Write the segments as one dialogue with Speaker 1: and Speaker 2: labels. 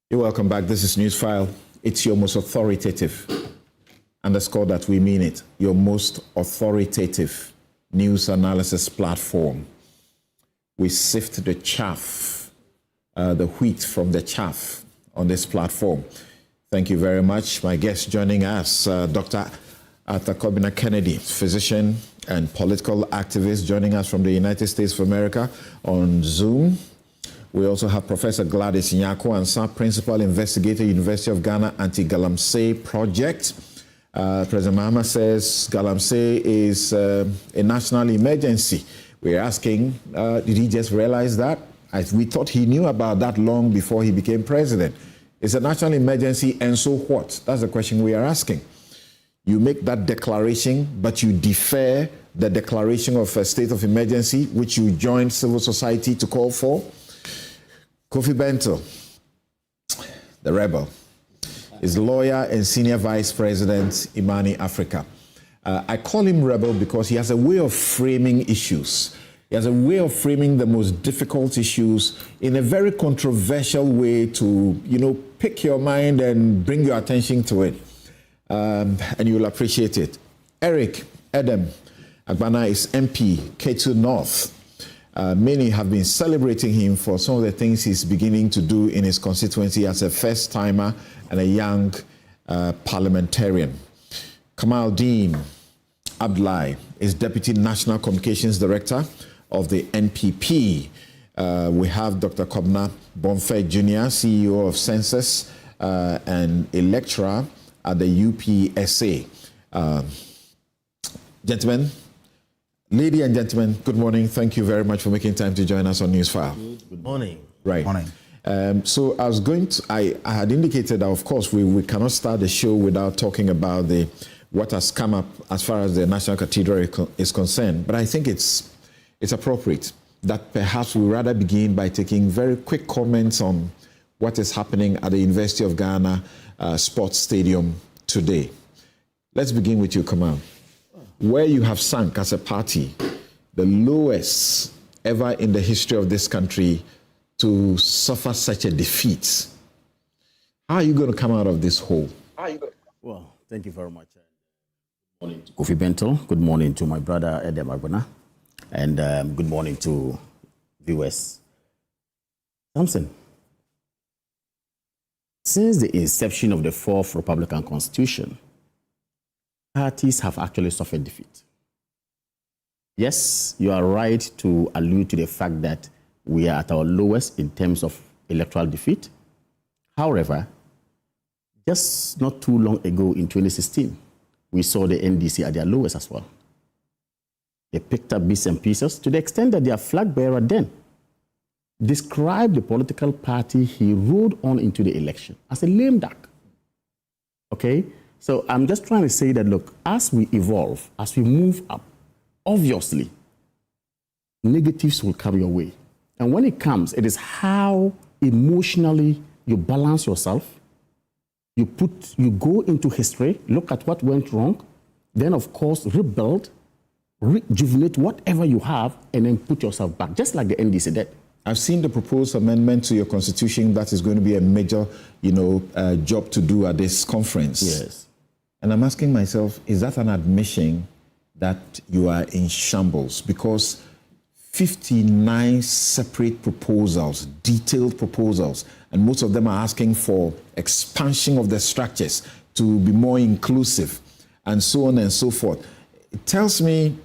Speaker 1: You're welcome back. This is Newsfile. It's your most authoritative, underscore that we mean it, your most authoritative news analysis platform. We sift the chaff, the wheat from the chaff on this platform. Thank you very much. My guest joining us, Dr. Arthur Kennedy, physician and political activist, joining us from the United States of America on Zoom. We also have Professor Gladys Nyako Ansah, Principal Investigator, University of Ghana Anti-Galamsey Project. President Mahama says Galamsey is a national emergency. We're asking, did he just realize that? We thought he knew about that long before he became president. It's a national emergency, and so what? That's the question we are asking. You make that declaration, but you defer the declaration of a state of emergency, which you joined civil society to call for. Kofi Bento, the rebel, is lawyer and senior vice president, Imani Africa. I call him rebel because he has a way of framing issues. He has a way of framing the most difficult issues in a very controversial way to, pick your mind and bring your attention to it. And you'll appreciate it. Eric Edem Agbana is MP, K2 North. Many have been celebrating him for some of the things he's beginning to do in his constituency as a first-timer and a young parliamentarian. Kamaldeen Abdullahi is Deputy National Communications Director of the NPP. We have Dr. Kobna Bonfe Jr., CEO of Census and a lecturer at the UPSA. Gentlemen, ladies and gentlemen, good morning. Thank you very much for making time to join us on Newsfile.
Speaker 2: Good morning.
Speaker 1: Right.
Speaker 2: Morning.
Speaker 1: So I was going to, I had indicated that, of course, we cannot start the show without talking about what has come up as far as the National Cathedral is concerned. But I think it's appropriate that perhaps we rather begin by taking very quick comments on what is happening at the University of Ghana Sports Stadium today. Let's begin with you, Kamal. Where you have sunk as a party, the lowest ever in the history of this country to suffer such a defeat. How are you going to come out of this hole?
Speaker 2: Well, thank you very much. Good morning to Kofi Bento. Good morning to my brother Edem Agbana. And good morning to viewers. Samson, since the inception of the Fourth Republican Constitution, parties have actually suffered defeat. Yes, you are right to allude to the fact that we are at our lowest in terms of electoral defeat. However, just not too long ago in 2016, we saw the NDC at their lowest as well. They picked up bits and pieces to the extent that their flag bearer then described the political party he rode on into the election as a lame duck. Okay? So I'm just trying to say that, look, as we evolve, as we move up, obviously, negatives will come your way. And when it comes, it is how emotionally you balance yourself. You go into history, look at what went wrong, then, of course, rebuild, rejuvenate whatever you have, and then put yourself back, just like the NDC did.
Speaker 1: I've seen the proposed amendment to your constitution that is going to be a major, job to do at this conference.
Speaker 2: Yes.
Speaker 1: And I'm asking myself, is that an admission that you are in shambles? Because 59 separate proposals, detailed proposals, and most of them are asking for expansion of the structures to be more inclusive, and so on and so forth. It tells me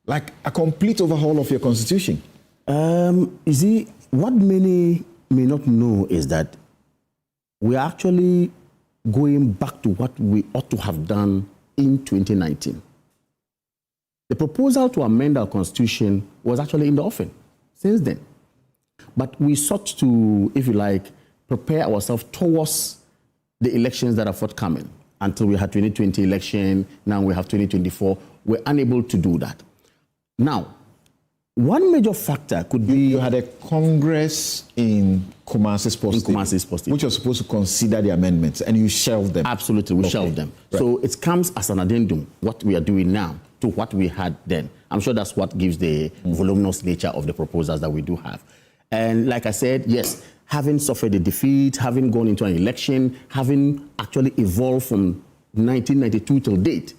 Speaker 1: like a complete overhaul of your constitution.
Speaker 2: You see, what many may not know is that we are actually going back to what we ought to have done in 2019. The proposal to amend our constitution was actually in the offing since then. But we sought to, if you like, prepare ourselves towards the elections that are forthcoming. Until we had 2020 election, now we have 2024. We're unable to do that. Now, one major factor could be...
Speaker 1: You had a Congress in Kumasi Sports Stadium, which was supposed to consider the amendments, and you shelved them.
Speaker 2: Absolutely, we shelved them. Right. So it comes as an addendum, what we are doing now, to what we had then. I'm sure that's what gives the voluminous nature of the proposals that we do have. And like I said, yes, having suffered a defeat, having gone into an election, having actually evolved from 1992 till date,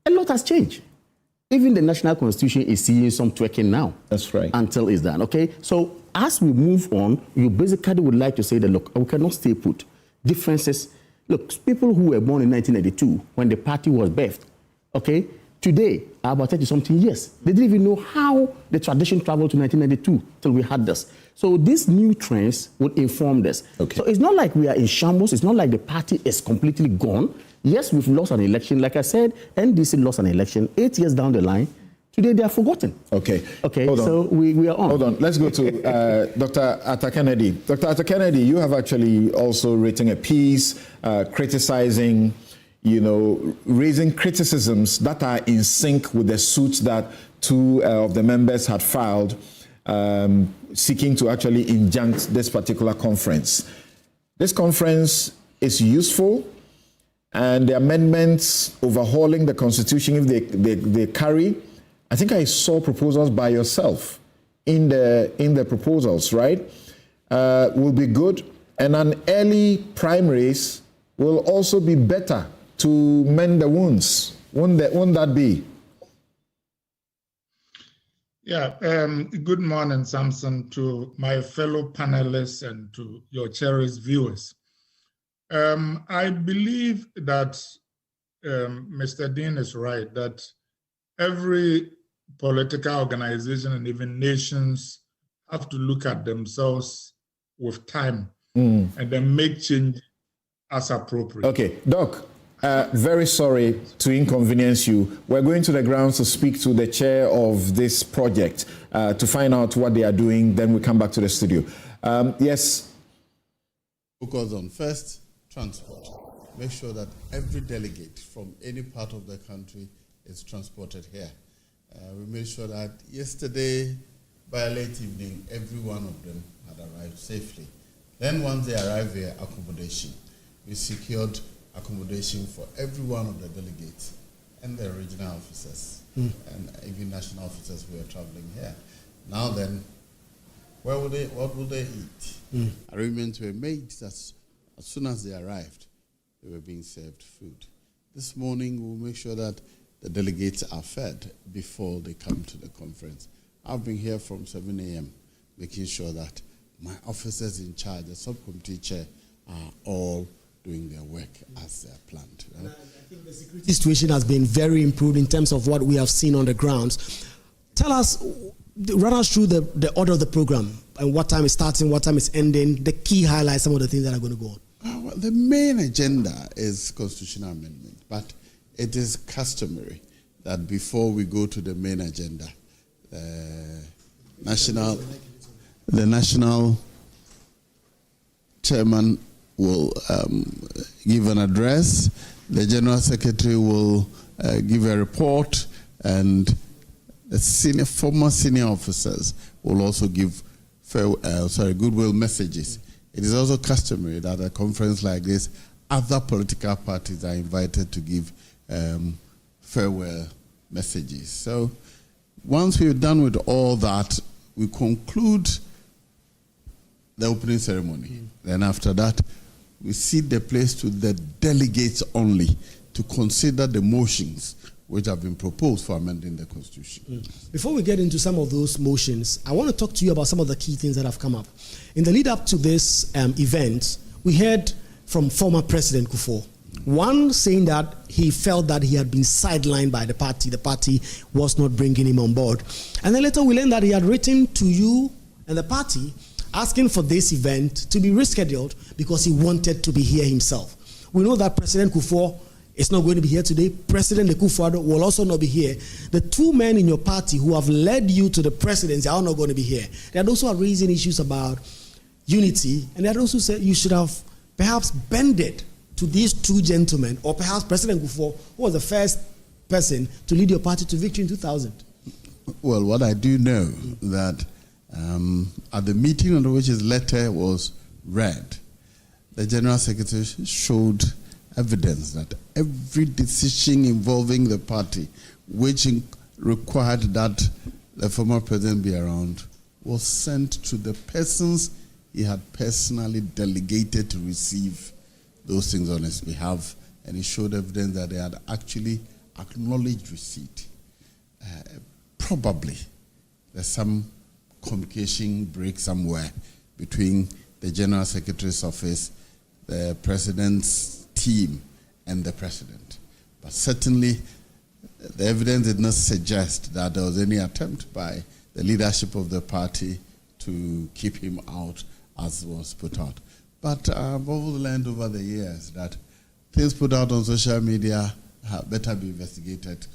Speaker 2: a lot has changed. Even the national constitution is seeing some tweaking now.
Speaker 1: That's right.
Speaker 2: Until it's done, okay? So as we move on, you basically would like to say that, look, we cannot stay put. Differences, look, people who were born in 1992, when the party was birthed, okay, today are about 30-something years. They didn't even know how the tradition traveled to 1992 till we had this. So these new trends would inform this.
Speaker 1: Okay.
Speaker 2: So it's not like we are in shambles. It's not like the party is completely gone. Yes, we've lost an election. Like I said, NDC lost an election 8 years down the line. Today, they are forgotten.
Speaker 1: Okay.
Speaker 2: Okay,
Speaker 1: Hold on.
Speaker 2: so we are on.
Speaker 1: Hold on. Let's go to Dr. Atta Kennedy. Dr. Atta Kennedy, you have actually also written a piece criticizing, raising criticisms that are in sync with the suits that two of the members had filed, seeking to actually injunct this particular conference. This conference is useful, and the amendments overhauling the Constitution, if they carry, I think I saw proposals by yourself in the proposals, right? Will be good, and an early primaries will also be better to mend the wounds. Won't that be?
Speaker 3: Yeah. Good morning, Samson, to my fellow panelists and to your cherished viewers. I believe that Mr. Dean is right, that every political organization and even nations have to look at themselves with time and then make change as appropriate.
Speaker 1: Okay, Doc, very sorry to inconvenience you. We're going to the grounds to speak to the chair of this project to find out what they are doing. Then we come back to the studio. Yes.
Speaker 4: Focus on first, transport. Make sure that every delegate from any part of the country is transported here. We made sure that yesterday, by late evening, every one of them had arrived safely. Then once they arrived here, accommodation. We secured accommodation for every one of the delegates and the regional officers and even national officers who are traveling here. Now then, what will they eat? Arrangements were made that as soon as they arrived, they were being served food. This morning, we'll make sure that the delegates are fed before they come to the conference. I've been here from 7 a.m., making sure that my officers in charge, the subcommittee chair, are all doing their work as they're planned. Right?
Speaker 5: I think the security situation has been very improved in terms of what we have seen on the grounds. Tell us, run us through the order of the program and what time it's starting, what time it's ending, the key highlights, some of the things that are going to go on.
Speaker 4: Well, the main agenda is constitutional amendment, but it is customary that before we go to the main agenda, the national chairman will give an address, the general secretary will give a report, and the former senior officers will also give goodwill messages. It is also customary that at a conference like this, other political parties are invited to give farewell messages. So once we're done with all that, we conclude the opening ceremony. Then after that, we cede the place to the delegates only to consider the motions which have been proposed for amending the Constitution.
Speaker 5: Before we get into some of those motions, I want to talk to you about some of the key things that have come up. In the lead up to this event, we heard from former President Kufuor. One saying that he felt that he had been sidelined by the party was not bringing him on board. And then later we learned that he had written to you and the party asking for this event to be rescheduled because he wanted to be here himself. We know that President Kufuor is not going to be here today. President Akufo-Addo will also not be here. The two men in your party who have led you to the presidency are not going to be here. They had also raising issues about unity, and they had also said you should have perhaps bended to these two gentlemen, or perhaps President Kufuor, who was the first person to lead your party to victory in 2000.
Speaker 4: Well, what I do know that at the meeting on which his letter was read, the General Secretary showed evidence that every decision involving the party, which required that the former president be around, was sent to the persons he had personally delegated to receive those things on his behalf, and he showed evidence that they had actually acknowledged receipt. Probably there's some communication break somewhere between the General Secretary's office, the President's team, and the President. But certainly, the evidence did not suggest that there was any attempt by the leadership of the party to keep him out, as was put out. But I've also learned over the years that things put out on social media better be investigated.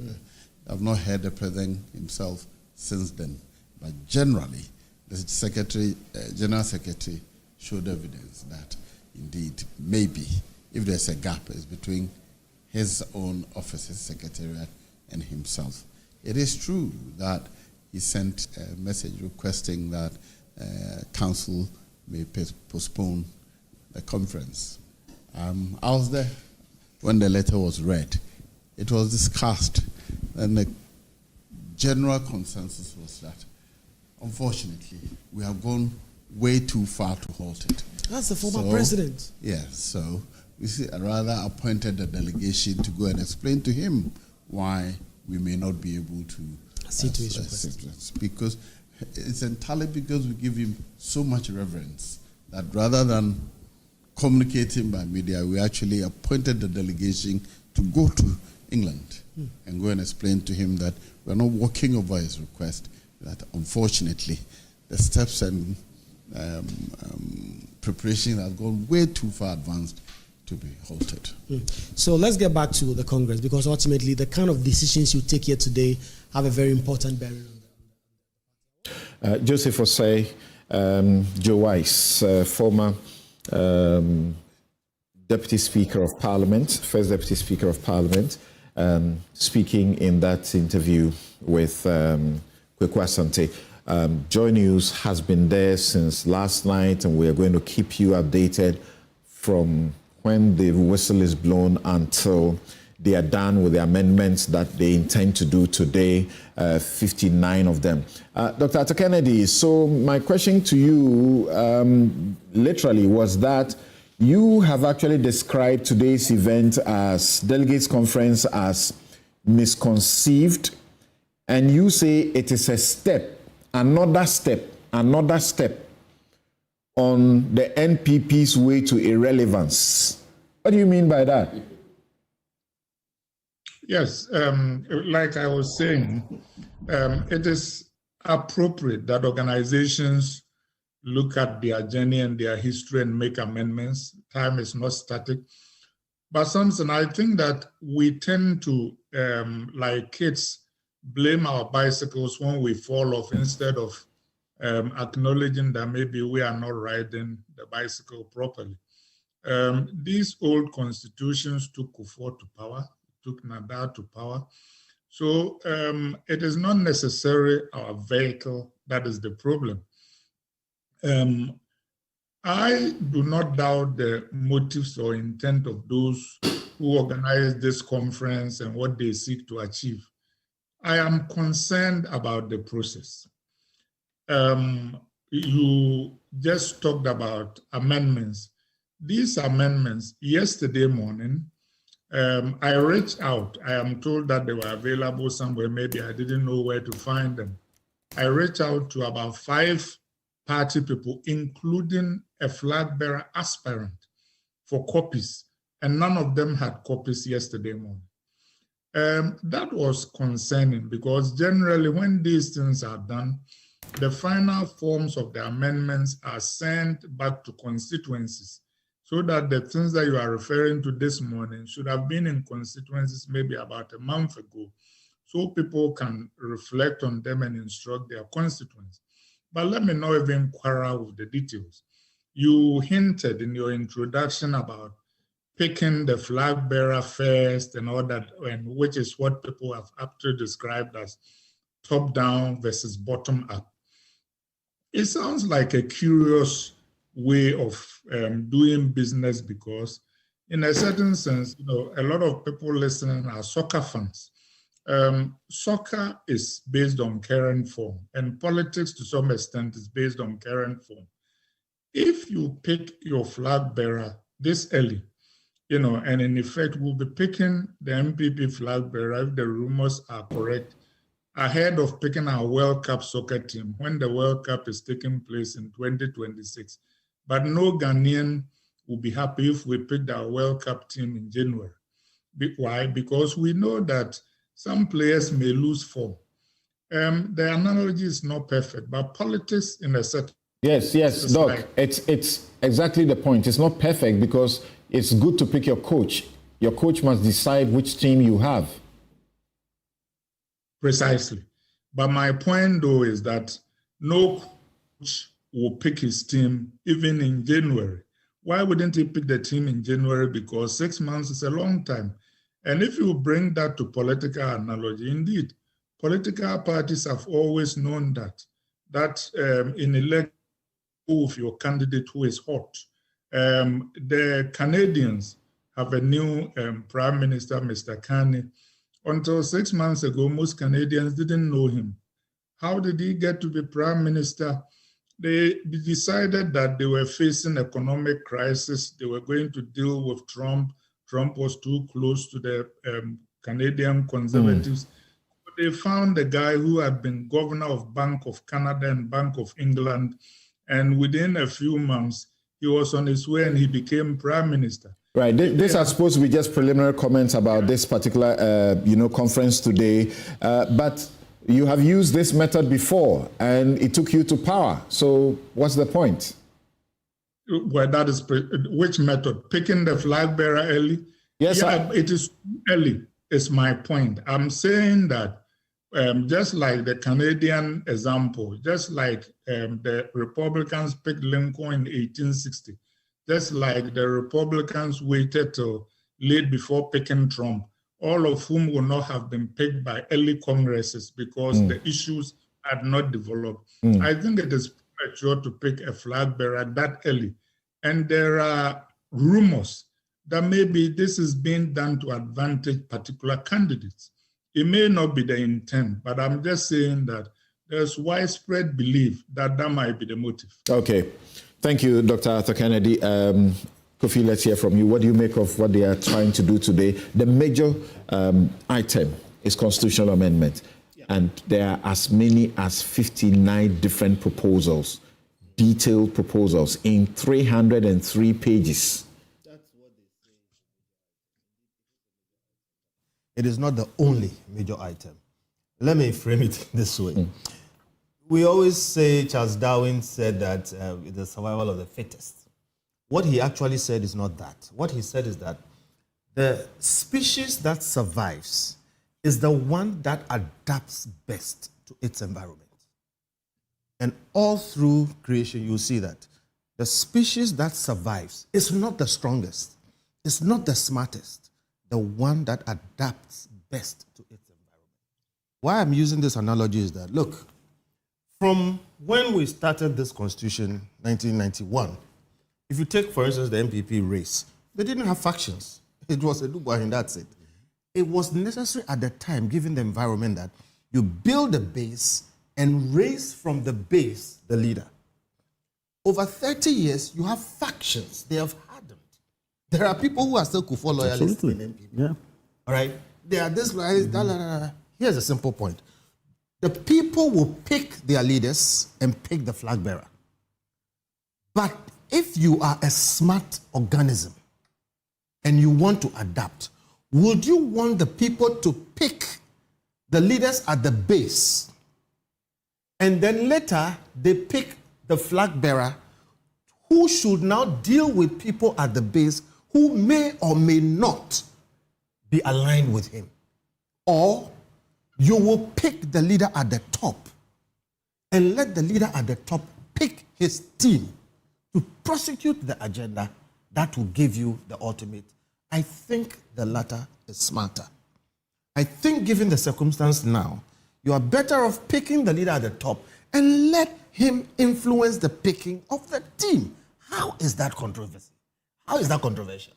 Speaker 4: I've not heard the President himself since then. But generally, the General Secretary showed evidence that indeed, maybe, if there's a gap, it's between his own office's secretariat and himself. It is true that he sent a message requesting that council may postpone the conference. I was there when the letter was read. It was discussed, and the general consensus was that, unfortunately, we have gone way too far to halt it.
Speaker 5: That's the former president.
Speaker 4: Yes, so we rather appointed a delegation to go and explain to him why we may not be able to
Speaker 5: see to his request.
Speaker 4: Because it's entirely because we give him so much reverence that rather than communicating by media, we actually appointed the delegation to go to England and go and explain to him that we're not walking over his request, that unfortunately the steps and preparation have gone way too far advanced to be halted.
Speaker 5: So let's get back to the Congress, because ultimately the kind of decisions you take here today have a very important bearing on them.
Speaker 1: Joseph Osei, Joe Weiss, former Deputy Speaker of Parliament, first Deputy Speaker of Parliament, speaking in that interview with Kweku Asante. Joy News has been there since last night, and we are going to keep you updated from when the whistle is blown until they are done with the amendments that they intend to do today, 59 of them. Dr. Atta Kennedy, so my question to you literally was that you have actually described today's event as Delegates Conference as misconceived, and you say it is a step, another step on the NPP's way to irrelevance. What do you mean by that?
Speaker 3: Yes, like I was saying, it is appropriate that organizations look at their journey and their history and make amendments. Time is not static. But Samson, I think that we tend to, like kids, blame our bicycles when we fall off instead of acknowledging that maybe we are not riding the bicycle properly. These old constitutions took Kufuor to power, took Nada to power. So it is not necessarily our vehicle that is the problem. I do not doubt the motives or intent of those who organize this conference and what they seek to achieve. I am concerned about the process. You just talked about amendments. These amendments, yesterday morning, I reached out. I am told that they were available somewhere. Maybe I didn't know where to find them. I reached out to about 5 party people, including a flag bearer aspirant, for copies, and none of them had copies yesterday morning. That was concerning, because generally when these things are done, the final forms of the amendments are sent back to constituencies, so that the things that you are referring to this morning should have been in constituencies maybe about a month ago, so people can reflect on them and instruct their constituents. But let me not even quarrel with the details. You hinted in your introduction about picking the flag bearer first and all that, and which is what people have aptly described as top down versus bottom up. It sounds like a curious way of doing business, because in a certain sense, you know, a lot of people listening are soccer fans. Soccer is based on current form, and politics to some extent is based on current form. if you pick your flag bearer this early, and in effect, we'll be picking the MPP flag bearer, if the rumors are correct, ahead of picking our World Cup soccer team when the World Cup is taking place in 2026. But no Ghanaian will be happy if we picked our World Cup team in January. Why? Because we know that some players may lose form. The analogy is not perfect, but politics in a certain...
Speaker 1: Yes, Doc, it's exactly the point. It's not perfect because it's good to pick your coach. Your coach must decide which team you have.
Speaker 3: Precisely. But my point, though, is that no coach will pick his team even in January. Why wouldn't he pick the team in January? Because 6 months is a long time. And if you bring that to political analogy, indeed, political parties have always known that in election with your candidate who is hot. The Canadians have a new Prime Minister, Mr. Carney. Until 6 months ago, most Canadians didn't know him. How did he get to be Prime Minister? They decided that they were facing economic crisis. They were going to deal with Trump. Trump was too close to the Canadian Conservatives. They found a guy who had been governor of Bank of Canada and Bank of England. And within a few months, he was on his way and he became Prime Minister.
Speaker 1: Right. This are supposed to be just preliminary comments about this particular, conference today. But you have used this method before, and it took you to power. So what's the point?
Speaker 3: Well, that is which method? Picking the flag bearer early?
Speaker 1: Yes,
Speaker 3: it is early. Is my point. I'm saying that just like the Canadian example, just like the Republicans picked Lincoln in 1860. Just like the Republicans waited till late before picking Trump, all of whom would not have been picked by early Congresses because the issues had not developed. I think it is premature to pick a flag bearer that early. And there are rumors that maybe this is being done to advantage particular candidates. It may not be the intent, but I'm just saying that there's widespread belief that that might be the motive.
Speaker 1: Okay. Thank you, Dr. Arthur Kennedy. Kofi, let's hear from you. What do you make of what they are trying to do today? The major item is constitutional amendment, and there are as many as 59 different proposals, detailed proposals in 303 pages.
Speaker 6: That's what they say. It is not the only major item. Let me frame it this way. We always say, Charles Darwin said that the survival of the fittest. What he actually said is not that. What he said is that the species that survives is the one that adapts best to its environment. And all through creation, you see that the species that survives is not the strongest, it's not the smartest, the one that adapts best to its environment. Why I'm using this analogy is that, look, from when we started this constitution, 1991, if you take, for instance, the MPP race, they didn't have factions. It was a Dubai, and that's it. It was necessary at the time, given the environment, that you build a base and raise from the base the leader. Over 30 years, you have factions. They have hardened. There are people who are still Kufuor loyalists in MPP.
Speaker 2: Yeah.
Speaker 6: All right? They are this, Here's a simple point. The people will pick their leaders and pick the flag bearer. But if you are a smart organism and you want to adapt, would you want the people to pick the leaders at the base and then later they pick the flag bearer who should now deal with people at the base who may or may not be aligned with him? Or you will pick the leader at the top and let the leader at the top pick his team to prosecute the agenda that will give you the ultimate. I think the latter is smarter. I think given the circumstance now, you are better off picking the leader at the top and let him influence the picking of the team. How is that controversy? How is that controversial?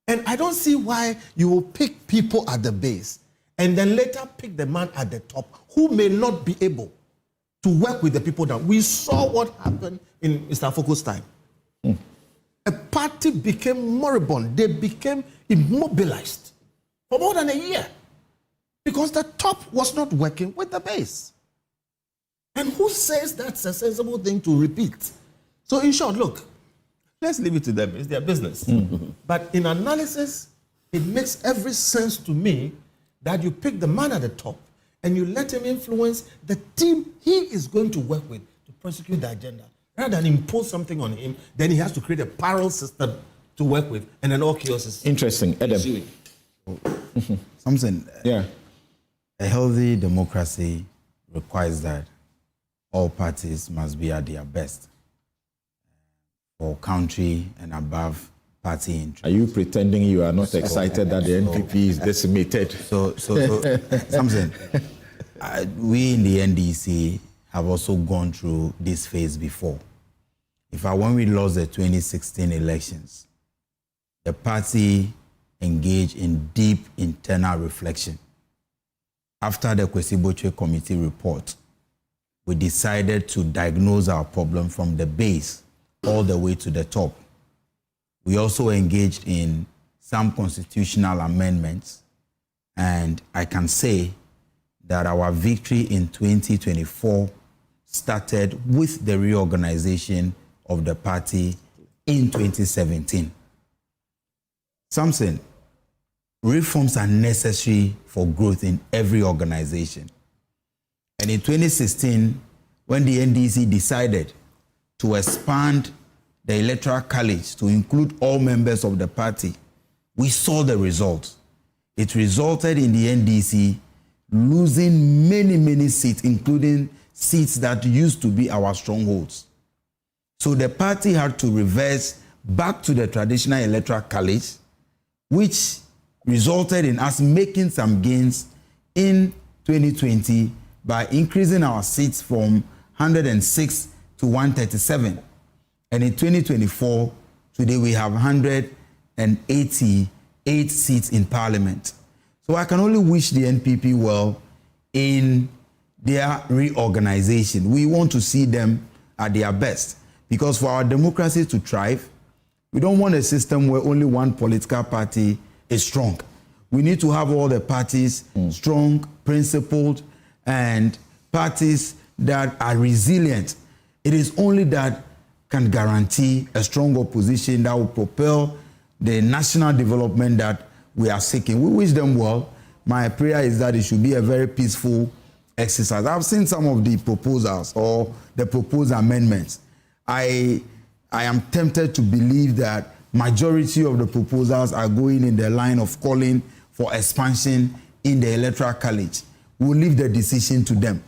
Speaker 6: And I don't see why you will pick people at the base and then later pick the man at the top who may not be able to work with the people down. We saw what happened in Mr. Foko's time. a party became moribund. They became immobilized for more than a year because the top was not working with the base. And who says that's a sensible thing to repeat? So in short, look, let's leave it to them. It's their business. But in analysis, it makes every sense to me that you pick the man at the top and you let him influence the team he is going to work with to prosecute the agenda. Rather than impose something on him, then he has to create a parallel system to work with, and then all chaos is
Speaker 1: Interesting. Adam.
Speaker 7: Samson,
Speaker 1: Yeah.
Speaker 7: a healthy democracy requires that all parties must be at their best for country and above party interest.
Speaker 1: Are you pretending you are not excited that the NPP is decimated?
Speaker 7: So Samson, we in the NDC have also gone through this phase before. When we lost the 2016 elections, the party engaged in deep internal reflection. After the Kwesi Botwe Committee report, we decided to diagnose our problem from the base all the way to the top. We also engaged in some constitutional amendments, and I can say that our victory in 2024 started with the reorganization of the party in 2017. Samson, reforms are necessary for growth in every organization. And in 2016, when the NDC decided to expand the Electoral College to include all members of the party, we saw the results. It resulted in the NDC losing many seats, including seats that used to be our strongholds. So the party had to reverse back to the traditional Electoral College, which resulted in us making some gains in 2020 by increasing our seats from 106 to 137. And in 2024, today we have 188 seats in Parliament. So I can only wish the NPP well in their reorganization. We want to see them at their best, because for our democracy to thrive, we don't want a system where only one political party is strong. We need to have all the parties strong, principled, and parties that are resilient. It is only that can guarantee a strong opposition that will propel the national development that we are seeking. We wish them well. My prayer is that it should be a very peaceful exercise. I've seen some of the proposals or the proposed amendments. I am tempted to believe that majority of the proposals are going in the line of calling for expansion in the Electoral College. We'll leave the decision to them.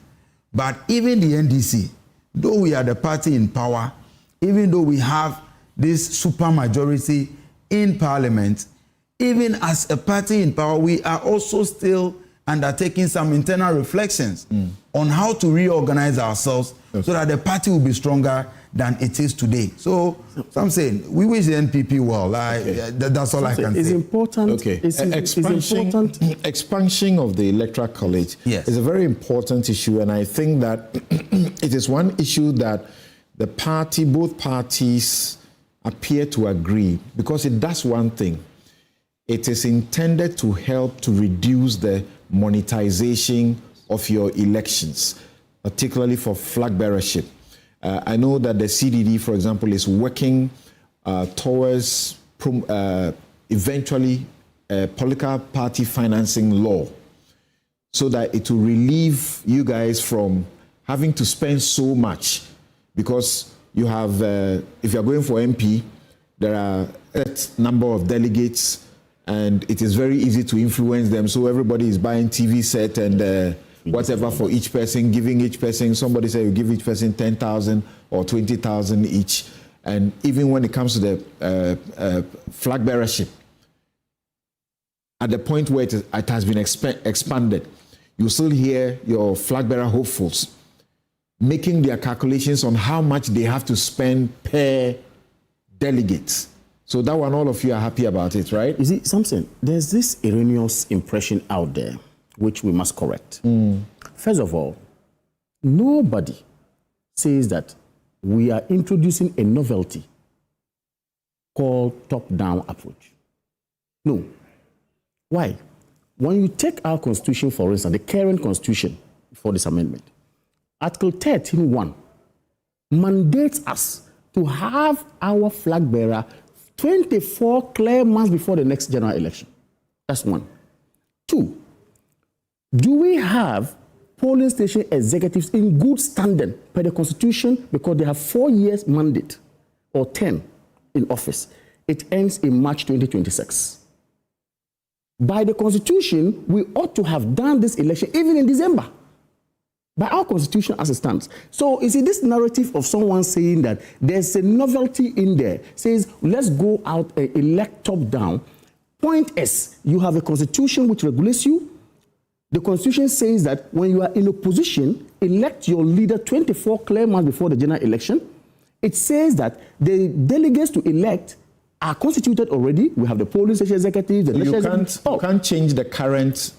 Speaker 7: But even the NDC, though we are the party in power, even though we have this super majority in Parliament, even as a party in power, we are also still undertaking some internal reflections on how to reorganize ourselves so that the party will be stronger than it is today. So I'm saying we wish the NPP well. That's all I can say.
Speaker 2: It's important.
Speaker 1: Okay.
Speaker 2: It's important.
Speaker 1: Expansion of the Electoral College is a very important issue, and I think that it is one issue that both parties appear to agree, because it does one thing. It is intended to help to reduce the monetization of your elections, particularly for flag bearership. I know that the CDD, for example, is working towards eventually a political party financing law, so that it will relieve you guys from having to spend so much, because you have, if you're going for MP, there are a set number of delegates, and it is very easy to influence them. So everybody is buying TV set and whatever for each person, giving each person, somebody said you give each person 10,000 or 20,000 each. And even when it comes to the flag bearership, at the point where it has been expanded, you still hear your flag bearer hopefuls making their calculations on how much they have to spend per delegate. So that one, all of you are happy about it, right?
Speaker 2: You see, Samson, there's this erroneous impression out there, which we must correct. First of all, nobody says that we are introducing a novelty called top-down approach. No. Why? When you take our constitution, for instance, the current constitution for this amendment, Article 13.1 mandates us to have our flag bearer 24 clear months before the next general election. That's one. Two, do we have polling station executives in good standing per the Constitution because they have 4 years mandate or 10 in office? It ends in March 2026. By the Constitution, we ought to have done this election even in December. By our Constitution as it stands. So, you see, this narrative of someone saying that there's a novelty in there, says, let's go out and elect top-down. Point is, you have a Constitution which regulates you. The Constitution says that when you are in opposition, elect your leader 24 clear months before the general election. It says that the delegates to elect are constituted already. We have the polling station executives.
Speaker 1: You can't change the current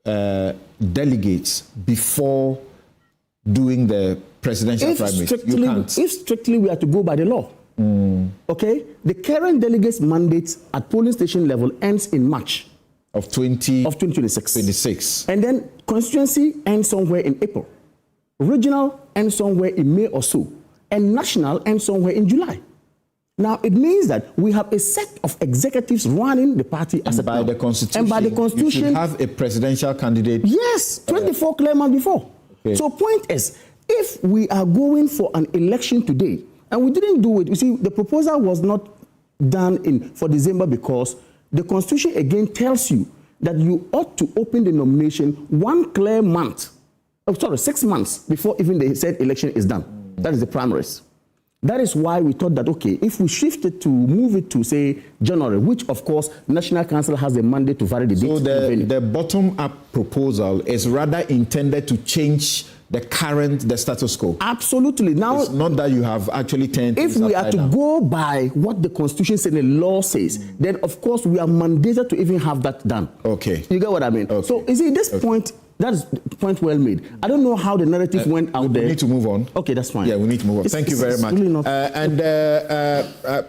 Speaker 1: delegates before doing the presidential primaries. You can't.
Speaker 2: If strictly we are to go by the law, okay, the current delegates' mandate at polling station level ends in March
Speaker 1: of 2026.
Speaker 2: 26. And then constituency ends somewhere in April. Regional ends somewhere in May or so. And national ends somewhere in July. Now, it means that we have a set of executives running the party as
Speaker 1: by the Constitution.
Speaker 2: And by the Constitution,
Speaker 1: you should have a presidential candidate.
Speaker 2: Yes, 24 clear months before. Okay. So, point is, if we are going for an election today, and we didn't do it, you see, the proposal was not done for December because the Constitution again tells you that you ought to open the nomination 1 clear month, 6 months before even the said election is done. That is the primaries. That is why we thought that, okay, if we shift it to move it to, say, January, which, of course, National Council has a mandate to vary the date.
Speaker 1: So the bottom-up proposal is rather intended to change the status quo.
Speaker 2: Absolutely. Now,
Speaker 1: it's not that you have actually turned.
Speaker 2: If we are to go by what the Constitution says and the law says, then, of course, we are mandated to even have that done.
Speaker 1: Okay.
Speaker 2: You get what I mean? Okay. So, you see, this point... That is the point well made. I don't know how the narrative went out there.
Speaker 1: We need to move on.
Speaker 2: Okay, that's fine.
Speaker 1: Yeah, we need to move on. Thank you very much. Really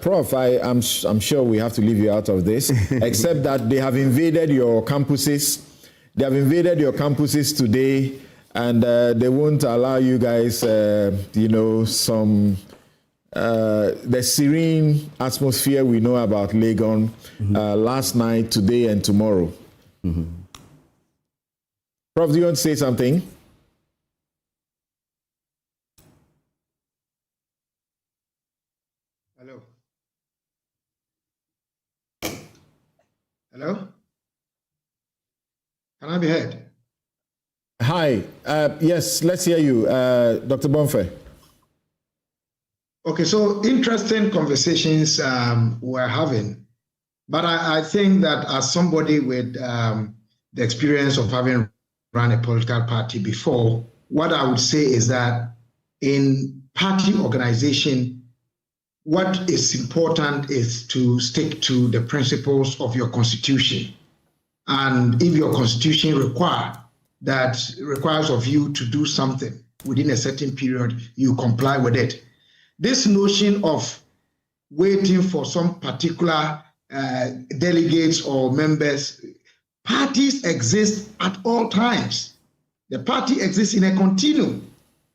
Speaker 1: Prof, I'm sure we have to leave you out of this, except that they have invaded your campuses. They have invaded your campuses today, and they won't allow you guys, some... the serene atmosphere we know about Legon last night, today, and tomorrow. Prof, do you want to say something?
Speaker 8: Hello? Hello? Can I be heard?
Speaker 1: Hi. Yes, let's hear you. Dr. Bonfe.
Speaker 8: Okay, so interesting conversations we're having. But I think that as somebody with the experience of having run a political party before, what I would say is that in party organization, what is important is to stick to the principles of your constitution. And if your constitution requires of you to do something within a certain period, you comply with it. This notion of waiting for some particular delegates or members, parties exist at all times. The party exists in a continuum.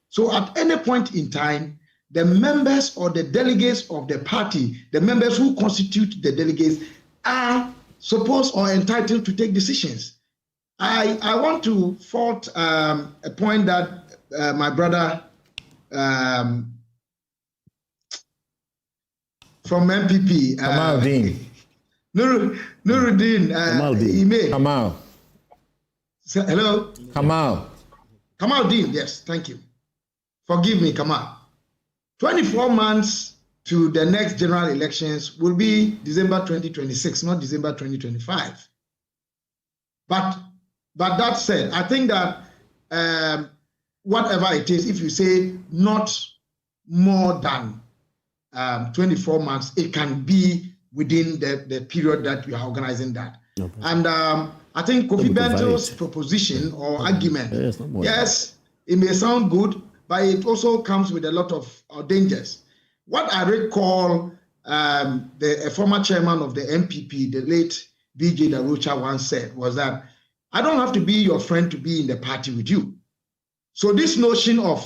Speaker 8: So at any point in time, the members or the delegates of the party, the members who constitute the delegates, are supposed or entitled to take decisions. I want to fault a point that my brother from MPP, Nuruddin, he made.
Speaker 1: Kamal.
Speaker 8: Hello? Kamal Dean, yes, thank you. Forgive me, Kamal. 24 months to the next general elections will be December 2026, not December 2025. But that said, I think that whatever it is, if you say not more than 24 months, it can be within the period that you are organizing that. Okay. And I think Kofi Bento's proposition or argument, yes, it may sound good, but it also comes with a lot of dangers. What I recall a former chairman of the MPP, the late B.J. Darocha, once said was that I don't have to be your friend to be in the party with you. So this notion of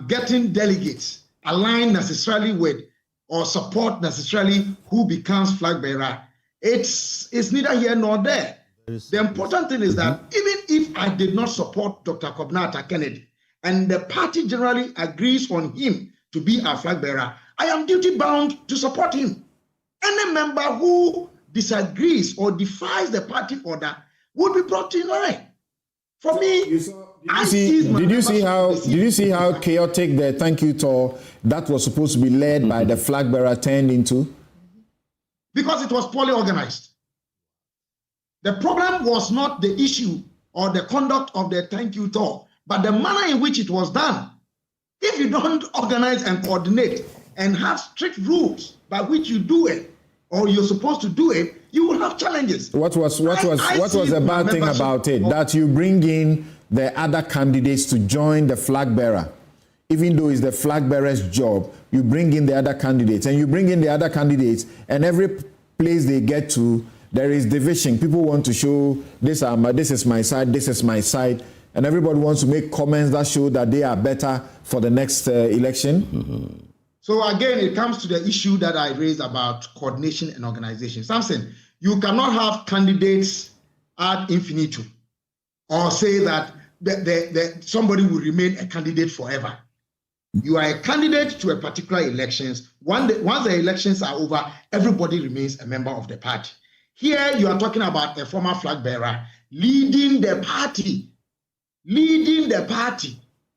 Speaker 8: getting delegates aligned necessarily with or support necessarily who becomes flag bearer, it's neither here nor there. The important thing is that even if I did not support Dr. Kobnata Kennedy and the party generally agrees on him to be our flag bearer, I am duty bound to support him. Any member who disagrees or defies the party order would be brought in line. For me,
Speaker 1: did you see how chaotic the thank you tour that was supposed to be led by the flag bearer turned into?
Speaker 8: Because it was poorly organized. The problem was not the issue or the conduct of the thank you tour, but the manner in which it was done. If you don't organize and coordinate and have strict rules by which you do it, or you're supposed to do it, you will have challenges.
Speaker 1: What was the bad thing about it? That you bring in the other candidates to join the flag bearer. Even though it's the flag bearer's job, you bring in the other candidates, and and every place they get to, there is division. People want to show this is my side, and everybody wants to make comments that show that they are better for the next election.
Speaker 8: Mm-hmm. So again, it comes to the issue that I raised about coordination and organization. Samson, you cannot have candidates ad infinitum or say that somebody will remain a candidate forever. You are a candidate to a particular elections. Once the elections are over, everybody remains a member of the party. Here you are talking about a former flag bearer leading the party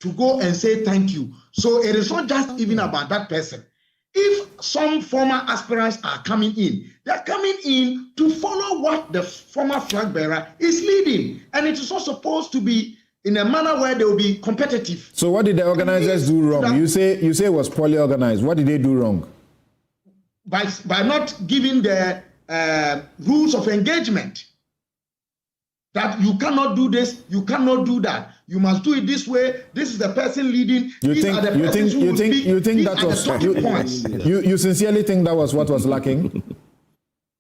Speaker 8: to go and say thank you. So it is not just even about that person. If some former aspirants are coming in, they're coming in to follow what the former flag bearer is leading. And it is not supposed to be in a manner where they will be competitive.
Speaker 1: So what did the organizers do wrong? You say it was poorly organized. What did they do wrong?
Speaker 8: By not giving the rules of engagement. That you cannot do this, you cannot do that. You must do it this way. This is the person leading. You
Speaker 1: sincerely think that was what was lacking?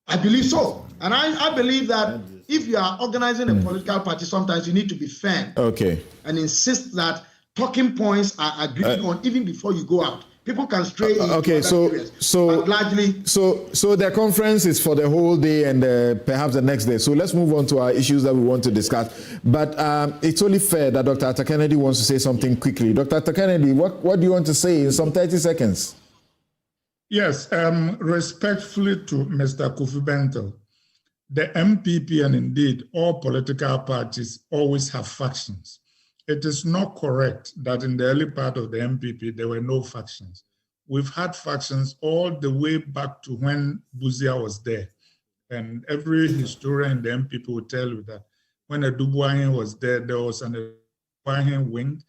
Speaker 8: I believe so. And I believe that if you are organizing a political party, sometimes you need to be firm.
Speaker 1: Okay.
Speaker 8: And insist that talking points are agreed on even before you go out. People can stray into
Speaker 1: okay, so
Speaker 8: largely.
Speaker 1: So the conference is for the whole day and perhaps the next day. So let's move on to our issues that we want to discuss. But it's only fair that Dr. Atta Kennedy wants to say something quickly. Dr. Atta Kennedy, what do you want to say in some 30 seconds?
Speaker 3: Yes, respectfully to Mr. Kofi Bentel, the MPP and indeed all political parties always have factions. It is not correct that in the early part of the MPP, there were no factions. We've had factions all the way back to when Buzia was there. And every historian in the MPP will tell you that when a Dubois was there, there was an Dubois wing,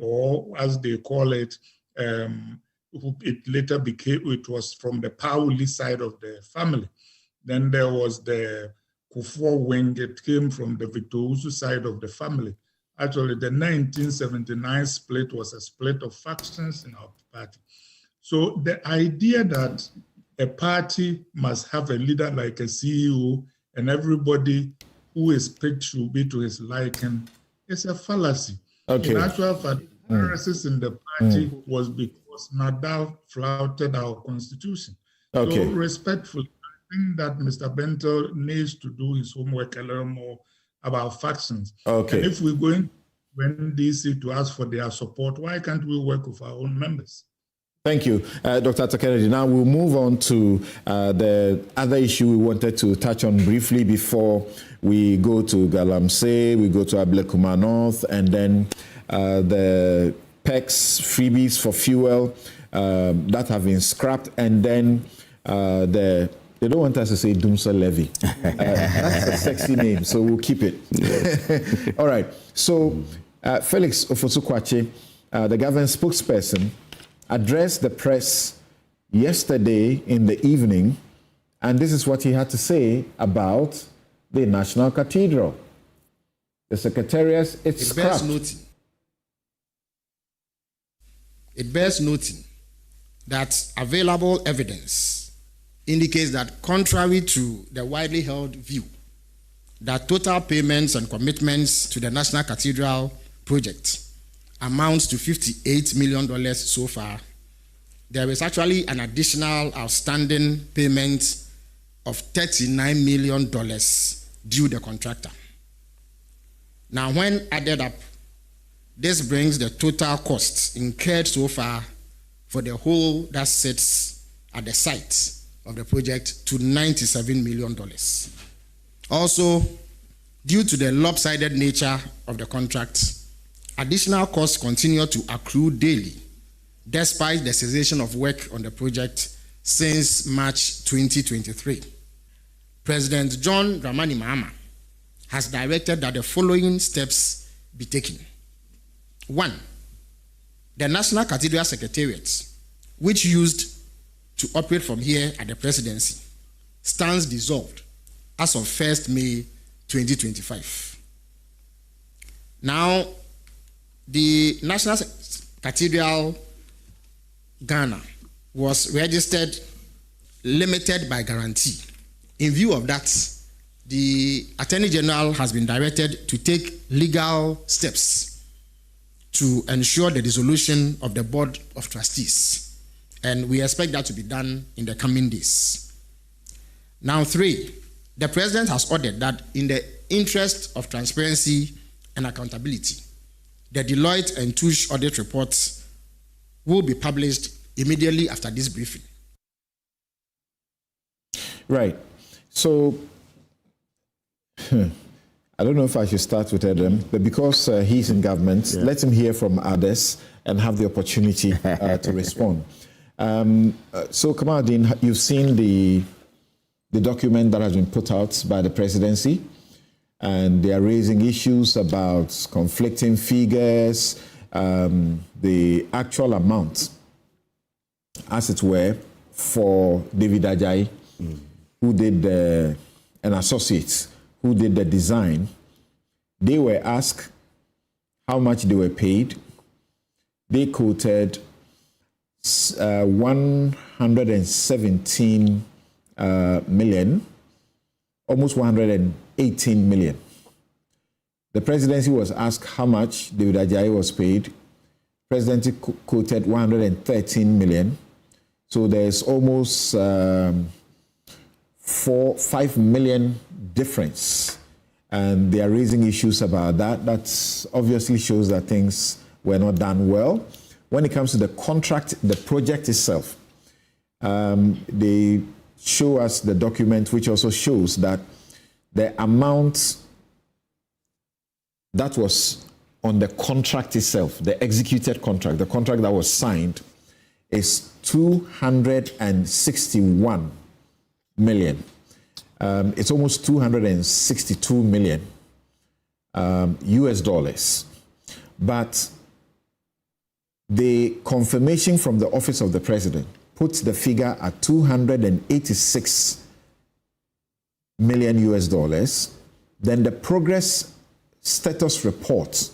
Speaker 3: or as they call it, it later became, it was from the Pauli side of the family. Then there was the Kufuor wing, it came from the Victor Usu side of the family. Actually, the 1979 split was a split of factions in our party. So the idea that a party must have a leader like a CEO and everybody who is picked should be to his liking is a fallacy.
Speaker 1: Okay.
Speaker 3: In actual fact, the crisis in the party was because Nadal flouted our constitution.
Speaker 1: Okay.
Speaker 3: So respectfully, I think that Mr. Bentel needs to do his homework a little more about factions.
Speaker 1: Okay.
Speaker 3: And if we're going to NDC to ask for their support, why can't we work with our own members?
Speaker 1: Thank you, Dr. Atta Kennedy. Now we'll move on to the other issue we wanted to touch on briefly before we go to Galamsey, we go to Ablekuma North, and then the PECs, freebies for fuel that have been scrapped, and then they don't want us to say Dumsa Levy. That's a sexy name, so we'll keep it. Yes. All right. So Felix Ofosu-Kwakye, the government spokesperson, addressed the press yesterday in the evening, and this is what he had to say about the National Cathedral. The Secretariat, it's scrapped.
Speaker 9: It bears noting that available evidence indicates that, contrary to the widely held view that total payments and commitments to the National Cathedral project amounts to $58 million so far, there is actually an additional outstanding payment of $39 million due the contractor. Now, when added up, this brings the total costs incurred so far for the whole that sits at the site of the project to $97 million. Also, due to the lopsided nature of the contract, additional costs continue to accrue daily, despite the cessation of work on the project since March 2023. President John Dramani Mahama has directed that the following steps be taken. 1. The National Cathedral Secretariat, which used to operate from here at the presidency, stands dissolved as of 1st May 2025. Now, the National Cathedral Ghana was registered limited by guarantee. In view of that, the Attorney General has been directed to take legal steps to ensure the dissolution of the Board of Trustees, and we expect that to be done in the coming days. Now, 3, the President has ordered that in the interest of transparency and accountability, the Deloitte and Touche audit reports will be published immediately after this briefing.
Speaker 1: Right. So, I don't know if I should start with Adam, but because he's in government, let him hear from others and have the opportunity to respond. So, Kamaldeen, you've seen the document that has been put out by the presidency, and they are raising issues about conflicting figures, the actual amount, as it were, for David Ajayi, who did an associate who did the design. They were asked how much they were paid. They quoted 117 million, almost 118 million. The presidency was asked how much David Ajayi was paid. Presidency quoted 113 million. So there's almost 5 million difference. And they are raising issues about that. That obviously shows that things were not done well. When it comes to the contract, the project itself, they show us the document which also shows that the amount that was on the contract itself, the executed contract, the contract that was signed, is 261 million. It's almost 262 million US dollars. But the confirmation from the Office of the President puts the figure at 286 million US dollars. Then the progress status report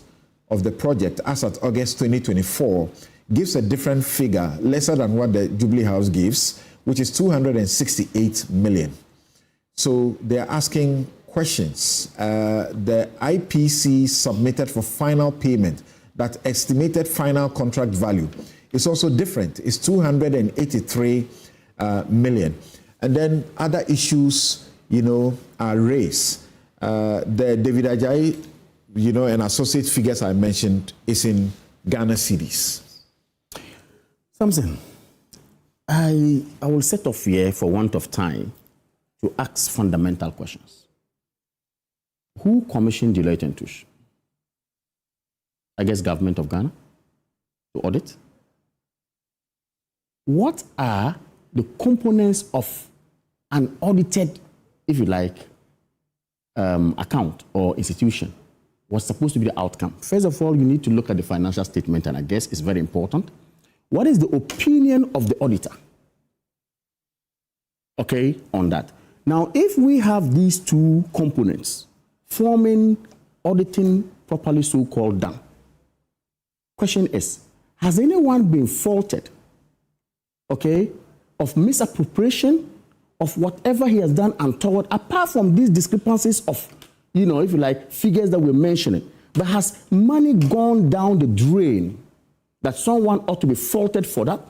Speaker 1: of the project as at August 2024 gives a different figure, lesser than what the Jubilee House gives, which is 268 million. So they're asking questions. The IPC submitted for final payment, that estimated final contract value is also different. It's 283 million. And then other issues, are raised. The David Ajayi, and associate figures I mentioned is in Ghana cedis.
Speaker 2: Samson, I will set off here for want of time to ask fundamental questions. Who commissioned Deloitte and Touche? I guess government of Ghana to audit. What are the components of an audited, if you like, account or institution? What's supposed to be the outcome? First of all, you need to look at the financial statement, and I guess it's very important. What is the opinion of the auditor? Okay, on that. Now, if we have these two components forming auditing properly so-called done, question is, has anyone been faulted okay, of misappropriation of whatever he has done untoward, apart from these discrepancies of, if you like, figures that we're mentioning. But has money gone down the drain that someone ought to be faulted for that?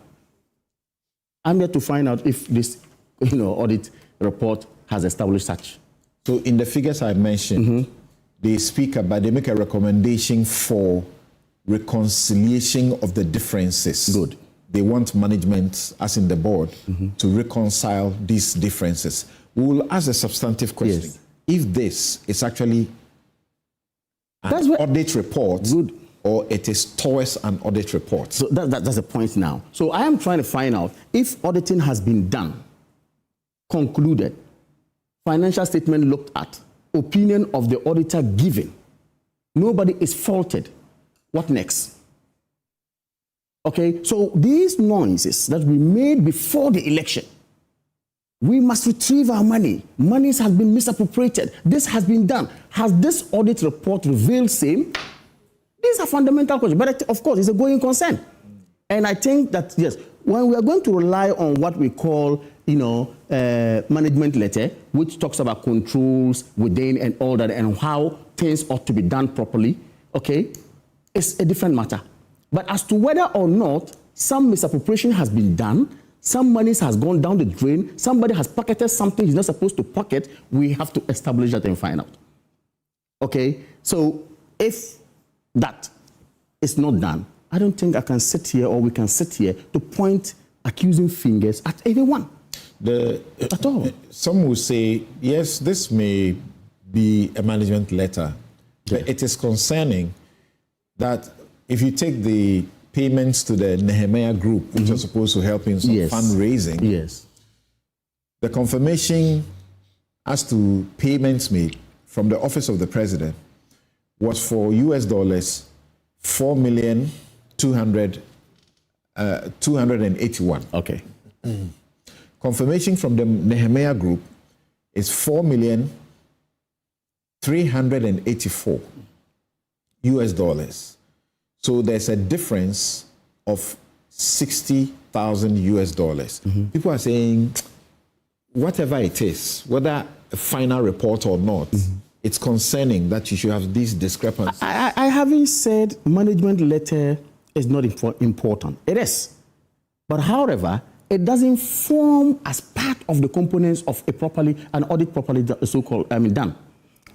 Speaker 2: I'm here to find out if this, audit report has established such.
Speaker 1: So in the figures I mentioned, they speak about, they make a recommendation for reconciliation of the differences.
Speaker 2: Good.
Speaker 1: They want management, as in the board, to reconcile these differences. We will ask a substantive question.
Speaker 2: Yes.
Speaker 1: If this is actually
Speaker 2: That's
Speaker 1: an
Speaker 2: what-
Speaker 1: audit report,
Speaker 2: Good.
Speaker 1: or it is towards an audit report.
Speaker 2: So that's the point now. So I am trying to find out if auditing has been done, concluded, financial statement looked at, opinion of the auditor given. Nobody is faulted. What next? Okay, so these noises that we made before the election, we must retrieve our money. Monies have been misappropriated. This has been done. Has this audit report revealed same? These are fundamental questions, but of course, it's a going concern. And I think that, yes, when we are going to rely on what we call, management letter, which talks about controls within and all that, and how things ought to be done properly, okay, it's a different matter. But as to whether or not some misappropriation has been done, some money has gone down the drain, somebody has pocketed something he's not supposed to pocket, we have to establish that and find out. Okay, so if that is not done, I don't think I can sit here, or we can sit here to point accusing fingers at anyone. At all.
Speaker 1: Some will say, yes, this may be a management letter, but it is concerning that if you take the payments to the Nehemiah group, which are supposed to help in some fundraising,
Speaker 2: Yes.
Speaker 1: the confirmation as to payments made from the office of the president was for $4,281,281.
Speaker 2: Okay.
Speaker 1: Confirmation from the Nehemiah group is $4,384 US. So there's a difference of $60,000 US. People are saying, whatever it is, whether a final report or not, it's concerning that you should have these discrepancies.
Speaker 2: I haven't said management letter is not important. It is. But however, it doesn't form as part of the components of an audit properly done.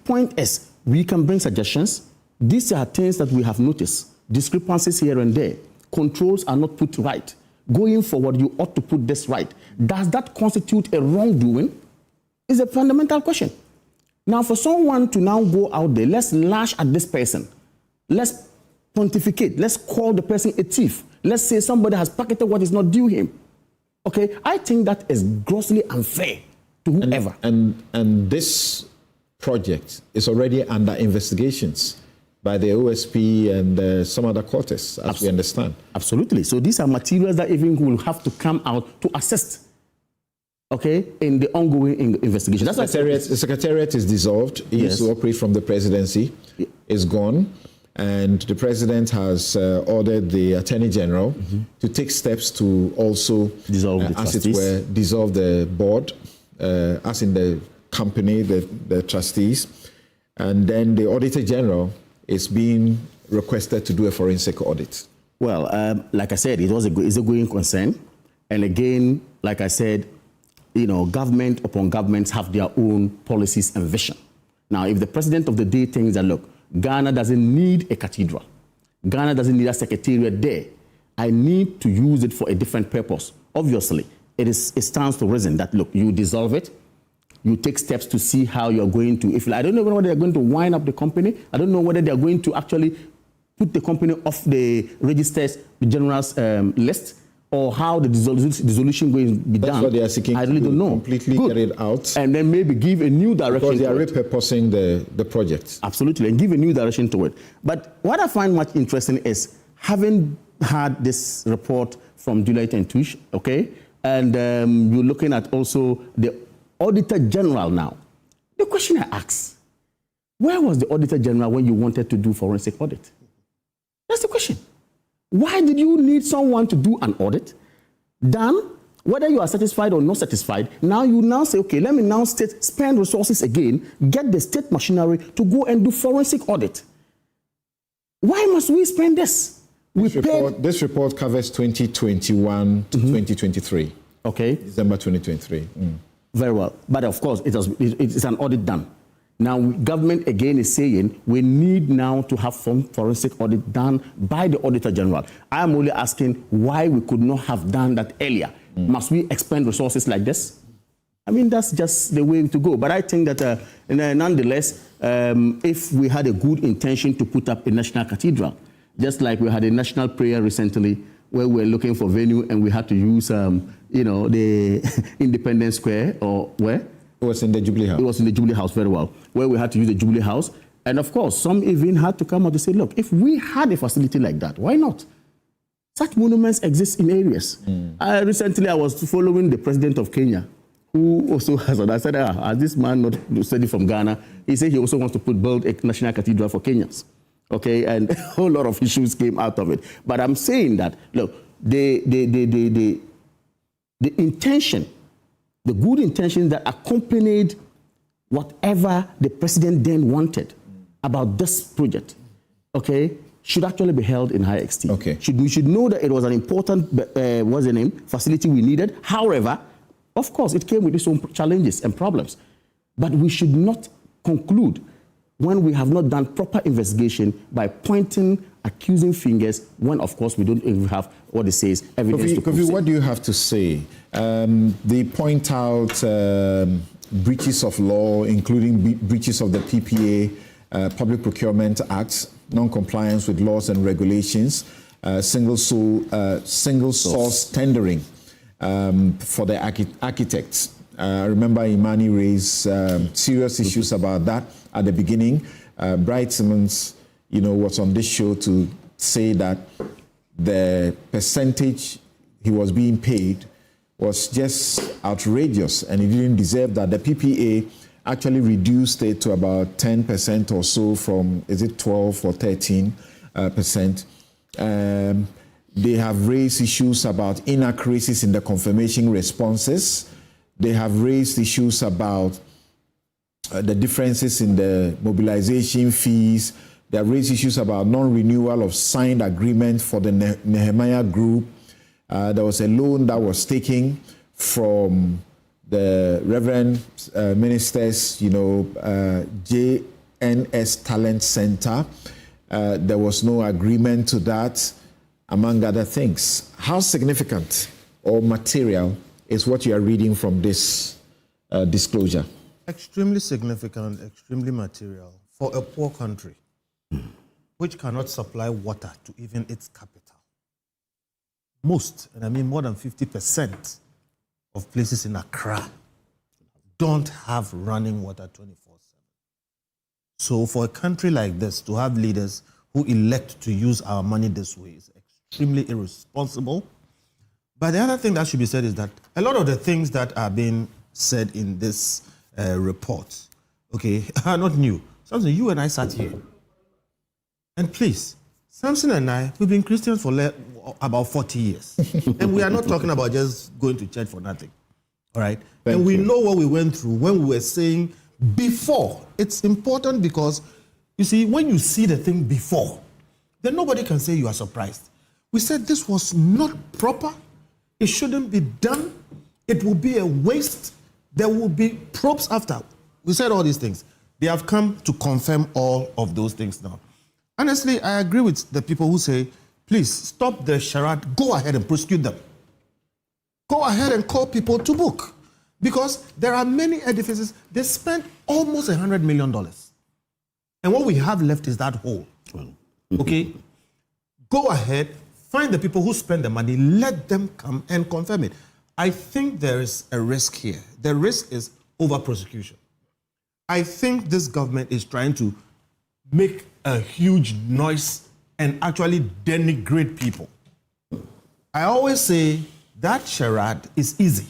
Speaker 2: Point is, we can bring suggestions. These are things that we have noticed. Discrepancies here and there. Controls are not put right. Going forward, you ought to put this right. Does that constitute a wrongdoing? Is a fundamental question. Now, for someone to now go out there, let's lash at this person. Let's pontificate. Let's call the person a thief. Let's say somebody has pocketed what is not due him. Okay, I think that is grossly unfair to whoever.
Speaker 1: And this project is already under investigations by the OSP and some other quarters, as we understand.
Speaker 2: Absolutely. So these are materials that even will have to come out to assist, okay, in the ongoing investigation. That's
Speaker 1: The secretariat is dissolved. It used to operate from the presidency. It's gone. And the president has ordered the attorney general to take steps to also
Speaker 2: dissolve
Speaker 1: dissolve the board, as in the company, the trustees. And then the auditor general is being requested to do a forensic audit.
Speaker 2: Well, like I said, it's a going concern. And again, like I said, government upon governments have their own policies and vision. Now, if the president of the day thinks that, look, Ghana doesn't need a cathedral, Ghana doesn't need a secretariat there, I need to use it for a different purpose. Obviously, it stands to reason that, look, you dissolve it, you take steps to see how you're going to, I don't know whether they're going to wind up the company, I don't know whether they're going to actually put the company off the registrars general's list, or how the dissolution going to be done.
Speaker 1: That's what they are seeking.
Speaker 2: I really don't know.
Speaker 1: Completely get it out.
Speaker 2: And then maybe give a new direction.
Speaker 1: Because they are repurposing the project.
Speaker 2: Absolutely, and give a new direction to it. But what I find much interesting is having had this report from Deloitte and Touche, okay, and you're looking at also the Auditor General now. The question I ask, where was the Auditor General when you wanted to do forensic audit? That's the question. Why did you need someone to do an audit done Whether you are satisfied or not satisfied, now you now say, okay, let me now spend resources again, get the state machinery to go and do forensic audit. Why must we spend this?
Speaker 1: This report covers 2021 to 2023.
Speaker 2: Okay.
Speaker 1: December 2023.
Speaker 2: Very well. But of course, it's an audit done. Now, government again is saying we need now to have some forensic audit done by the Auditor General. I am only asking why we could not have done that earlier. Must we expend resources like this? I mean, that's just the way to go. But I think that nonetheless, if we had a good intention to put up a national cathedral, just like we had a national prayer recently where we were looking for venue and we had to use, the Independence Square or where?
Speaker 1: It was in the Jubilee House.
Speaker 2: It was in the Jubilee House, very well, where we had to use the Jubilee House. And of course, some even had to come out to say, look, if we had a facility like that, why not? Such monuments exist in areas. Recently, I was following the president of Kenya, who also has, and I said, has this man not studied from Ghana? He said he also wants to build a national cathedral for Kenyans. Okay, and a whole lot of issues came out of it. But I'm saying that, look, the intention, the good intention that accompanied whatever the president then wanted about this project, okay, should actually be held in high esteem.
Speaker 1: Okay.
Speaker 2: We should know that it was an important, what's the name, facility we needed. However, of course, it came with its own challenges and problems. But we should not conclude when we have not done proper investigation by pointing, accusing fingers, when, of course, we don't even have what it says, evidence to prove.
Speaker 1: Kofi, what do you have to say? They point out breaches of law, including breaches of the PPA, Public Procurement Act, non-compliance with laws and regulations, single source tendering for the architects. I remember Imani raised serious issues about that at the beginning. Bright Simmons, was on this show to say that the percentage he was being paid was just outrageous and he didn't deserve that. The PPA actually reduced it to about 10% or so from, is it 12 or 13%? They have raised issues about inaccuracies in the confirmation responses. They have raised issues about the differences in the mobilization fees. They have raised issues about non-renewal of signed agreement for the Nehemiah Group. There was a loan that was taken from the Reverend Minister's, JNS Talent Center. There was no agreement to that, among other things. How significant or material is what you are reading from this disclosure?
Speaker 6: Extremely significant, extremely material for a poor country which cannot supply water to even its capital. Most, and I mean more than 50% of places in Accra don't have running water 24/7. So for a country like this to have leaders who elect to use our money this way is extremely irresponsible. But the other thing that should be said is that a lot of the things that are being said in this report, okay, are not new. Samson, you and I sat here. And please, Samson and I, we've been Christians for about 40 years. And we are not talking about just going to church for nothing. All right? And we know what we went through when we were saying before. It's important because, you see, when you see the thing before, then nobody can say you are surprised. We said this was not proper. It shouldn't be done. It will be a waste. There will be probes after. We said all these things. They have come to confirm all of those things now. Honestly, I agree with the people who say, please stop the charade. Go ahead and prosecute them. Go ahead and call people to book. Because there are many edifices, they spent almost $100 million. And what we have left is that hole. Okay? Go ahead, find the people who spend the money, let them come and confirm it. I think there is a risk here. The risk is over-prosecution. I think this government is trying to make a huge noise and actually denigrate people. I always say that charade is easy.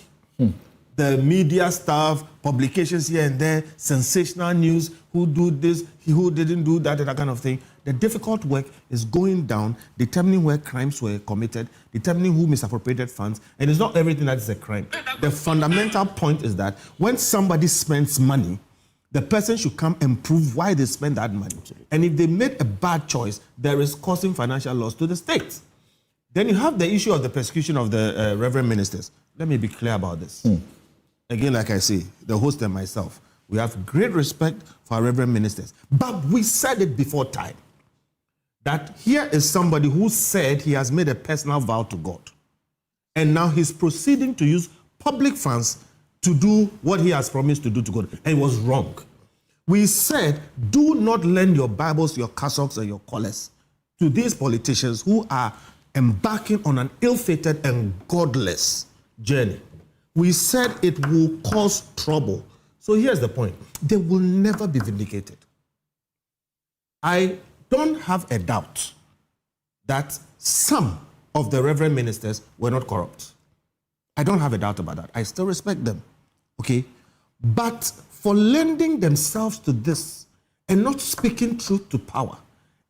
Speaker 6: the media stuff, publications here and there, sensational news, who do this, who didn't do that, and that kind of thing. The difficult work is going down, determining where crimes were committed, determining who misappropriated funds, and it's not everything that is a crime. The fundamental point is that when somebody spends money, the person should come and prove why they spend that money. And if they made a bad choice, there is causing financial loss to the state. Then you have the issue of the persecution of the reverend ministers. Let me be clear about this. Again, like I say, the host and myself, we have great respect for our reverend ministers. But we said it before time, that here is somebody who said he has made a personal vow to God. And now he's proceeding to use public funds to do what he has promised to do to God. And it was wrong. We said, do not lend your Bibles, your cassocks, and your collars to these politicians who are embarking on an ill-fated and godless journey. We said it will cause trouble. So here's the point. They will never be vindicated. I don't have a doubt that some of the reverend ministers were not corrupt. I don't have a doubt about that. I still respect them. Okay? But for lending themselves to this and not speaking truth to power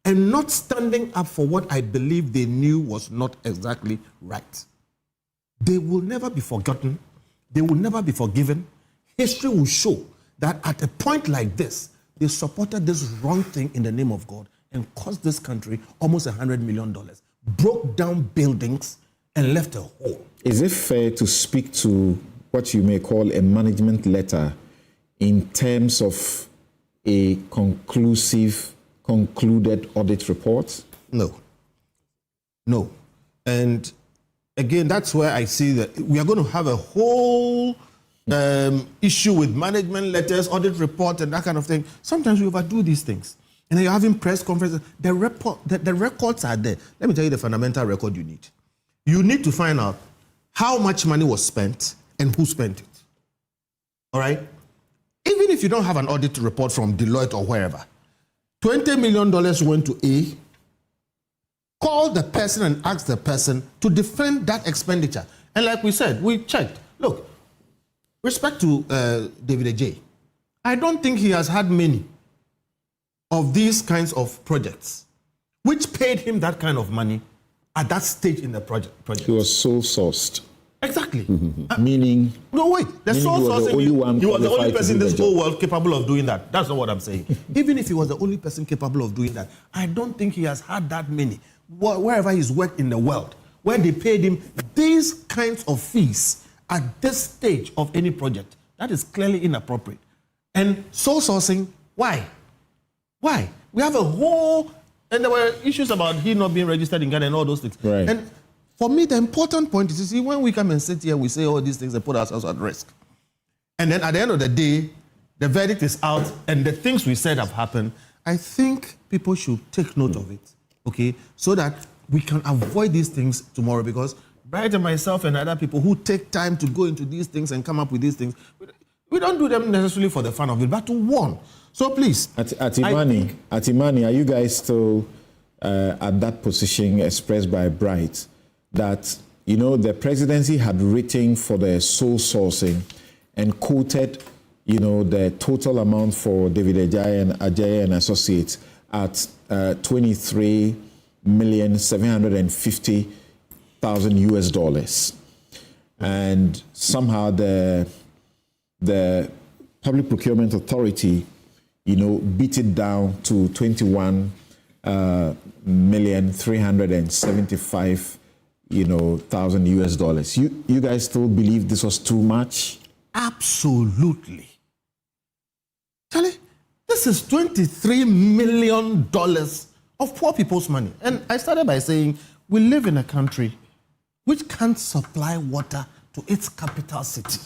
Speaker 6: and not standing up for what I believe they knew was not exactly right, they will never be forgotten. They will never be forgiven. History will show that at a point like this, they supported this wrong thing in the name of God and cost this country almost $100 million, broke down buildings and left a hole.
Speaker 1: Is it fair to speak to what you may call a management letter in terms of a concluded audit report?
Speaker 6: No. And again, that's where I see that we are going to have a whole issue with management letters, audit report, and that kind of thing. Sometimes we overdo these things. And then you're having press conferences. The records are there. Let me tell you the fundamental record you need. You need to find out how much money was spent and who spent it. All right? Even if you don't have an audit report from Deloitte or wherever, $20 million went to A, call the person and ask the person to defend that expenditure. And like we said, we checked. Look, respect to David J. I don't think he has had many of these kinds of projects which paid him that kind of money at that stage in the project.
Speaker 1: He was sole sourced.
Speaker 6: Exactly.
Speaker 1: Meaning,
Speaker 6: no, wait. The sole sourcing, he was the only person in this whole world capable of doing that. That's not what I'm saying. Even if he was the only person capable of doing that, I don't think he has had that many. Wherever he's worked in the world, where they paid him these kinds of fees at this stage of any project, that is clearly inappropriate. And sole sourcing, why? Why? We have a whole, and there were issues about he not being registered in Ghana and all those things.
Speaker 1: Right.
Speaker 6: And for me, the important point is, you see, when we come and sit here, we say all these things and put ourselves at risk. And then at the end of the day, the verdict is out and the things we said have happened. I think people should take note of it, okay? So that we can avoid these things tomorrow, because Bright and myself and other people who take time to go into these things and come up with these things, we don't do them necessarily for the fun of it, but to warn. So please.
Speaker 1: Atimani, are you guys still at that position expressed by Bright that, you know, the presidency had written for the sole sourcing and quoted, you know, the total amount for David Ajay and Associates at $23,750,000 US, and somehow the Public Procurement Authority, you know, beat it down to $21,375,000 US. You guys still believe this was too much?
Speaker 6: Absolutely. Charlie, this is $23 million of poor people's money. And I started by saying we live in a country which can't supply water to its capital city.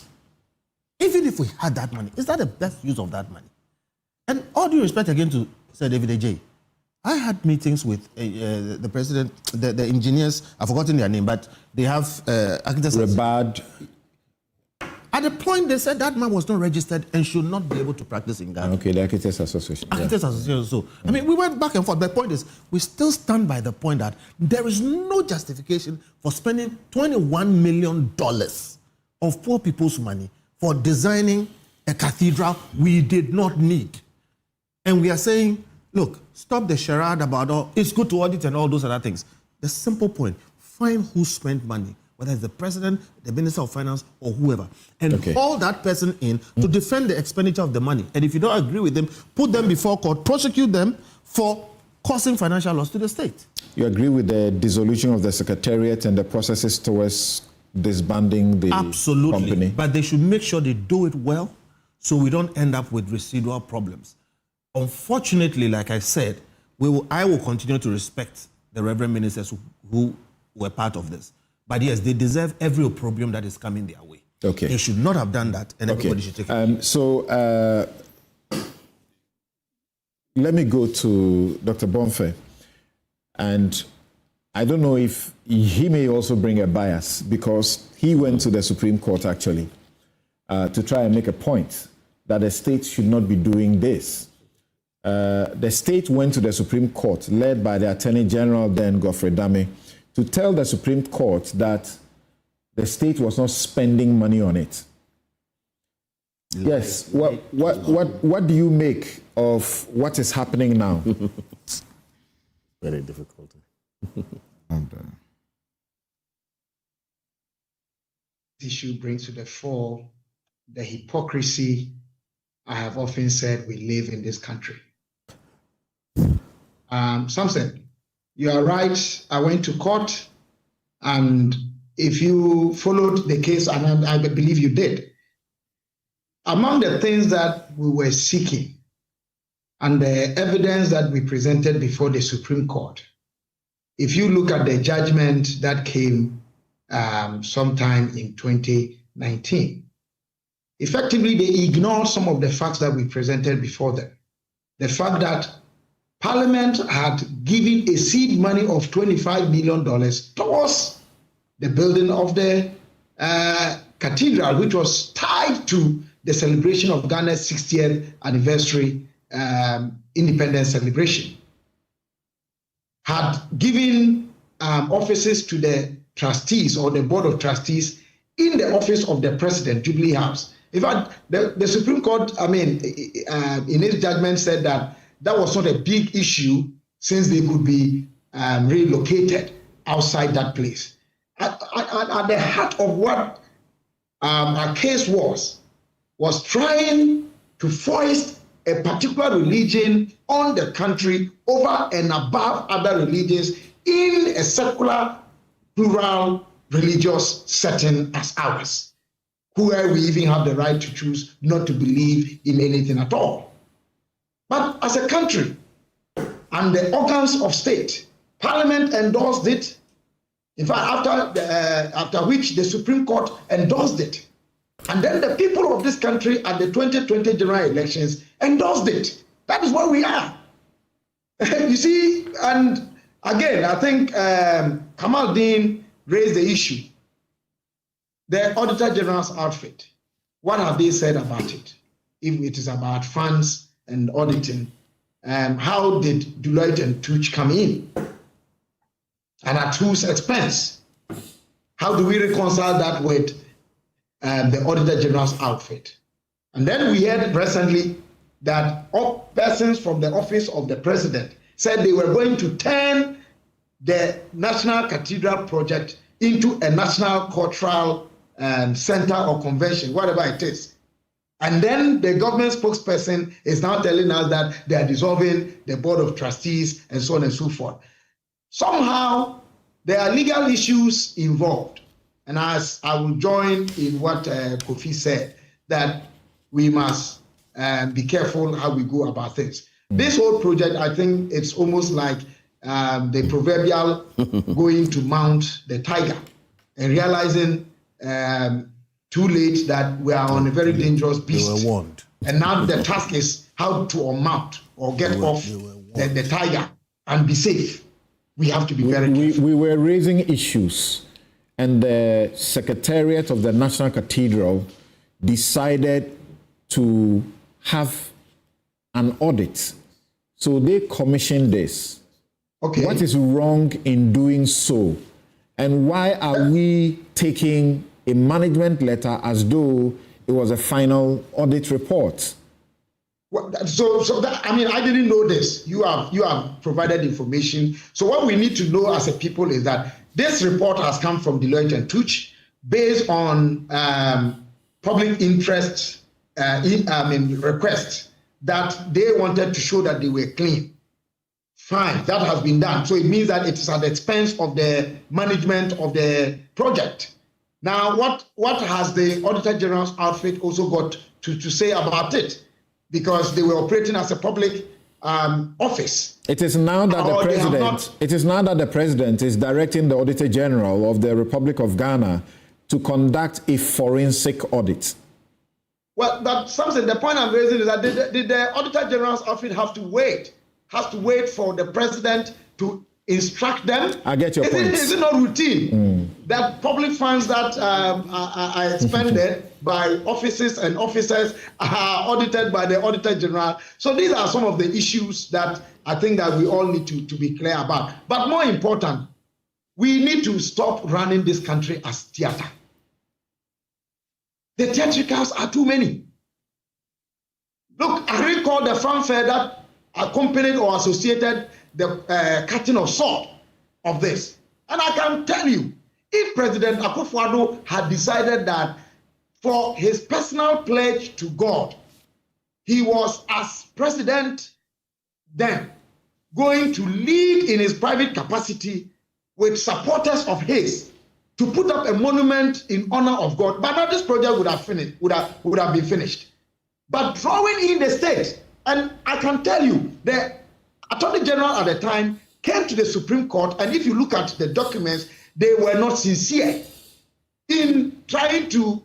Speaker 6: Even if we had that money, is that the best use of that money? And all due respect again to Sir David Ajay, I had meetings with the president, the engineers, I've forgotten their name, but they have architects.
Speaker 1: Rebad.
Speaker 6: At the point they said that man was not registered and should not be able to practice in Ghana.
Speaker 1: Okay, the Architects Association.
Speaker 6: Architects Association. So, I mean, we went back and forth. The point is, we still stand by the point that there is no justification for spending $21 million of poor people's money for designing a cathedral we did not need. And we are saying, look, stop the charade about all, it's good to audit and all those other things. The simple point, find who spent money, whether it's the president, the minister of finance, or whoever, and call that person in to defend the expenditure of the money. And if you don't agree with them, put them before court, prosecute them for causing financial loss to the state. You
Speaker 1: agree with the dissolution of the secretariat and the processes towards disbanding the company?
Speaker 6: But they should make sure they do it well so we don't end up with residual problems. Unfortunately, like I said, I will continue to respect the reverend ministers who were part of this. But yes, they deserve every opprobrium that is coming their way.
Speaker 1: Okay.
Speaker 6: They should not have done that, and everybody should take it.
Speaker 1: Let me go to Dr. Bonfe. And I don't know if he may also bring a bias, because he went to the Supreme Court, actually, to try and make a point that the state should not be doing this. The state went to the Supreme Court, led by the Attorney General then, Godfrey Dame, to tell the Supreme Court that the state was not spending money on it. Yes. What do you make of what is happening now?
Speaker 2: Very difficult.
Speaker 8: This issue brings to the fore the hypocrisy I have often said we live in this country. Samson, you are right. I went to court, and if you followed the case, and I believe you did, among the things that we were seeking and the evidence that we presented before the Supreme Court, if you look at the judgment that came sometime in 2019, effectively they ignored some of the facts that we presented before them. The fact that Parliament had given a seed money of $25 million towards the building of the cathedral, which was tied to the celebration of Ghana's 60th anniversary independence celebration, had given offices to the trustees or the board of trustees in the office of the president, Jubilee House. In fact, the Supreme Court, in its judgment, said that that was not a big issue since they could be relocated outside that place. At the heart of what our case was trying to foist a particular religion on the country over and above other religions in a secular, plural, religious setting as ours, where we even have the right to choose not to believe in anything at all. But as a country and the organs of state, Parliament endorsed it. In fact, after which the Supreme Court endorsed it. And then the people of this country at the 2020 general elections endorsed it. That is where we are. You see, and again, I think Kamaldeen raised the issue. The Auditor General's outfit, what have they said about it? If it is about funds and auditing, how did Deloitte and Touche come in? And at whose expense? How do we reconcile that with the Auditor General's outfit? And then we heard recently that all persons from the office of the president said they were going to turn the National Cathedral project into a national cultural center or convention, whatever it is. And then the government spokesperson is now telling us that they are dissolving the board of trustees and so on and so forth. Somehow, there are legal issues involved. And as I will join in what Kofi said, that we must be careful how we go about things. This whole project, I think it's almost like the proverbial going to mount the tiger and realizing too late that we are on a very dangerous beast.
Speaker 6: They were warned.
Speaker 8: And now the task is how to unmount or get off the tiger and be safe. We have to be very careful.
Speaker 1: We were raising issues, and the Secretariat of the National Cathedral decided to have an audit. So they commissioned this.
Speaker 8: Okay.
Speaker 1: What is wrong in doing so? And why are we taking a management letter as though it was a final audit report.
Speaker 8: Well, so that, I mean, I didn't know this. You have provided information. So what we need to know as a people is that this report has come from Deloitte and Touche based on public interest requests that they wanted to show that they were clean. Fine, that has been done. So it means that it is at the expense of the management of the project. Now, what has the Auditor General's outfit also got to say about it? Because they were operating as a public office.
Speaker 1: It is now that the president is directing the Auditor General of the Republic of Ghana to conduct a forensic audit.
Speaker 8: Well, but Samson, the point I'm raising is that did the Auditor General's office have to wait for the president to instruct them?
Speaker 1: I get your point.
Speaker 8: Is it not routine that public funds that are expended by offices and officers are audited by the Auditor General? So these are some of the issues that I think that we all need to be clear about. But more important, we need to stop running this country as theater. The theatricals are too many. Look, I recall the fanfare that accompanied or associated the cutting of sword of this. And I can tell you, if President Akufo-Addo had decided that for his personal pledge to God, he was, as president then, going to lead in his private capacity with supporters of his to put up a monument in honor of God, but now this project would have been finished. But drawing in the state, and I can tell you, the Attorney General at the time came to the Supreme Court, and if you look at the documents, they were not sincere in trying to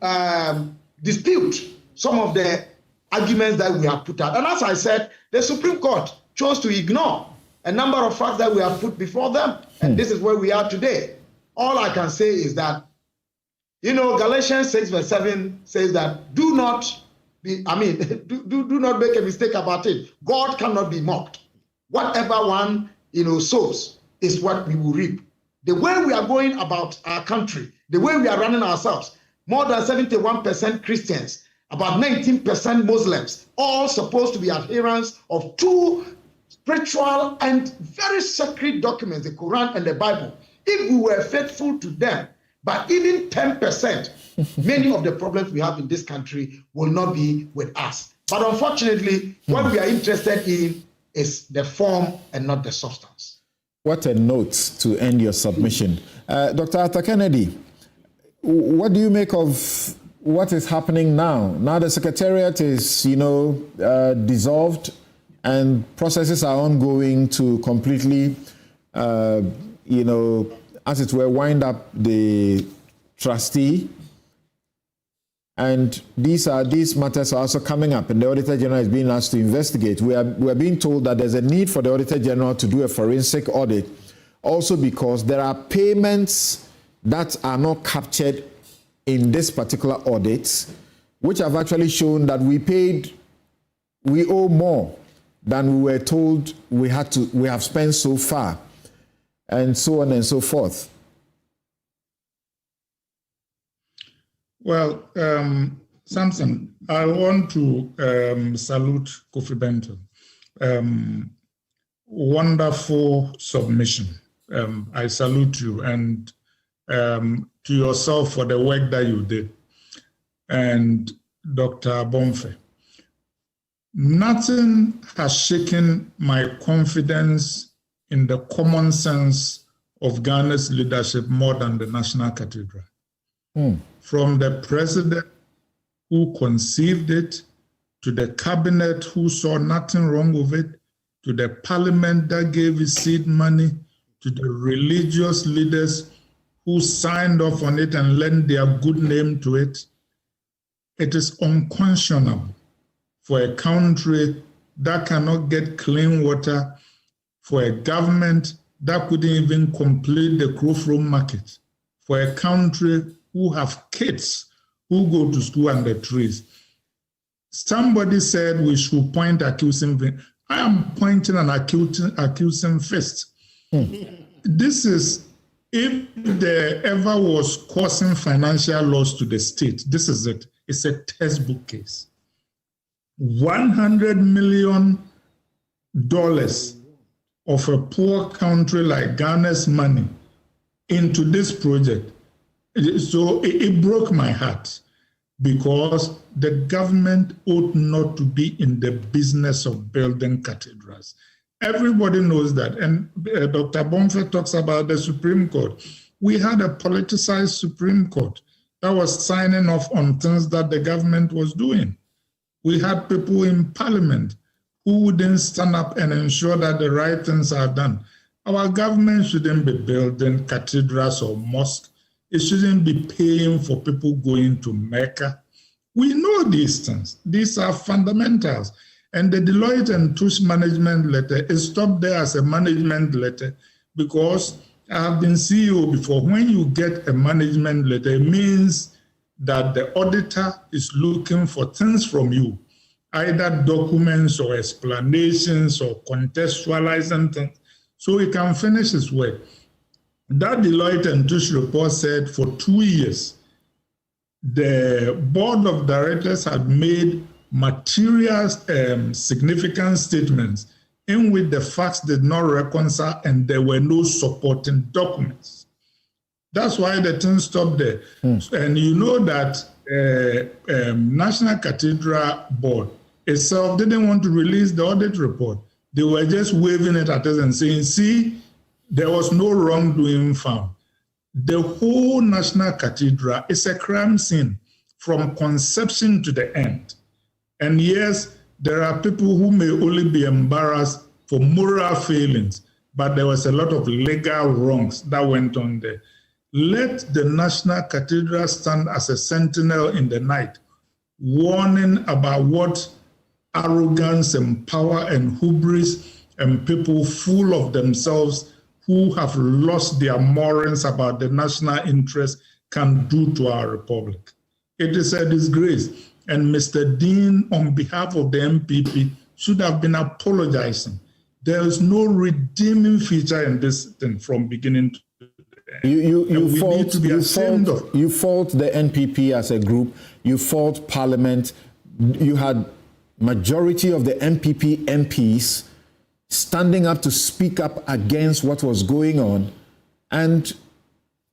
Speaker 8: dispute some of the arguments that we have put out. And as I said, the Supreme Court chose to ignore a number of facts that we have put before them, and this is where we are today. All I can say is that, Galatians 6 verse 7 says that do not make a mistake about it. God cannot be mocked. Whatever one, sows is what we will reap. The way we are going about our country, the way we are running ourselves, more than 71% Christians, about 19% Muslims, all supposed to be adherents of two spiritual and very sacred documents, the Quran and the Bible. If we were faithful to them, but even 10%, many of the problems we have in this country will not be with us. But unfortunately, what we are interested in is the form and not the substance.
Speaker 1: What a note to end your submission. Dr. Arthur Kennedy, what do you make of what is happening now? Now the Secretariat is, dissolved and processes are ongoing to completely as it were, wind up the trustee. And these matters are also coming up, and the Auditor General is being asked to investigate. We are being told that there's a need for the Auditor General to do a forensic audit, also because there are payments that are not captured in this particular audit, which have actually shown that we owe more than we were told we have spent so far, and so on and so forth.
Speaker 3: Well, Samson, I want to salute Kofi Benton. Wonderful submission. I salute you, and to yourself for the work that you did. And Dr. Bonfe. Nothing has shaken my confidence in the common sense of Ghana's leadership more than the National Cathedral. From the president who conceived it, to the cabinet who saw nothing wrong with it, to the parliament that gave its seed money, to the religious leaders who signed off on it and lent their good name to it. It is unconscionable for a country that cannot get clean water, for a government that couldn't even complete the Krofro market, for a country who have kids who go to school under trees. Somebody said we should point accusing finger. I am pointing an accusing fist. This is, if there ever was causing financial loss to the state, this is it. is a textbook case. $100 million of a poor country like Ghana's money into this project. So it broke my heart, because the government ought not to be in the business of building cathedrals. Everybody knows that. And Dr. Bonfe talks about the Supreme Court. We had a politicized Supreme Court that was signing off on things that the government was doing. We had people in Parliament who wouldn't stand up and ensure that the right things are done. Our government shouldn't be building cathedrals or mosques. It shouldn't be paying for people going to Mecca. We know these things. These are fundamentals. And the Deloitte and Touche management letter is stopped there as a management letter, because I have been CEO before. When you get a management letter, it means that the auditor is looking for things from you, either documents or explanations or contextualizing things, so he can finish his work. That Deloitte and Touche report said for 2 years, the board of directors had made material significant statements in which the facts did not reconcile and there were no supporting documents. That's why the thing stopped there. And you know that National Cathedral Board itself didn't want to release the audit report. They were just waving it at us and saying, see, there was no wrongdoing found. The whole National Cathedral is a crime scene from conception to the end. And yes, there are people who may only be embarrassed for moral failings, but there was a lot of legal wrongs that went on there. Let the National Cathedral stand as a sentinel in the night, warning about what arrogance and power and hubris and people full of themselves who have lost their moorings about the national interest can do to our republic. It is a disgrace. And Mr. Dean, on behalf of the MPP, should have been apologizing. There is no redeeming feature in this thing from beginning to end. You fault
Speaker 1: the NPP as a group. You fault Parliament. You had majority of the NPP MPs standing up to speak up against what was going on, and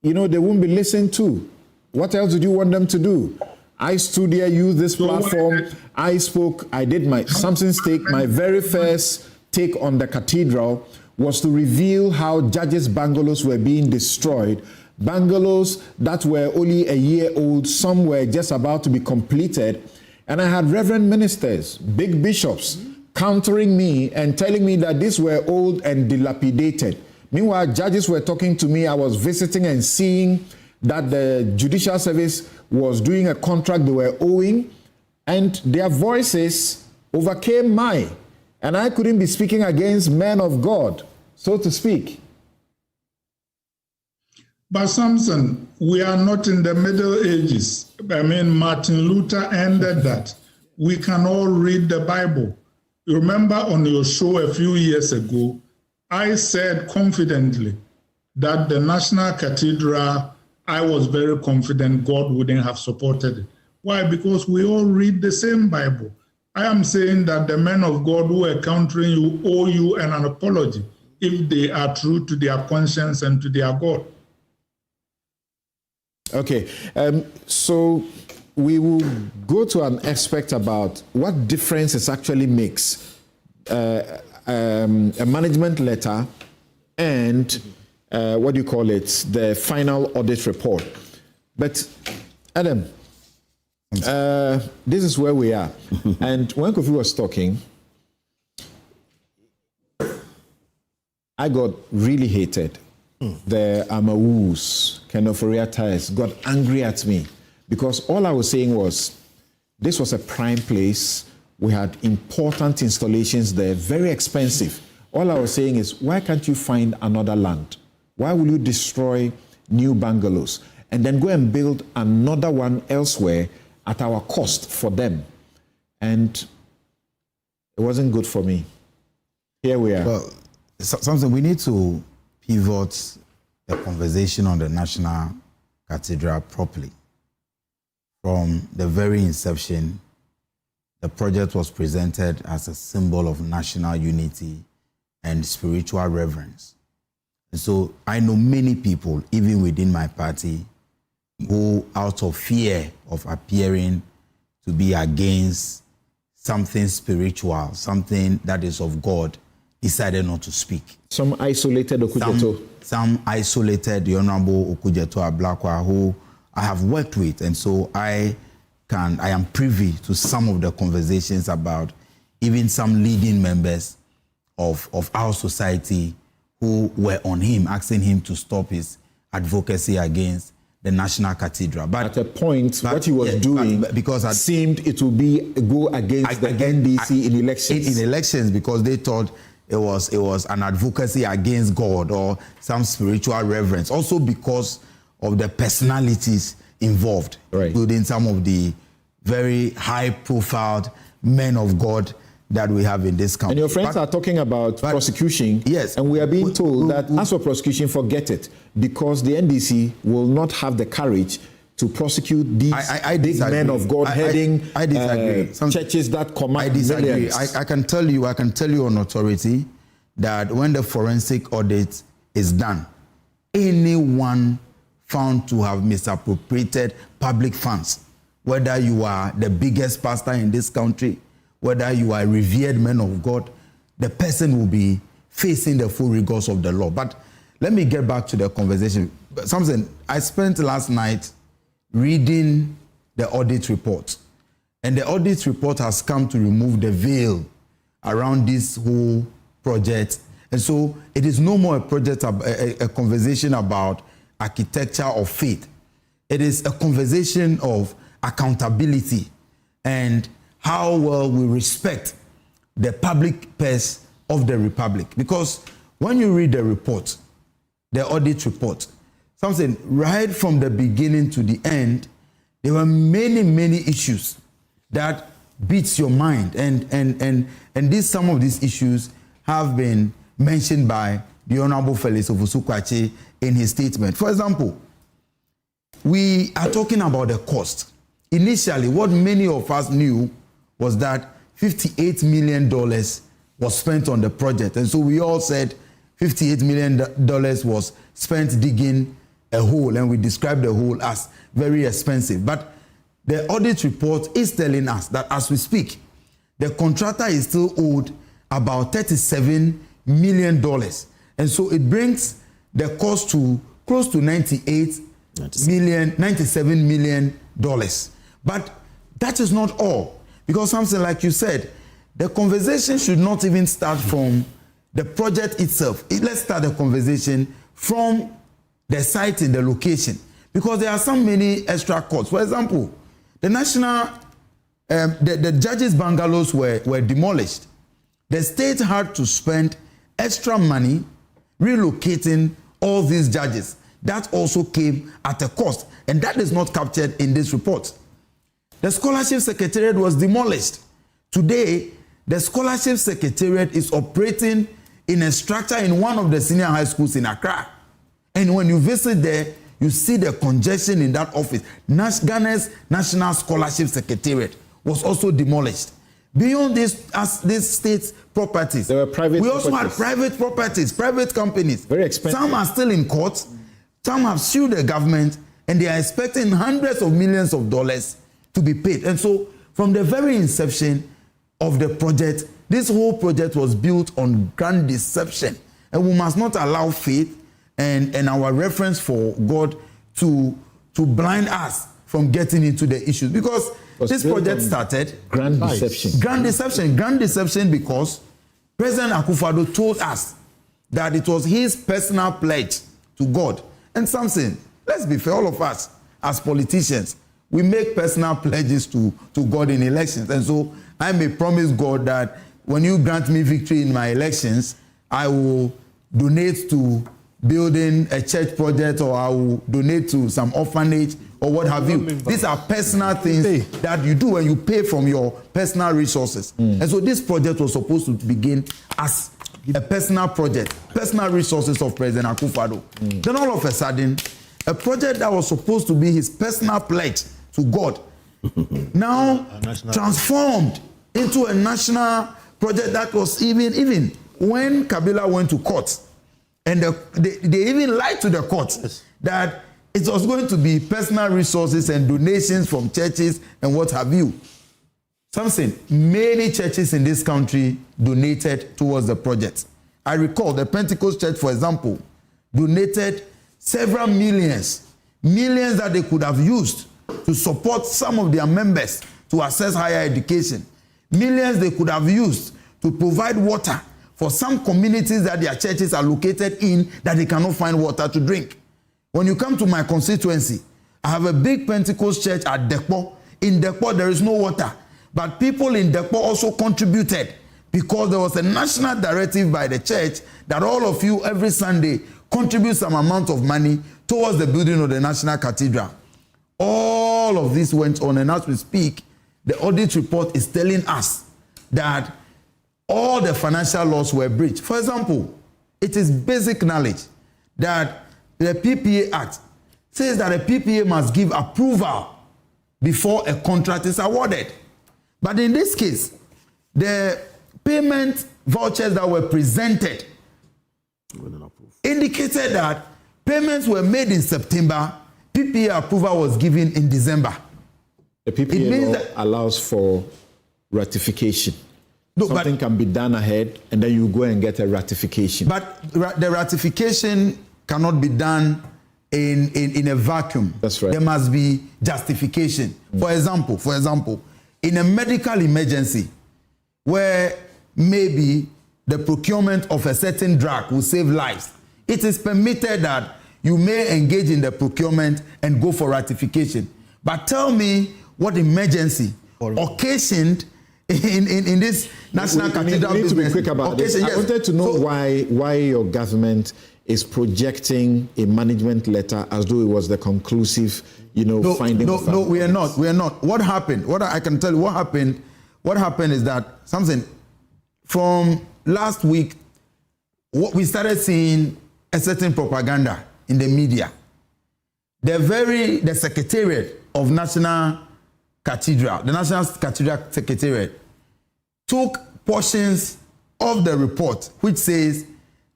Speaker 1: they won't be listened to. What else did you want them to do? I stood here, used this platform, I spoke, I did my Samson's take. My very first take on the cathedral was to reveal how judges' bungalows were being destroyed. Bungalows that were only a year old, some were just about to be completed. And I had reverend ministers, big bishops, countering me and telling me that these were old and dilapidated. Meanwhile, judges were talking to me. I was visiting and seeing that the judicial service was doing a contract they were owing, and their voices overcame mine. And I couldn't be speaking against men of God, so to speak.
Speaker 3: But Samson, we are not in the Middle Ages. I mean, Martin Luther ended that. We can all read the Bible. You remember on your show a few years ago, I said confidently that the National Cathedral, I was very confident God wouldn't have supported it. Why? Because we all read the same Bible. I am saying that the men of God who are countering you owe you an apology if they are true to their conscience and to their God.
Speaker 1: Okay, so we will go to an aspect about what difference it actually makes a management letter and the final audit report. But Adam, this is where we are. And when Kofi was talking, I got really hated. The Amawoos, Kenoforiatas, got angry at me because all I was saying was, this was a prime place. We had important installations there, very expensive. All I was saying is, why can't you find another land? Why will you destroy new bungalows and then go and build another one elsewhere at our cost for them? And it wasn't good for me. Here we are.
Speaker 7: Well, something we need to pivot the conversation on the National Cathedral properly. From the very inception, the project was presented as a symbol of national unity and spiritual reverence. And so I know many people, even within my party, who, out of fear of appearing to be against something spiritual, something that is of God, decided not to speak.
Speaker 1: Some isolated Okujeto.
Speaker 7: Some isolated the Honorable Okujeto Ablakwa, who I have worked with, and so I am privy to some of the conversations about even some leading members of our society who were on him, asking him to stop his advocacy against the National Cathedral. But
Speaker 1: at a point, what he was doing
Speaker 7: because
Speaker 1: seemed it would go against the NDC in elections.
Speaker 7: In elections, because they thought it was an advocacy against God or some spiritual reverence. Also because of the personalities involved,
Speaker 1: right,
Speaker 7: including some of the very high-profile men of God that we have in this country.
Speaker 1: And your friends are talking about prosecution.
Speaker 7: Yes.
Speaker 1: And we are being told that as for prosecution, forget it, because the NDC will not have the courage to prosecute these big men of God heading
Speaker 7: I disagree.
Speaker 1: Churches that command
Speaker 7: I disagree.
Speaker 1: millions.
Speaker 7: I can tell you on authority that when the forensic audit is done, anyone found to have misappropriated public funds, whether you are the biggest pastor in this country, whether you are a revered man of God, the person will be facing the full rigors of the law. But let me get back to the conversation. Samson, I spent last night reading the audit report, and the audit report has come to remove the veil around this whole project. And so it is no more a project, a conversation about architecture of faith. It is a conversation of accountability and how well we respect the public purse of the republic. Because when you read the report, the audit report, something right from the beginning to the end, there were many issues that beats your mind. And some of these issues have been mentioned by the Honorable Felix Ofosu-Kwakye in his statement. For example, we are talking about the cost. Initially, what many of us knew was that $58 million was spent on the project. And so we all said $58 million was spent digging a hole, and we described the hole as very expensive. But the audit report is telling us that as we speak, the contractor is still owed about $37 million. And so it brings the cost to close to $97 million. But that is not all. Because something like you said, the conversation should not even start from the project itself. Let's start the conversation from the site in the location. Because there are so many extra costs. For example, the the judges' bungalows were demolished. The state had to spend extra money relocating all these judges. That also came at a cost, and that is not captured in this report. The scholarship secretariat was demolished. Today, the scholarship secretariat is operating in a structure in one of the senior high schools in Accra. And when you visit there, you see the congestion in that office. Ghana's National Scholarship Secretariat was also demolished. Beyond this, as these state properties,
Speaker 1: there were private.
Speaker 7: We also had private properties, private companies.
Speaker 1: Very expensive.
Speaker 7: Some are still in court. Some have sued the government, and they are expecting hundreds of millions of dollars to be paid. And so, from the very inception of the project, this whole project was built on grand deception, and we must not allow faith and our reference for God to blind us from getting into the issues, because this project started
Speaker 1: grand deception.
Speaker 7: Grand deception because President Akufo-Addo told us that it was his personal pledge to God. And something, let's be fair, all of us as politicians, we make personal pledges to God in elections. And so I may promise God that when you grant me victory in my elections, I will donate to building a church project, or I will donate to some orphanage, or what have you. These are personal things that you do when you pay from your personal resources. And so this project was supposed to begin as a personal project, personal resources of President Akufo-Addo. Then all of a sudden, a project that was supposed to be his personal pledge to God now transformed into a national project that was even when Kabila went to court, and they even lied to the court that it was going to be personal resources and donations from churches and what have you. Samson, many churches in this country donated towards the project. I recall the Pentecost Church, for example, donated several millions that they could have used to support some of their members to access higher education. Millions they could have used to provide water for some communities that their churches are located in that they cannot find water to drink. When you come to my constituency, I have a big Pentecost church at Dekpo. In Dekpo, there is no water. But people in Dekpo also contributed because there was a national directive by the church that all of you every Sunday contribute some amount of money towards the building of the National Cathedral. All of this went on, and as we speak, the audit report is telling us that all the financial laws were breached. For example, it is basic knowledge that the PPA Act says that a PPA must give approval before a contract is awarded. But in this case, the payment vouchers that were presented indicated that payments were made in September, PPA approval was given in December.
Speaker 1: The PPA law allows for ratification. No, something can be done ahead, and then you go and get a ratification.
Speaker 7: But the ratification cannot be done in a vacuum.
Speaker 1: That's right.
Speaker 7: There must be justification. For example, in a medical emergency where maybe the procurement of a certain drug will save lives, it is permitted that you may engage in the procurement and go for ratification. But tell me what emergency occasioned in this National Cathedral
Speaker 1: business.
Speaker 7: We
Speaker 1: need to be quick about this. Yes. I wanted to know why your government is projecting a management letter as though it was the conclusive, finding.
Speaker 7: No, we are not. We are not. What happened? What I can tell you, what happened is that something from last week, we started seeing a certain propaganda in the media. The Secretariat of National Cathedral, the National Cathedral Secretariat, took portions of the report which says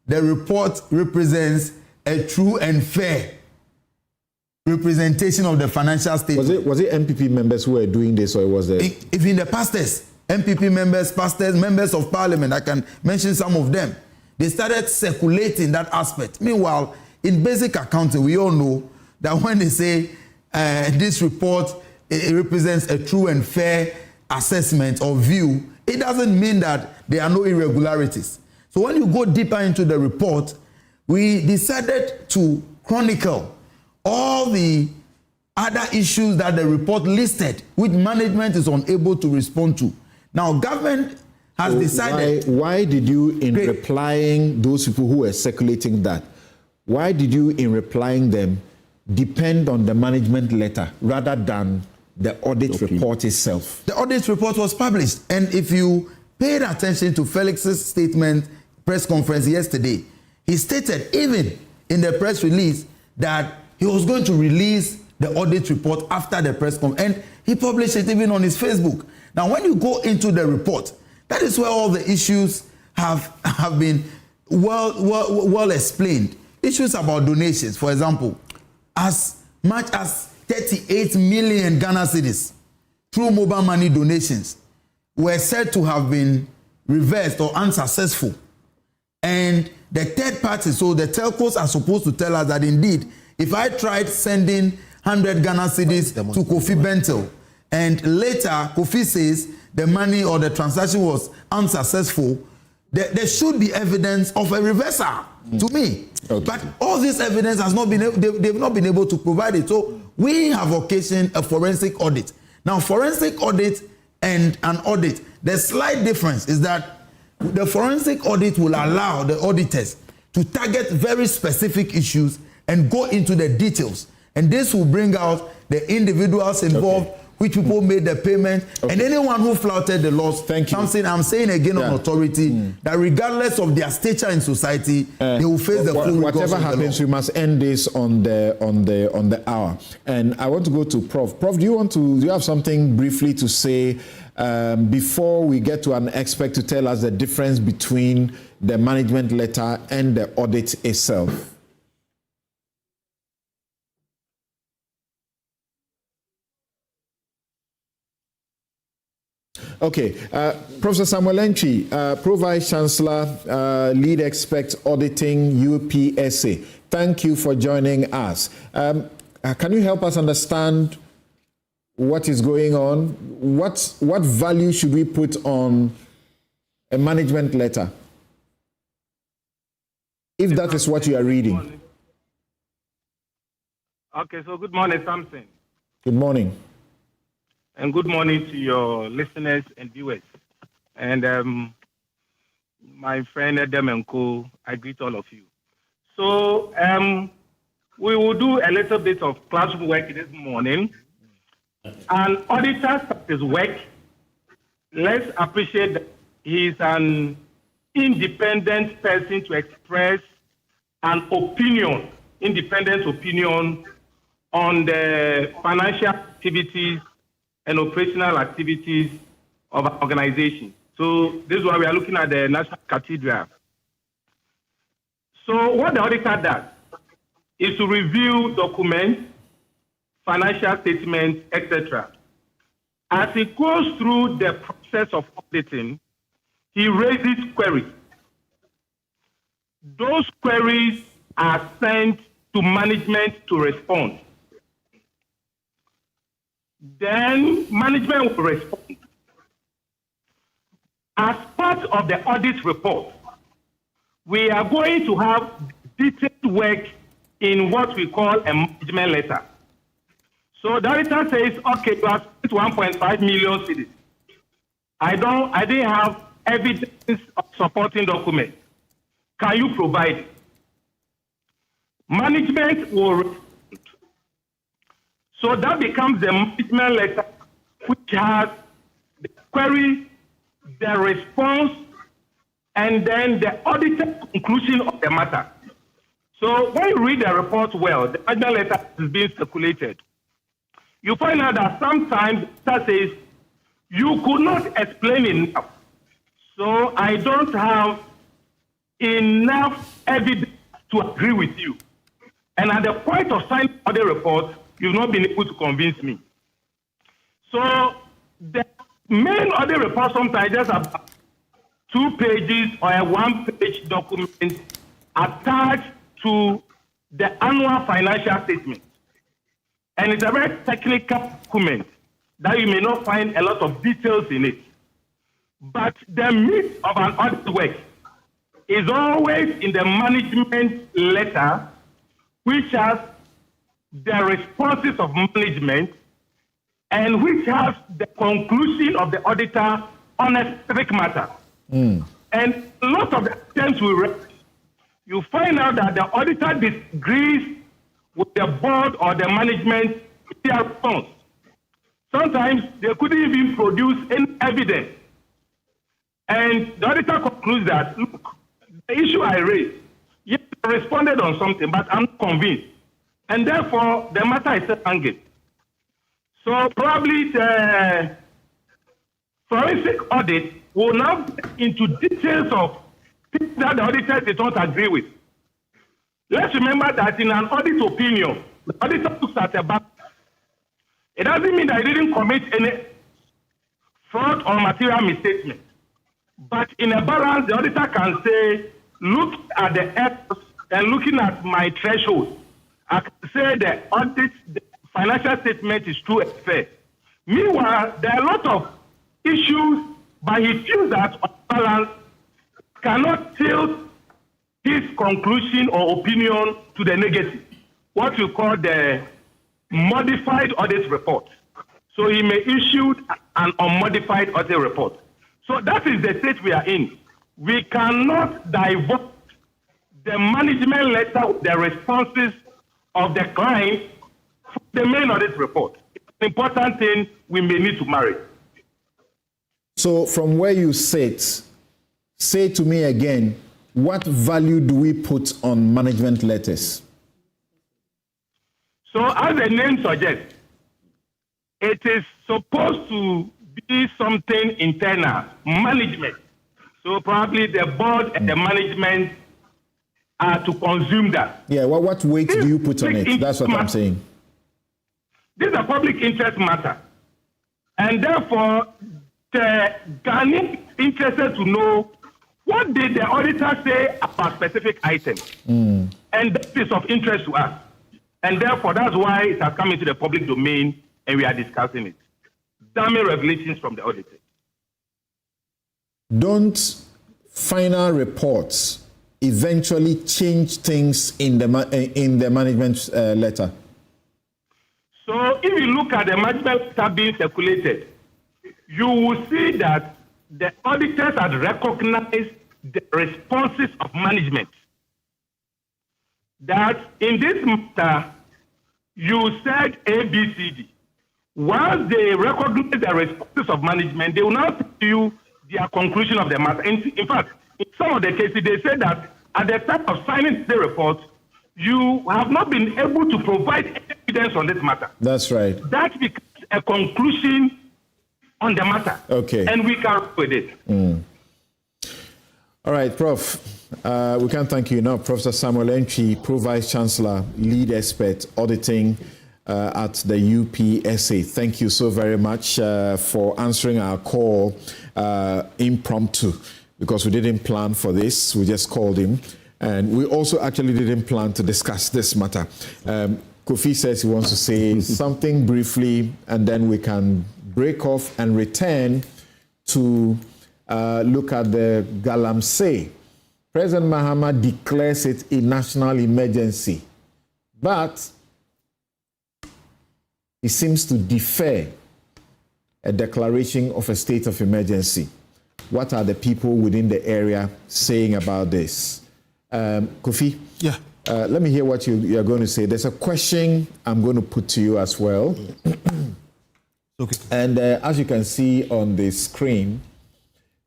Speaker 7: the report represents a true and fair representation of the financial statement.
Speaker 1: Was it MPP members who were doing this, or was it?
Speaker 7: Even the pastors, MPP members, pastors, members of parliament, I can mention some of them. They started circulating that aspect. Meanwhile, in basic accounting, we all know that when they say this report it represents a true and fair assessment or view, it doesn't mean that there are no irregularities. So when you go deeper into the report, we decided to chronicle all the other issues that the report listed, which management is unable to respond to. Now, government has decided...
Speaker 1: Why did you, in replying those people who were circulating that, why did you, in replying them, depend on the management letter rather than the audit report itself?
Speaker 7: The audit report was published, and if you paid attention to Felix's statement, press conference yesterday, he stated even in the press release that he was going to release the audit report after the press conference, and he published it even on his Facebook. Now, when you go into the report, that is where all the issues have been well explained. Issues about donations, for example, as much as 38 million Ghana cedis through mobile money donations were said to have been reversed or unsuccessful. And the third party, so the telcos are supposed to tell us that indeed, if I tried sending 100 Ghana cedis to Kofi Bentel, and later Kofi says the money or the transaction was unsuccessful, there should be evidence of a reversal to me. Okay. But all this evidence has not been, they've not been able to provide it. So we have occasioned a forensic audit. Now, forensic audit and an audit, the slight difference is that the forensic audit will allow the auditors to target very specific issues and go into the details. And this will bring out the individuals involved, which people made the payment, and anyone who flouted the laws.
Speaker 1: Thank you.
Speaker 7: Something I'm saying again on authority, that regardless of their stature in society, they will face the full recourse.
Speaker 1: Whatever happens, we must end this on the hour. And I want to go to Prof. Prof, do you have something briefly to say before we get to an expert to tell us the difference between the management letter and the audit itself? Okay, Professor Samuel Entry, Pro Vice Chancellor, Lead Expert Auditing, UPSA. Thank you for joining us. Can you help us understand what is going on? What value should we put on a management letter, if that is what you are reading?
Speaker 10: Okay, so good morning, Samson.
Speaker 1: Good morning.
Speaker 10: And good morning to your listeners and viewers. And my friend Adam and Co, I greet all of you. So we will do a little bit of classroom work this morning. An auditor starts his work. Let's appreciate that he is an independent person to express an opinion, independent opinion on the financial activities and operational activities of our organization. So this is why we are looking at the National Cathedral. So what the auditor does is to review documents, financial statements, etc. As he goes through the process of auditing, he raises queries. Those queries are sent to management to respond. Then management will respond. As part of the audit report, we are going to have detailed work in what we call a management letter. So the auditor says, okay, you have spent 1.5 million cedis. I didn't have evidence of supporting documents. Can you provide it? Management will respond. So that becomes the management letter, which has the query, the response, and then the audited conclusion of the matter. So when you read the report well, the management letter is being circulated. You find out that sometimes that says, you could not explain enough. So I don't have enough evidence to agree with you. And at the point of signing the report, you've not been able to convince me. So the main audit report sometimes just about 2 pages or a 1-page document attached to the annual financial statement. And it's a very technical document that you may not find a lot of details in it. But the meat of an audit work is always in the management letter, which has the responses of management and which has the conclusion of the auditor on a specific matter. And a lot of the times we read, you find out that the auditor disagrees with the board or the management in their response. Sometimes they couldn't even produce any evidence. And the auditor concludes that, look, the issue I raised, yes, I responded on something, but I'm not convinced. And therefore, the matter is still hanging. So probably the forensic audit will now get into details of things that the auditor did not agree with. Let's remember that in an audit opinion, the auditor looks at a balance. It doesn't mean that he didn't commit any fraud or material misstatement. But in a balance, the auditor can say, look at the errors and looking at my threshold, I can say the audit, the financial statement is true and fair. Meanwhile, there are a lot of issues, but he feels that on balance cannot tilt his conclusion or opinion to the negative, what we call the modified audit report. So he may issue an unmodified audit report. So that is the state we are in. We cannot divert the management letter, the responses of the client from the main audit report. It's an important thing we may need to marry.
Speaker 1: So from where you sit, say to me again, what value do we put on management letters?
Speaker 10: So as the name suggests, it is supposed to be something internal, management. So probably the board and the management are to consume that.
Speaker 1: Yeah, well, what weight do you put on it? That's what I'm saying.
Speaker 10: This is a public interest matter. And therefore, the Ghanaian is interested to know what did the auditor say about specific items. And that is of interest to us. And therefore, that's why it has come into the public domain and we are discussing it. Damning revelations from the auditor.
Speaker 1: Don't final reports eventually change things in the management letter?
Speaker 10: So if you look at the management letter being circulated, you will see that the auditors had recognized the responses of management. That in this matter, you said A, B, C, D. Once they recognize the responses of management, they will now tell you their conclusion of the matter. In fact, in some of the cases, they say that at the time of signing the report, you have not been able to provide evidence on this matter.
Speaker 1: That's right.
Speaker 10: That becomes a conclusion on the matter.
Speaker 1: Okay.
Speaker 10: And we can work with it.
Speaker 1: All right, Prof. We can't thank you enough. Professor Samuel Entry, Pro Vice Chancellor, Lead Expert, Auditing at the UPSA. Thank you so very much for answering our call impromptu, because we didn't plan for this. We just called him. And we also actually didn't plan to discuss this matter. Kofi says he wants to say something briefly, and then we can break off and return to look at the Galamsey. President Mahama declares it a national emergency, but he seems to defer a declaration of a state of emergency. What are the people within the area saying about this? Kofi,
Speaker 6: Yeah.
Speaker 1: let me hear what you're going to say. There's a question I'm going to put to you as well.
Speaker 6: Okay.
Speaker 1: And as you can see on the screen,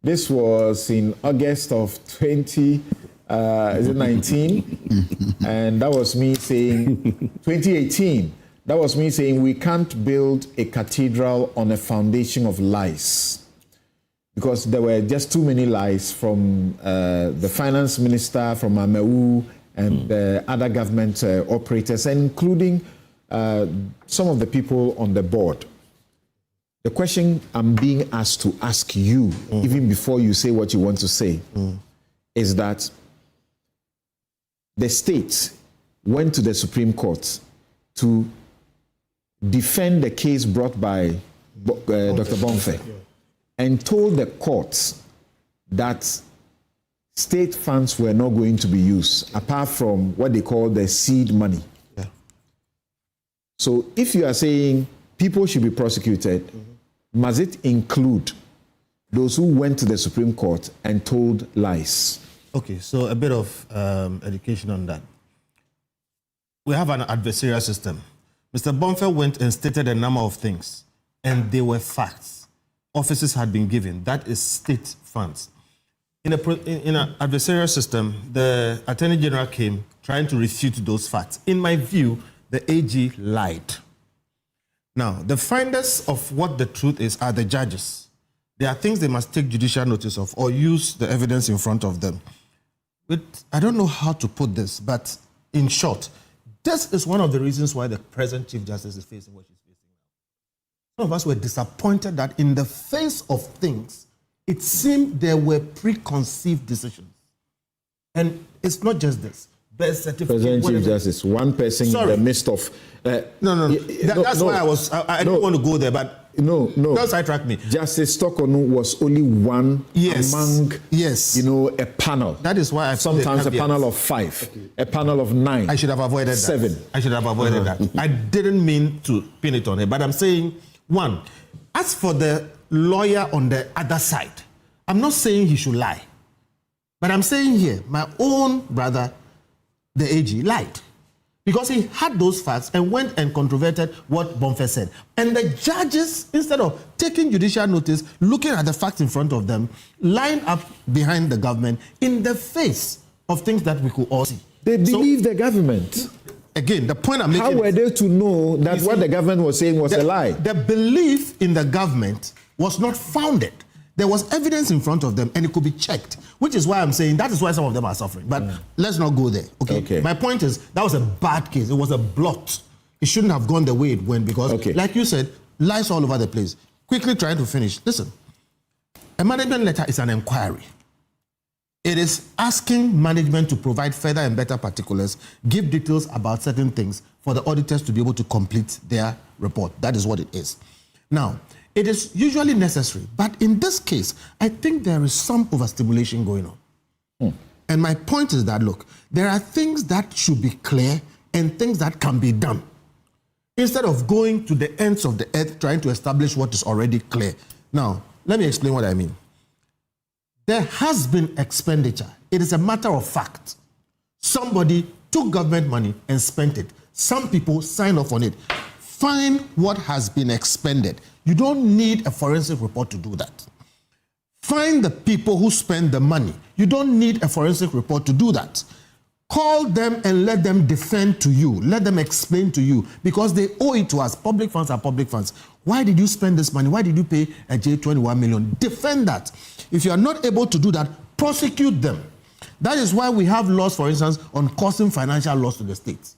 Speaker 1: this was in August of 2019? And that was me saying, 2018, that was me saying we can't build a cathedral on a foundation of lies, because there were just too many lies from the finance minister, from Ameu, and other government operators, including some of the people on the board. The question I'm being asked to ask you, even before you say what you want to say, is that the state went to the Supreme Court to defend the case brought by Dr. Bonfe, and told the courts that state funds were not going to be used, apart from what they call the seed money.
Speaker 6: Yeah.
Speaker 1: So if you are saying people should be prosecuted, must it include those who went to the Supreme Court and told lies?
Speaker 6: Okay, so a bit of education on that. We have an adversarial system. Mr. Bonfe went and stated a number of things, and they were facts. Offices had been given. That is state funds. In an adversarial system, the Attorney General came trying to refute those facts. In my view, the AG lied. Now, the finders of what the truth is are the judges. There are things they must take judicial notice of or use the evidence in front of them. I don't know how to put this, but in short, this is one of the reasons why the present Chief Justice is facing what she's facing now. Some of us were disappointed that in the face of things, it seemed there were preconceived decisions. And it's not just this. Birth certificate.
Speaker 1: President Chief Justice, one person in the midst of...
Speaker 6: That's why I didn't want to go there, but
Speaker 1: no.
Speaker 6: Don't sidetrack me.
Speaker 1: Justice Stokonu was only one among, a panel.
Speaker 6: That is why
Speaker 1: sometimes a panel of 5, a panel of 9.
Speaker 6: I should have avoided
Speaker 1: 7.
Speaker 6: That. I should have avoided that. I didn't mean to pin it on her, but I'm saying, one, as for the lawyer on the other side, I'm not saying he should lie, but I'm saying here, my own brother, the AG, lied. because he had those facts and went and controverted what Bonfe said. And the judges, instead of taking judicial notice, looking at the facts in front of them, line up behind the government in the face of things that we could all see.
Speaker 1: They believe the government.
Speaker 6: Again, the point I'm making.
Speaker 1: How were they to know that what the government was saying was a lie?
Speaker 6: The belief in the government was not founded. There was evidence in front of them and it could be checked, which is why I'm saying that is why some of them are suffering. But let's not go there, okay? My point is that was a bad case. It was a blot. It shouldn't have gone the way it went because, like you said, lies all over the place. Quickly trying to finish. Listen, a management letter is an inquiry. It is asking management to provide further and better particulars, give details about certain things for the auditors to be able to complete their report. That is what it is. Now, it is usually necessary, but in this case, I think there is some overstimulation going on. And my point is that, look, there are things that should be clear and things that can be done. Instead of going to the ends of the earth trying to establish what is already clear. Now, let me explain what I mean. There has been expenditure. It is a matter of fact. Somebody took government money and spent it. Some people signed off on it. Find what has been expended. You don't need a forensic report to do that. Find the people who spend the money. You don't need a forensic report to do that. Call them and let them defend to you. Let them explain to you because they owe it to us. Public funds are public funds. Why did you spend this money? Why did you pay a J21 million? Defend that. If you are not able to do that, prosecute them. That is why we have laws, for instance, on causing financial loss to the states.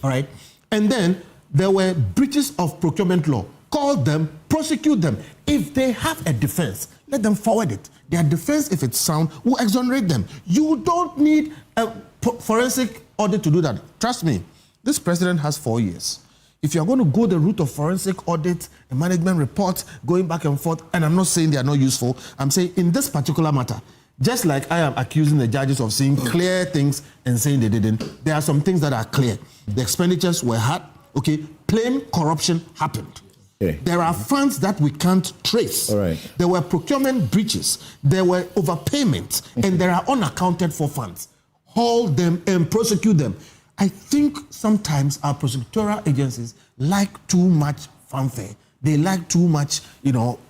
Speaker 6: All right? And then there were breaches of procurement law. Call them, prosecute them. If they have a defense, let them forward it. Their defense, if it's sound, will exonerate them. You don't need a forensic audit to do that. Trust me, this president has 4 years. If you're going to go the route of forensic audit, a management report, going back and forth, and I'm not saying they are not useful, I'm saying in this particular matter, just like I am accusing the judges of saying clear things and saying they didn't, there are some things that are clear. The expenditures were hard, okay? Plain corruption happened. Okay. There are funds that we can't trace.
Speaker 1: All right.
Speaker 6: There were procurement breaches. There were overpayments. And there are unaccounted for funds. Hold them and prosecute them. I think sometimes our prosecutorial agencies like too much fanfare. They like too much,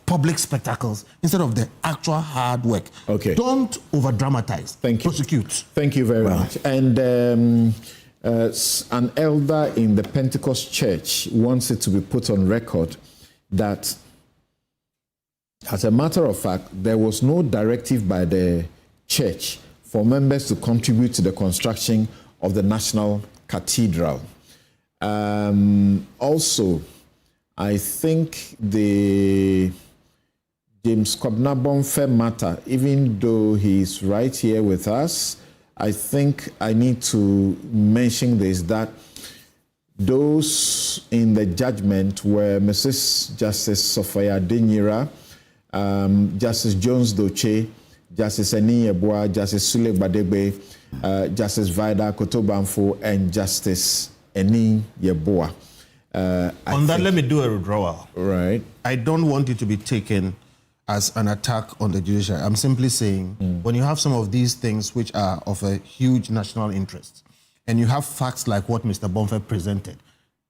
Speaker 6: public spectacles instead of the actual hard work.
Speaker 1: Okay.
Speaker 6: Don't over-dramatize.
Speaker 1: Thank you.
Speaker 6: Prosecute.
Speaker 1: Thank you very much. And an elder in the Pentecost Church wants it to be put on record that, as a matter of fact, there was no directive by the church for members to contribute to the construction of the National Cathedral. Also, I think the James Kobnabonfe matter, even though he's right here with us, I think I need to mention this, that those in the judgment were Mrs. Justice Sophia Denyira, Justice Jones Doche, Justice Eni Yeboah, Justice Sule Badegbe, Justice Vida Kotobanfo, and Justice Eni Yeboah.
Speaker 6: On that, let me do a withdrawal.
Speaker 1: Right.
Speaker 6: I don't want it to be taken as an attack on the judiciary. I'm simply saying when you have some of these things which are of a huge national interest, and you have facts like what Mr. Bonfe presented,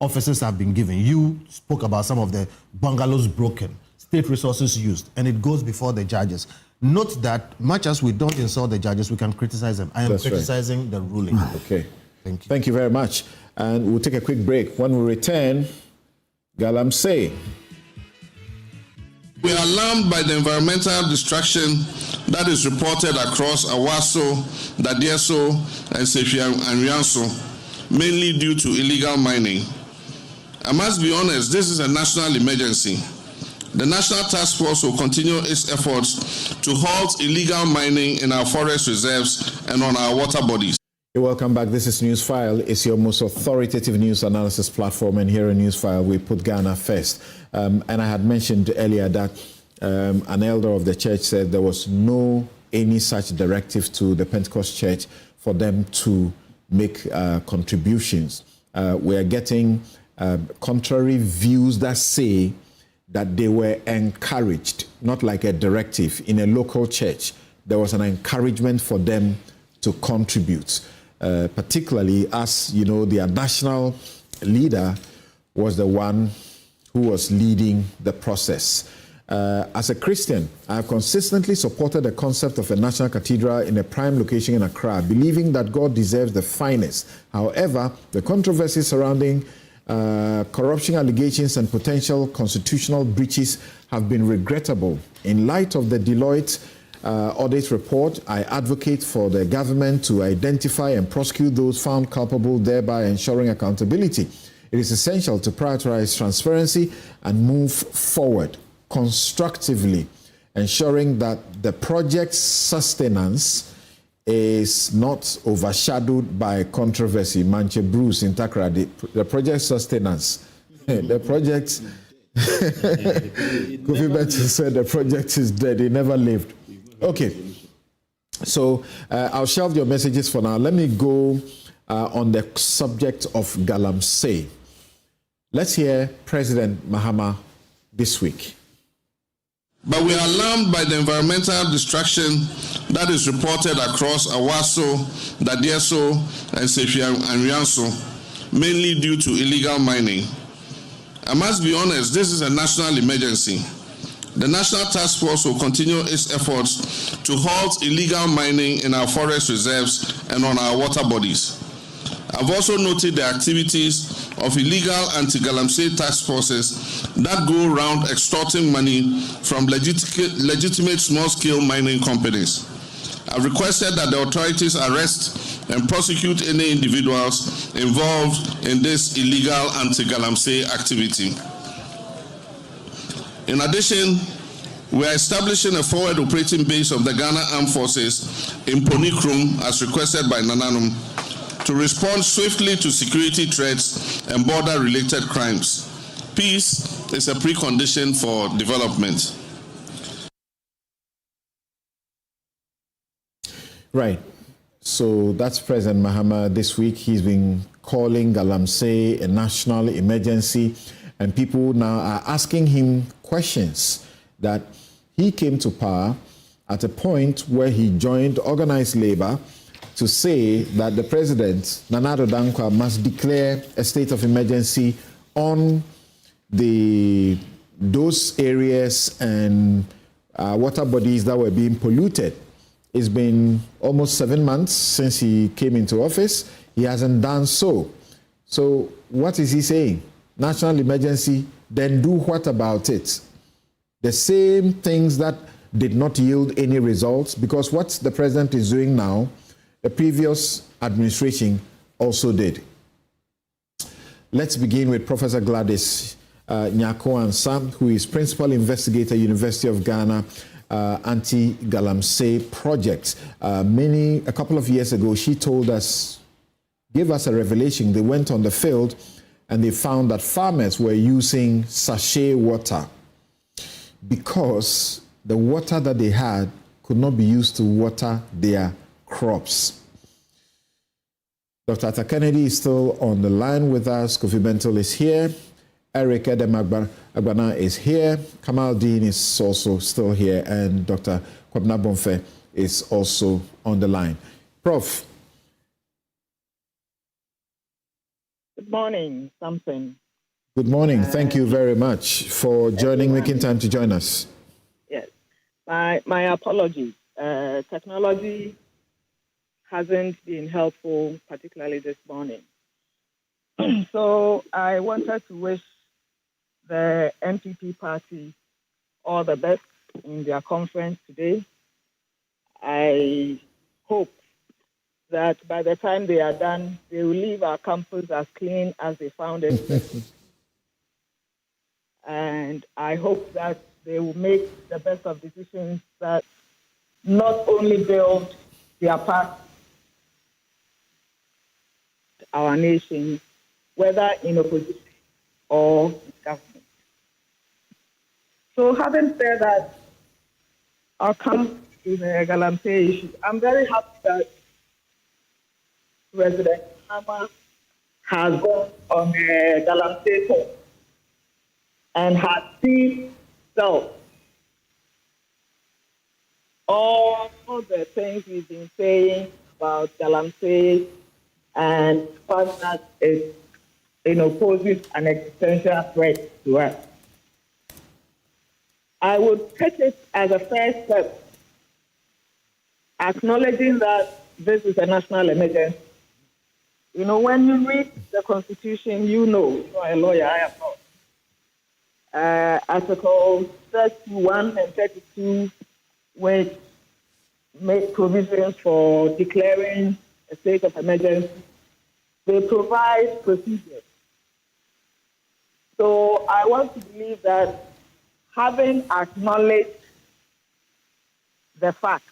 Speaker 6: officers have been given. You spoke about some of the bungalows broken, state resources used, and it goes before the judges. Note that much as we don't insult the judges, we can criticize them. I am criticizing the ruling.
Speaker 1: Okay.
Speaker 6: Thank you.
Speaker 1: Thank you very much. And we'll take a quick break. When we return, Galamsey.
Speaker 11: We are alarmed by the environmental destruction that is reported across Awaso, Dadieso, and Sefia and Rianso, mainly due to illegal mining. I must be honest, this is a national emergency. The National Task Force will continue its efforts to halt illegal mining in our forest reserves and on our water bodies.
Speaker 1: Welcome back. This is Newsfile. It's your most authoritative news analysis platform, and here in Newsfile, we put Ghana first. And I had mentioned earlier that an elder of the church said there was no any such directive to the Pentecost Church for them to make contributions. We are getting contrary views that say that they were encouraged, not like a directive. In a local church, there was an encouragement for them to contribute. particularly as, you know, their national leader was the one who was leading the process. As a Christian, I have consistently supported the concept of a national cathedral in a prime location in Accra, believing that God deserves the finest. However, the controversy surrounding corruption allegations and potential constitutional breaches have been regrettable. In light of the Deloitte audit report, I advocate for the government to identify and prosecute those found culpable, thereby ensuring accountability. It is essential to prioritize transparency and move forward constructively, ensuring that the project's sustenance is not overshadowed by controversy. Manche Bruce in Takra, the project sustenance. The project, Kofi Benton said the project is dead, it never lived. Okay, so I'll shelve your messages for now. Let me go on the subject of Galamsey. Let's hear President Mahama this week.
Speaker 11: But we are alarmed by the environmental destruction that is reported across Awaso, Dadieso, and Sefia and Rianso, mainly due to illegal mining. I must be honest, this is a national emergency. The National Task Force will continue its efforts to halt illegal mining in our forest reserves and on our water bodies. I've also noted the activities of illegal anti-Galamsey task forces that go around extorting money from legitimate small-scale mining companies. I've requested that the authorities arrest and prosecute any individuals involved in this illegal anti-Galamsey activity. In addition, we are establishing a forward operating base of the Ghana Armed Forces in Ponikrum as requested by Nananum to respond swiftly to security threats and border-related crimes. Peace is a precondition for development.
Speaker 1: Right. So that's President Mahama this week. He's been calling Galamsey a national emergency, and people now are asking him questions that he came to power at a point where he joined organized labor to say that the president, Nana Addo Dankwa, must declare a state of emergency on those areas and water bodies that were being polluted. It's been almost 7 months since he came into office. He hasn't done so. So what is he saying? National emergency, then do what about it? The same things that did not yield any results, because what the president is doing now, the previous administration also did. Let's begin with Professor Gladys Nyako-Ansah, who is Principal Investigator, University of Ghana, Anti-Galamsey Project. A couple of years ago, she told us, gave us a revelation. They went on the field and they found that farmers were using sachet water because the water that they had could not be used to water their crops. Dr. Atta Kennedy is still on the line with us. Kofi Benton is here. Eric Edem Agbana is here. Kamal Dean is also still here. And Dr. Kwabena Bonfe is also on the line. Prof.
Speaker 12: Good morning, Samson.
Speaker 1: Good morning. Thank you very much for making time to join us.
Speaker 12: Yes. My apologies. Technology hasn't been helpful, particularly this morning. So I wanted to wish the NPP party all the best in their conference today. I hope that by the time they are done, they will leave our campus as clean as they found it. And I hope that they will make the best of decisions that not only build their path, our nation, whether in opposition or in government. So having said that, I'll come to the Galamsey issue. I'm very happy that President Mahama has gone on the Galamsey tour and has seen all the things we've been saying about Galamsey and fact that it poses an existential threat to us. I would take it as a first step, acknowledging that this is a national emergency. When you read the Constitution, you're a lawyer, I am not. Articles 31 and 32, which make provisions for declaring a state of emergency, they provide procedures. So I want to believe that having acknowledged the fact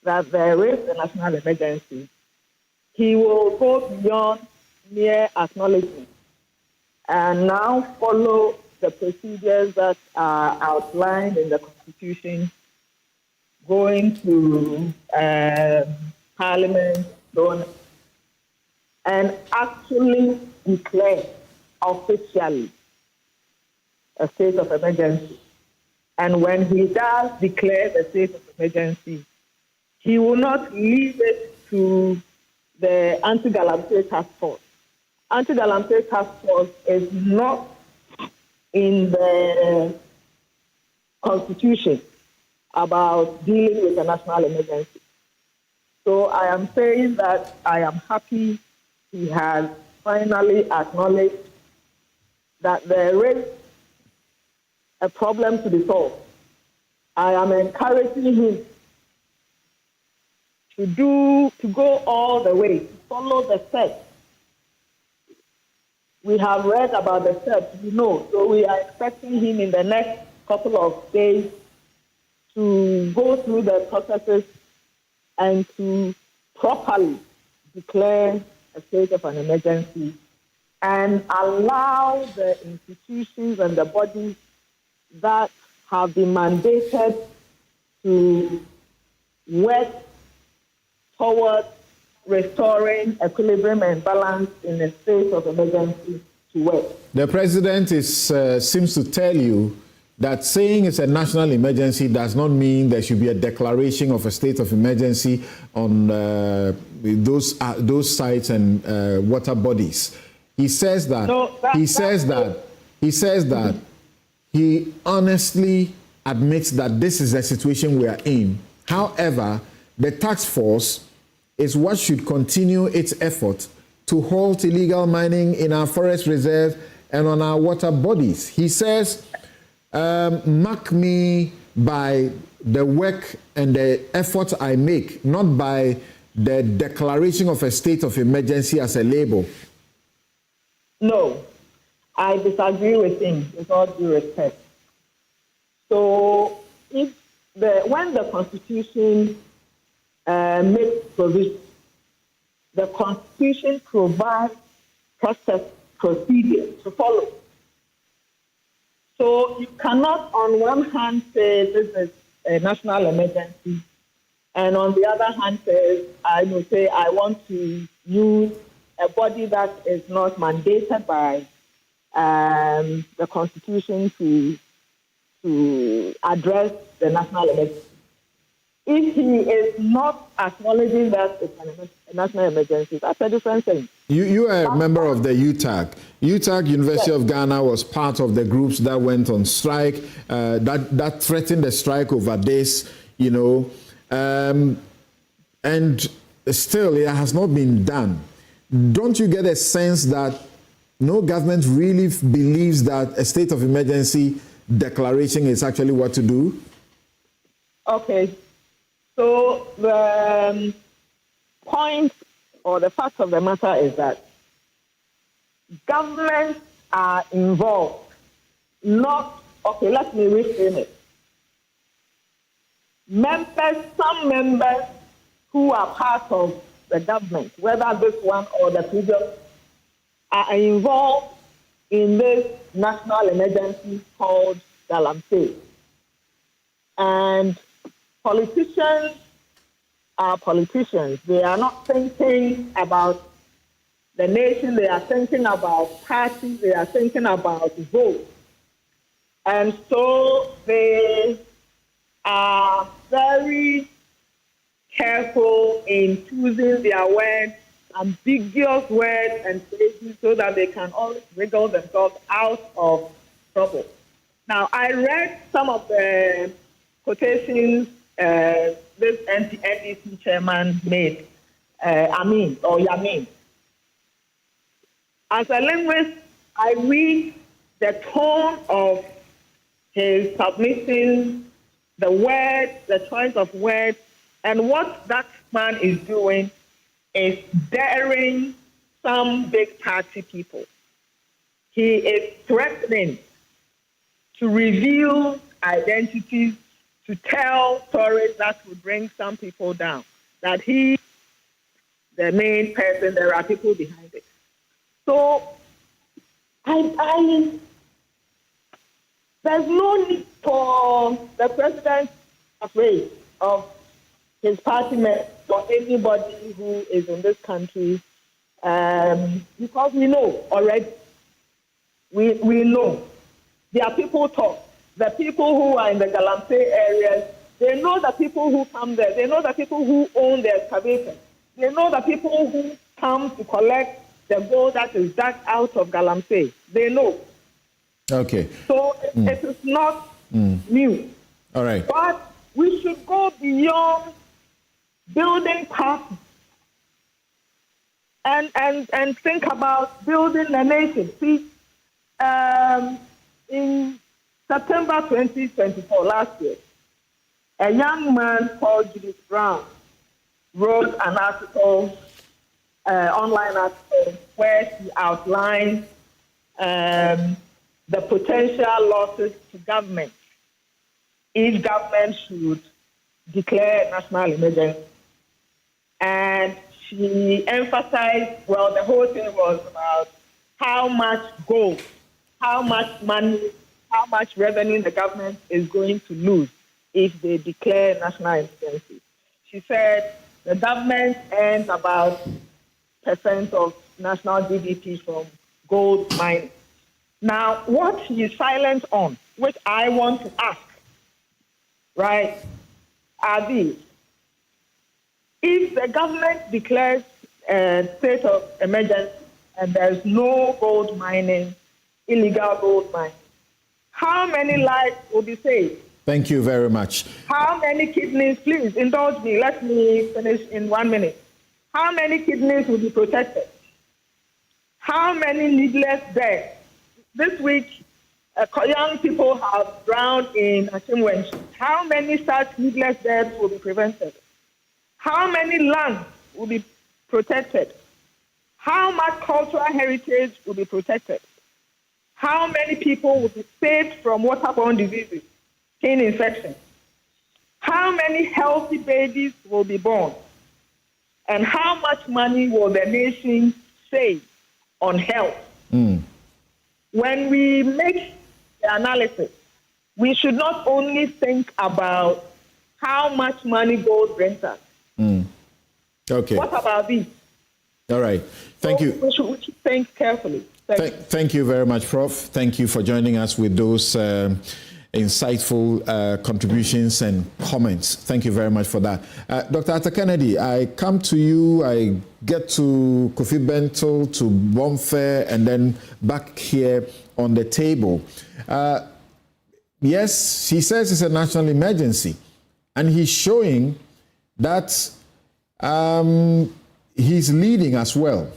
Speaker 12: that there is a national emergency, he will go beyond mere acknowledgement and now follow the procedures that are outlined in the Constitution, going to Parliament, so on, and actually declare officially a state of emergency. And when he does declare the state of emergency, he will not leave it to the anti-Galamsey task force. Anti-Galamsey task force is not in the Constitution about dealing with a national emergency. So I am saying that I am happy he has finally acknowledged that there is a problem to be solved. I am encouraging him to go all the way, to follow the steps. We have read about the steps, so we are expecting him in the next couple of days to go through the processes and to properly declare a state of an emergency and allow the institutions and the bodies that have been mandated to work towards restoring equilibrium and balance in a state of emergency to work.
Speaker 1: The president seems to tell you that saying it's a national emergency does not mean there should be a declaration of a state of emergency on those sites and water bodies. He says that. He honestly admits that this is the situation we are in. However, the task force is what should continue its effort to halt illegal mining in our forest reserve and on our water bodies. He says, mark me by the work and the effort I make, not by the declaration of a state of emergency as a label.
Speaker 12: No, I disagree with him with all due respect. So when the Constitution makes provision, the Constitution provides procedures to follow. So you cannot on one hand say this is a national emergency, and on the other hand say, I want to use a body that is not mandated by the Constitution to address the national emergency. If he is not acknowledging that it's a national emergency, that's a different thing.
Speaker 1: You are a member of the UTAG. UTAG, University of Ghana, was part of the groups that went on strike, that threatened the strike over this, and still it has not been done. Don't you get a sense that no government really believes that a state of emergency declaration is actually what to do?
Speaker 12: Okay. So the point or the fact of the matter is that governments are involved, let me reframe it. Some members who are part of the government, whether this one or the previous, are involved in this national emergency called Galamsey. And politicians are politicians. They are not thinking about the nation. They are thinking about parties. They are thinking about votes. And so they are very careful in choosing their words ambiguous words and phrases so that they can always wriggle themselves out of trouble. Now, I read some of the quotations this NDC chairman made, Yamin. As a linguist, I read the tone of his submissions, the words, the choice of words, and what that man is doing is daring some big party people. He is threatening to reveal identities, to tell stories that will bring some people down, that he, the main person, there are people behind it. So, there's no need for the president afraid of his party members or anybody who is in this country, because we know already. We know. There are people talk. The people who are in the Galamsey areas, they know the people who come there. They know the people who own the excavation. They know the people who come to collect the gold that is dug out of Galamsey. They know.
Speaker 1: Okay.
Speaker 12: So it is not new.
Speaker 1: All right.
Speaker 12: But we should go beyond building parties and think about building a nation. See, in September 2024, last year, a young man called Judith Brown wrote an article, online article, where she outlined the potential losses to government if government should declare national emergency. And she emphasized, well, the whole thing was about how much gold, how much money, how much revenue the government is going to lose if they declare national emergency. She said the government earns about % of national GDP from gold mining. Now, what he is silent on, which I want to ask, right, are these. If the government declares a state of emergency and there's no gold mining, illegal gold mining, how many lives will be saved?
Speaker 1: Thank you very much.
Speaker 12: How many kidneys, please indulge me, let me finish in 1 minute. How many kidneys will be protected? How many needless deaths? This week, young people have drowned in Achimwench. How many such needless deaths will be prevented? How many lands will be protected? How much cultural heritage will be protected? How many people will be saved from waterborne diseases, skin infection? How many healthy babies will be born? And how much money will the nation save on health? When we make the analysis, we should not only think about how much money gold brings us.
Speaker 1: Okay.
Speaker 12: What about this?
Speaker 1: All right. Thank you.
Speaker 12: We should think carefully.
Speaker 1: Thank you very much, Prof. Thank you for joining us with those insightful contributions and comments. Thank you very much for that. Dr. Arthur Kennedy, I come to you, I get to Kofi Bentil, to Bonfair, and then back here on the table. Yes, he says it's a national emergency, and he's showing that he's leading as well.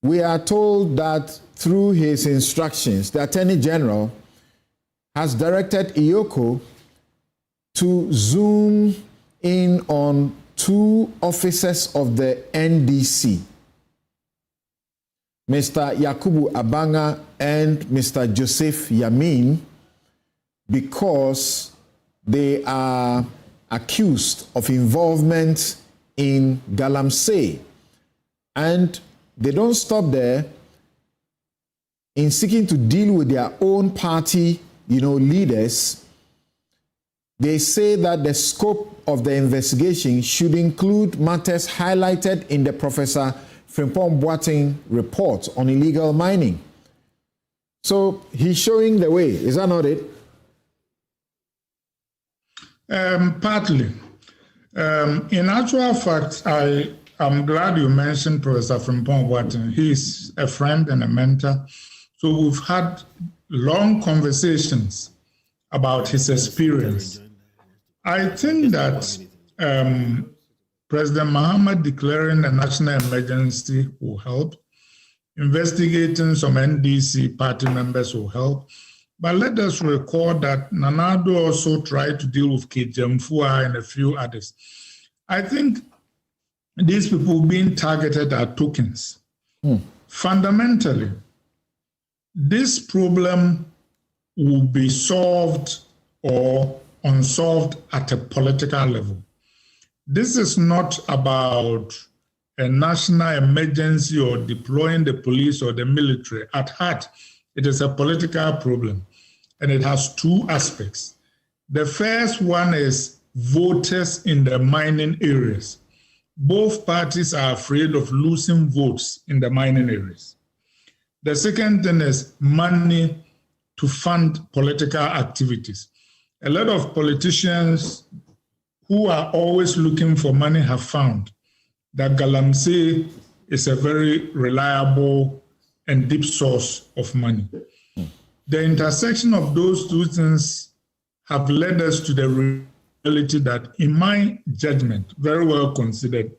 Speaker 1: We are told that through his instructions, the Attorney General has directed Iyoko to zoom in on 2 officers of the NDC, Mr. Yakubu Abanga and Mr. Joseph Yamin, because they are accused of involvement in Galamsey. And they don't stop there. In seeking to deal with their own party, leaders, they say that the scope of the investigation should include matters highlighted in the Professor Frimpong Boateng report on illegal mining. So he's showing the way. Is that not it?
Speaker 3: Partly. In actual fact, I I'm glad you mentioned Professor Frimpong Boateng. He's a friend and a mentor. So we've had long conversations about his experience. I think that President Mahama declaring a national emergency will help. Investigating some NDC party members will help. But let us recall that Nana Addo also tried to deal with Kijemfua and a few others. I think these people being targeted are tokens. Fundamentally, this problem will be solved or unsolved at a political level. This is not about a national emergency or deploying the police or the military. At heart, it is a political problem, and it has two aspects. The first one is voters in the mining areas. Both parties are afraid of losing votes in the mining areas. The second thing is money to fund political activities. A lot of politicians who are always looking for money have found that Galamsey is a very reliable and deep source of money. The intersection of those two things have led us to the reality that, in my judgment, very well considered,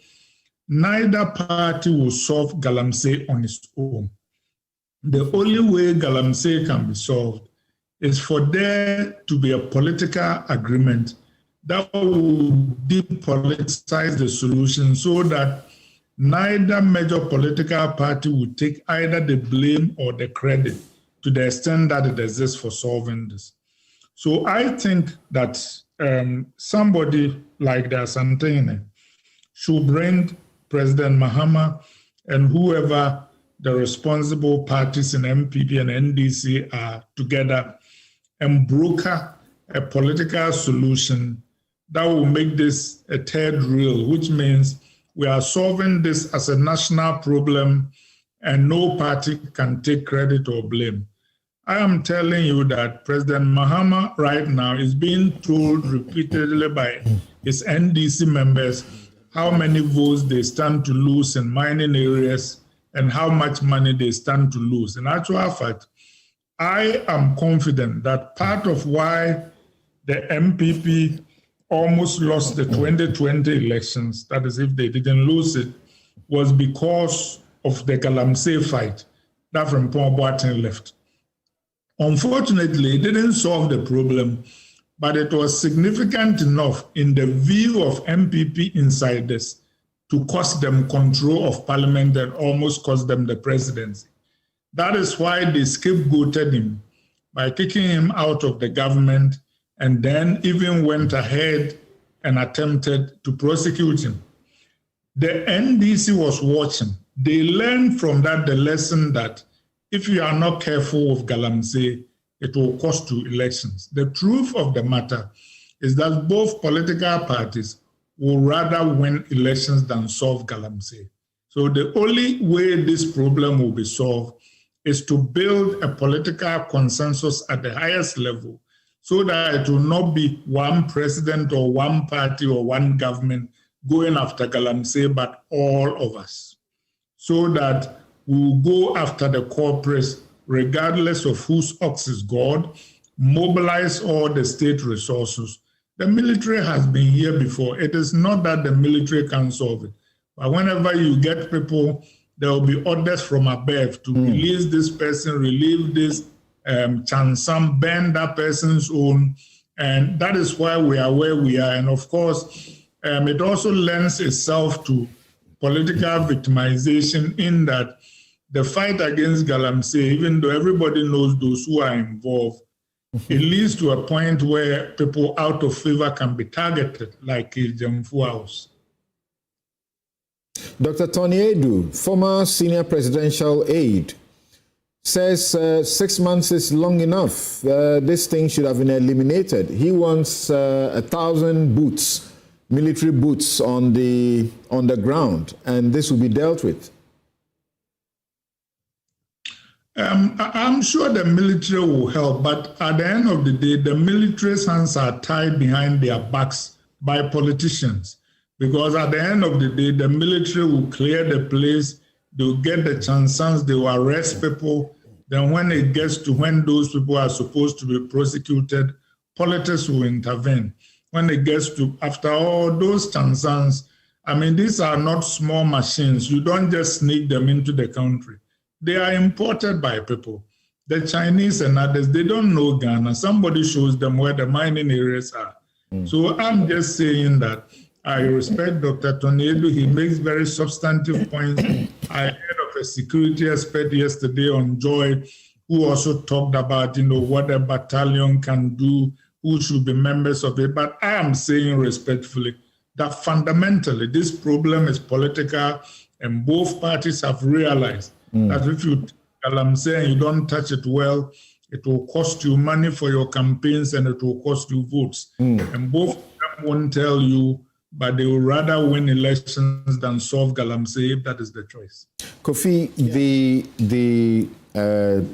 Speaker 3: neither party will solve Galamsey on its own. The only way Galamsey can be solved is for there to be a political agreement that will depoliticize the solution so that neither major political party will take either the blame or the credit to the extent that it exists for solving this. So I think that somebody like the Asantehene should bring President Mahama and whoever the responsible parties in MPP and NDC are together and broker a political solution that will make this a third rail, which means we are solving this as a national problem and no party can take credit or blame. I am telling you that President Mahama right now is being told repeatedly by his NDC members how many votes they stand to lose in mining areas and how much money they stand to lose. In actual fact, I am confident that part of why the MPP almost lost the 2020 elections, that is, if they didn't lose it, was because of the Galamsey fight that Frimpong Boateng left. Unfortunately, it didn't solve the problem, but it was significant enough in the view of MPP insiders to cost them control of parliament and almost cost them the presidency. That is why they scapegoated him by kicking him out of the government and then even went ahead and attempted to prosecute him. The NDC was watching. They learned from that the lesson that if you are not careful with Galamsey, it will cost you elections. The truth of the matter is that both political parties will rather win elections than solve Galamsey. So the only way this problem will be solved is to build a political consensus at the highest level so that it will not be one president or one party or one government going after Galamsey, but all of us, so that we will go after the corporates regardless of whose ox is God, mobilize all the state resources. The military has been here before. It is not that the military can solve it, but whenever you get people, there will be orders from above to release this person, relieve this, Chansam, ban that person's own. And that is why we are where we are. And of course, it also lends itself to political victimization in that the fight against Galamsey, even though everybody knows those who are involved, it leads to a point where people out of favor can be targeted, like Jamfuaus.
Speaker 1: Dr. Tony Edu, former senior presidential aide, says 6 months is long enough. This thing should have been eliminated. He wants 1,000 boots, military boots on the ground, and this will be dealt with.
Speaker 3: I'm sure the military will help, but at the end of the day, the military's hands are tied behind their backs by politicians, Because at the end of the day, the military will clear the place, they'll get the chances, they will arrest people. Then when it gets to when those people are supposed to be prosecuted, politics will intervene. When it gets to, after all those chances, I mean, these are not small machines. You don't just sneak them into the country. They are imported by people. The Chinese and others, they don't know Ghana. Somebody shows them where the mining areas are. So I'm just saying that I respect Dr. Toniedu. He makes very substantive points. I heard of a security expert yesterday on Joy who also talked about, what a battalion can do, who should be members of it. But I am saying respectfully that fundamentally this problem is political, and both parties have realized that if you Galamsey and you don't touch it well, it will cost you money for your campaigns and it will cost you votes. And both of them won't tell you, but they will rather win elections than solve Galamsey if that is the choice.
Speaker 1: Kofi, the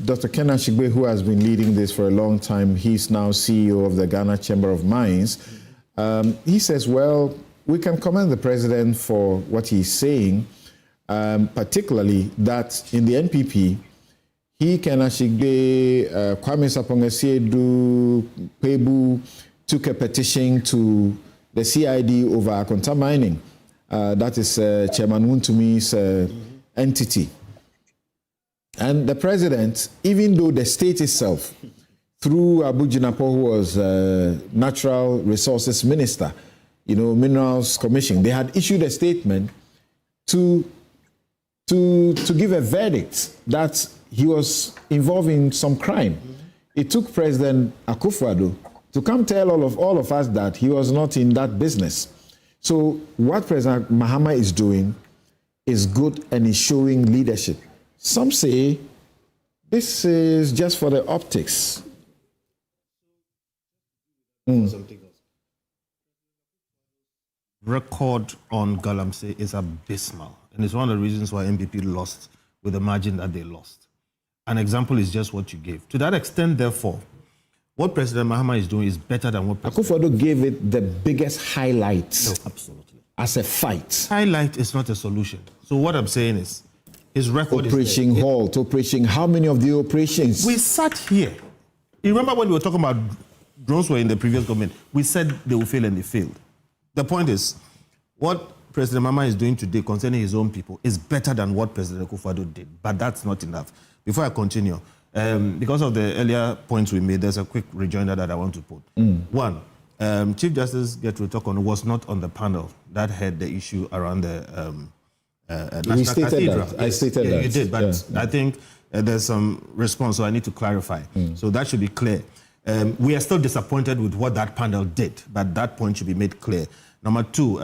Speaker 1: Dr. Ken Ashigbe, who has been leading this for a long time, he's now CEO of the Ghana Chamber of Mines. He says, well, we can commend the president for what he's saying, particularly that in the NPP, he, Ken Ashigbe, Kwame Sapong-Essiedu, Pebu, took a petition to the CID over Akonta Mining. That is Chairman Wuntumi's entity. And the president, even though the state itself, through Abu Jinapo, who was Natural Resources Minister, Minerals Commission, they had issued a statement to give a verdict that he was involved in some crime. It took President Akufo-Addo to come tell all of us that he was not in that business. So what President Mahama is doing is good and is showing leadership. Some say this is just for the optics.
Speaker 13: Record on Galamsey is abysmal, and it's one of the reasons why MPP lost with the margin that they lost. An example is just what you gave. To that extent, therefore, what President Mahama is doing is better than what
Speaker 1: Akufo-Addo gave it the biggest highlight.
Speaker 13: No, absolutely.
Speaker 1: As a fight.
Speaker 13: Highlight is not a solution. So what I'm saying is, his record
Speaker 1: Operation
Speaker 13: is
Speaker 1: Halt, Operation, how many of the operations?
Speaker 13: We sat here. You remember when we were talking about drones were in the previous government, we said they will fail and they failed. The point is, what President Mahama is doing today concerning his own people is better than what President Akufo-Addo did, but that's not enough. Before I continue, because of the earlier points we made, there's a quick rejoinder that I want to put. One, Chief Justice Gertrude Tokon was not on the panel that had the issue around the National Cathedral.
Speaker 1: That. I stated that.
Speaker 13: You did, but I think there's some response, so I need to clarify. So that should be clear. We are still disappointed with what that panel did, but that point should be made clear. Number two,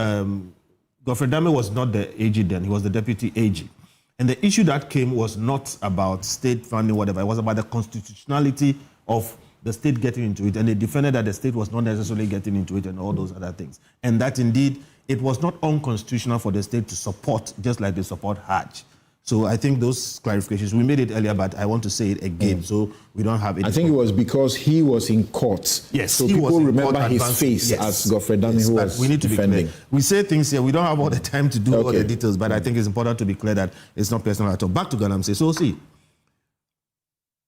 Speaker 13: Godfrey Dame was not the AG then, he was the deputy AG. And the issue that came was not about state funding, whatever, it was about the constitutionality of the state getting into it, and they defended that the state was not necessarily getting into it and all those other things. And that indeed, it was not unconstitutional for the state to support, just like they support Hajj. So I think those clarifications, we made it earlier, but I want to say it again, so we don't have it.
Speaker 1: I think it was because he was in court.
Speaker 13: Yes,
Speaker 1: so people remember his face as Godfrey Dame, who was
Speaker 13: we need to
Speaker 1: defending.
Speaker 13: Be clear. We say things here, we don't have all the time to do all the details, but I think it's important to be clear that it's not personal at all. Back to Galamsey. So see,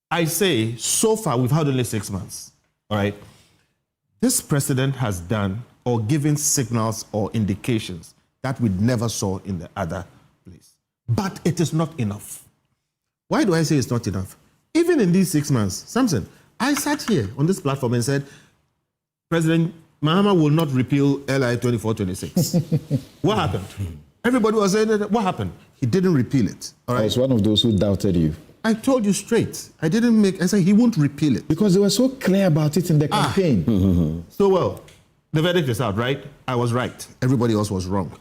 Speaker 13: I say, so far, we've had only 6 months, all right? This president has done or given signals or indications that we never saw in the other place. But it is not enough. Why do I say it's not enough? Even in these 6 months, Samson, I sat here on this platform and said, President Mahama will not repeal LI 2426. What happened? Everybody was saying, what happened? He didn't repeal it. All right?
Speaker 1: I was one of those who doubted you.
Speaker 13: I told you straight. I said he won't repeal it.
Speaker 1: Because they were so clear about it in the campaign.
Speaker 13: So well, the verdict is out, right? I was right. Everybody else was wrong.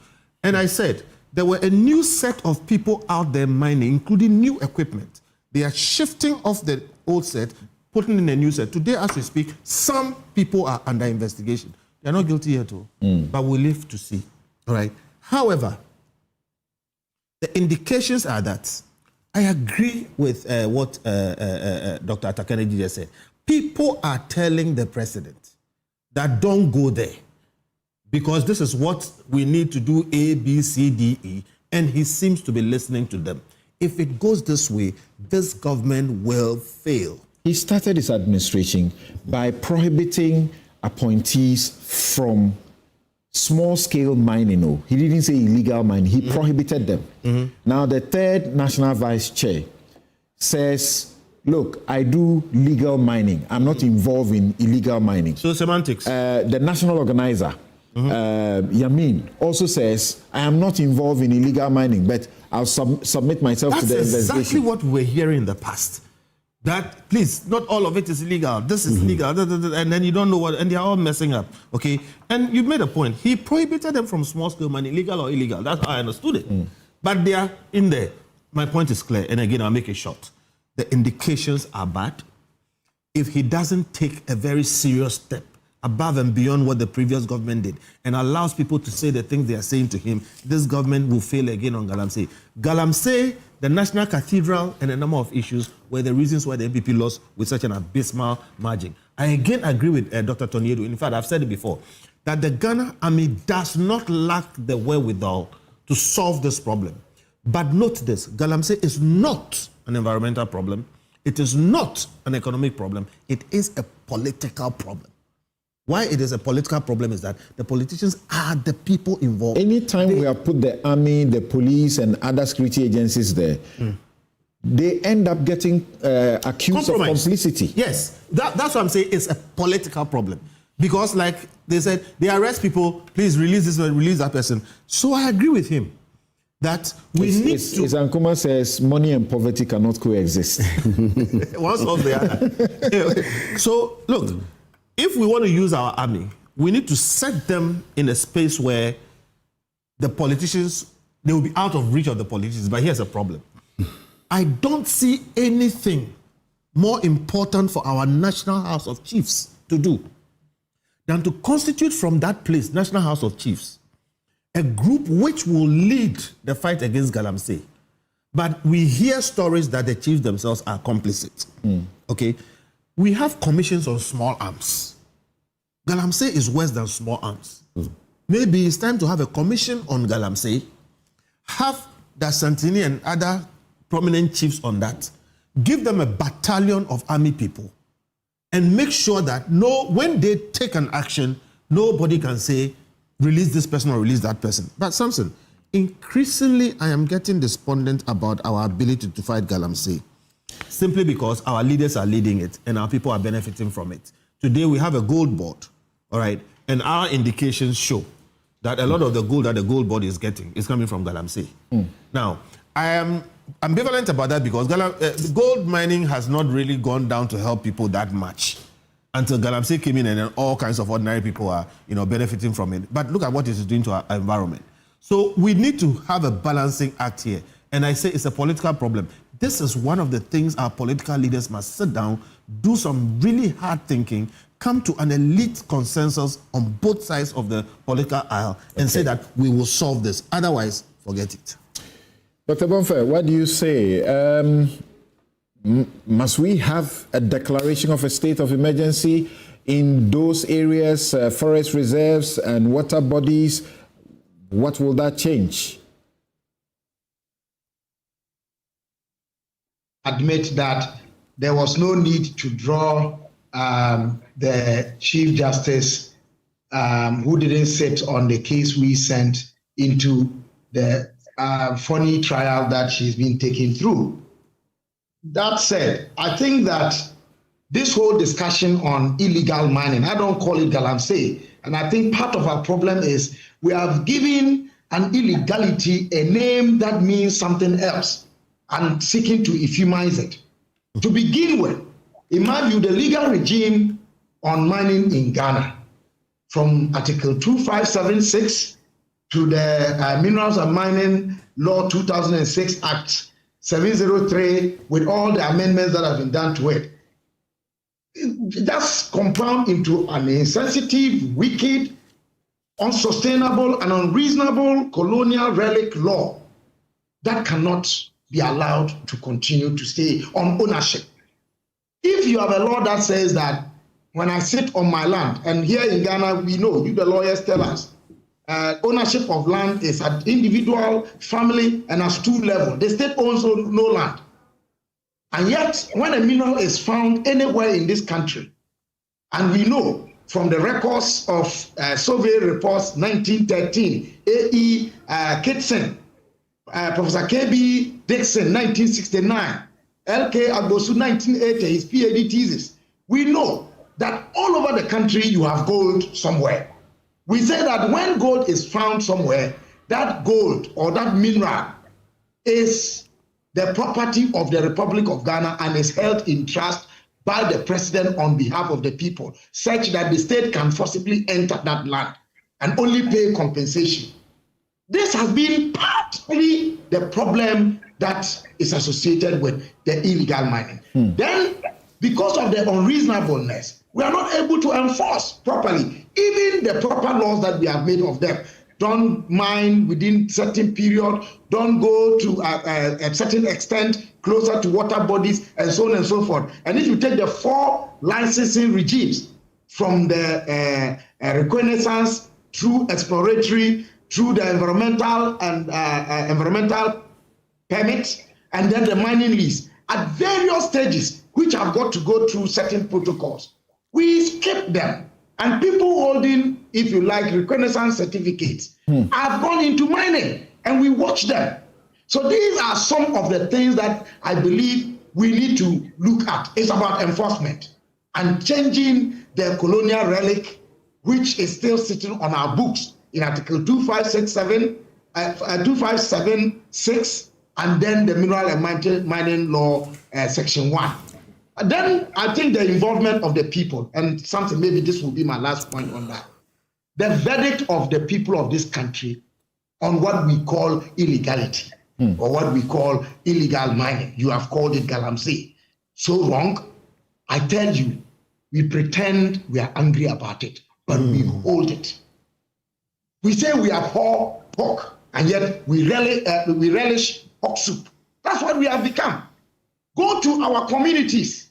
Speaker 13: And I said, there were a new set of people out there mining, including new equipment. They are shifting off the old set, putting in a new set. Today, as we speak, some people are under investigation. They are not guilty yet, but we'll live to see. All right. However, the indications are that I agree with what Dr. Atakanegi just said. People are telling the president that don't go there. because this is what we need to do, A, B, C, D, E, and he seems to be listening to them. If it goes this way, this government will fail.
Speaker 1: He started his administration by prohibiting appointees from small-scale mining. No, he didn't say illegal mining. He prohibited them. Now, the third national vice chair says, look, I do legal mining. I'm not involved in illegal mining.
Speaker 13: So semantics.
Speaker 1: The national organizer, Yamin, also says, I am not involved in illegal mining, but I'll submit myself to the investigation.
Speaker 13: That's exactly what we're hearing in the past. That, please, not all of it is illegal. This is legal, and then you don't know what, and they're all messing up, okay? And you made a point. He prohibited them from small-scale mining, legal or illegal. That's how I understood it. But they are in there. My point is clear, and again, I'll make it short. The indications are bad. If he doesn't take a very serious step above and beyond what the previous government did and allows people to say the things they are saying to him, this government will fail again on Galamsey. Galamsey, the National Cathedral, and a number of issues were the reasons why the NPP lost with such an abysmal margin. I again agree with Dr. Toniedo. In fact, I've said it before, that the Ghana Army does not lack the wherewithal to solve this problem. But note this, Galamsey is not an environmental problem. It is not an economic problem. It is a political problem. Why it is a political problem is that the politicians are the people involved.
Speaker 1: Anytime we have put the army, the police, and other security agencies there, they end up getting accused of complicity.
Speaker 13: Yes, that's what I'm saying. It's a political problem. Because like they said, they arrest people, please release this one, release that person. So I agree with him that we need to...
Speaker 1: As Ankuma says, money and poverty cannot coexist.
Speaker 13: Once of the other. So look, if we want to use our army, we need to set them in a space where the politicians, they will be out of reach of the politicians. But here's a problem. I don't see anything more important for our National House of Chiefs to do than to constitute from that place, National House of Chiefs, a group which will lead the fight against Galamsey. But we hear stories that the chiefs themselves are complicit. Okay? We have commissions on small arms. Galamsey is worse than small arms. Maybe it's time to have a commission on Galamsey, have the Santini and other prominent chiefs on that, give them a battalion of army people, and make sure that when they take an action, nobody can say, release this person or release that person. But Samson, increasingly I am getting despondent about our ability to fight Galamsey, simply because our leaders are leading it and our people are benefiting from it. Today we have a gold board, all right, and our indications show that a lot of the gold that the gold board is getting is coming from Galamsey. Now, I am ambivalent about that because gold mining has not really gone down to help people that much until Galamsey came in and then all kinds of ordinary people are benefiting from it. But look at what it is doing to our environment. So we need to have a balancing act here. And I say it's a political problem. This is one of the things our political leaders must sit down, do some really hard thinking, come to an elite consensus on both sides of the political aisle and say that we will solve this. Otherwise, forget it.
Speaker 1: Dr. Bonfer, what do you say? Must we have a declaration of a state of emergency in those areas, forest reserves and water bodies? What will that change?
Speaker 8: Admit that there was no need to draw the Chief Justice who didn't sit on the case we sent into the funny trial that she's been taken through. That said, I think that this whole discussion on illegal mining, I don't call it Galamsey, and I think part of our problem is we have given an illegality a name that means something else and seeking to euphemize it. To begin with, in my view, the legal regime on mining in Ghana, from Article 2576 to the Minerals and Mining Law 2006 Act 703, with all the amendments that have been done to it, that's compound into an insensitive, wicked, unsustainable, and unreasonable colonial relic law that cannot be allowed to continue to stay on ownership. If you have a law that says that when I sit on my land, and here in Ghana, we know, you the lawyers tell us, ownership of land is at individual, family, and at school level. The state owns no land. And yet, when a mineral is found anywhere in this country, and we know from the records of survey reports 1913, A.E. Kitson, Professor K.B. Dixon, 1969, L.K. Agbosu, 1980, his PhD thesis, we know that all over the country you have gold somewhere. We say that when gold is found somewhere, that gold or that mineral is the property of the Republic of Ghana and is held in trust by the president on behalf of the people, such that the state can forcibly enter that land and only pay compensation. This has been partly the problem that is associated with the illegal mining. Then, because of the unreasonableness, we are not able to enforce properly even the proper laws that we have made of them. Don't mine within certain period, don't go to a certain extent closer to water bodies, and so on and so forth. And if you take the 4 licensing regimes from the reconnaissance through exploratory, through the environmental and environmental permits, and then the mining lease at various stages, which have got to go through certain protocols, we skip them. And people holding, if you like, reconnaissance certificates have gone into mining, and we watch them. So these are some of the things that I believe we need to look at. It's about enforcement and changing the colonial relic, which is still sitting on our books in Article 2576, and then the Mineral and Mining Law, Section 1. And then I think the involvement of the people, and something, maybe this will be my last point on that. The verdict of the people of this country on what we call illegality, or what we call illegal mining. You have called it Galamsey. So wrong. I tell you, we pretend we are angry about it, but we hold it. We say we abhor pork, and yet we relish pork soup. That's what we have become. Go to our communities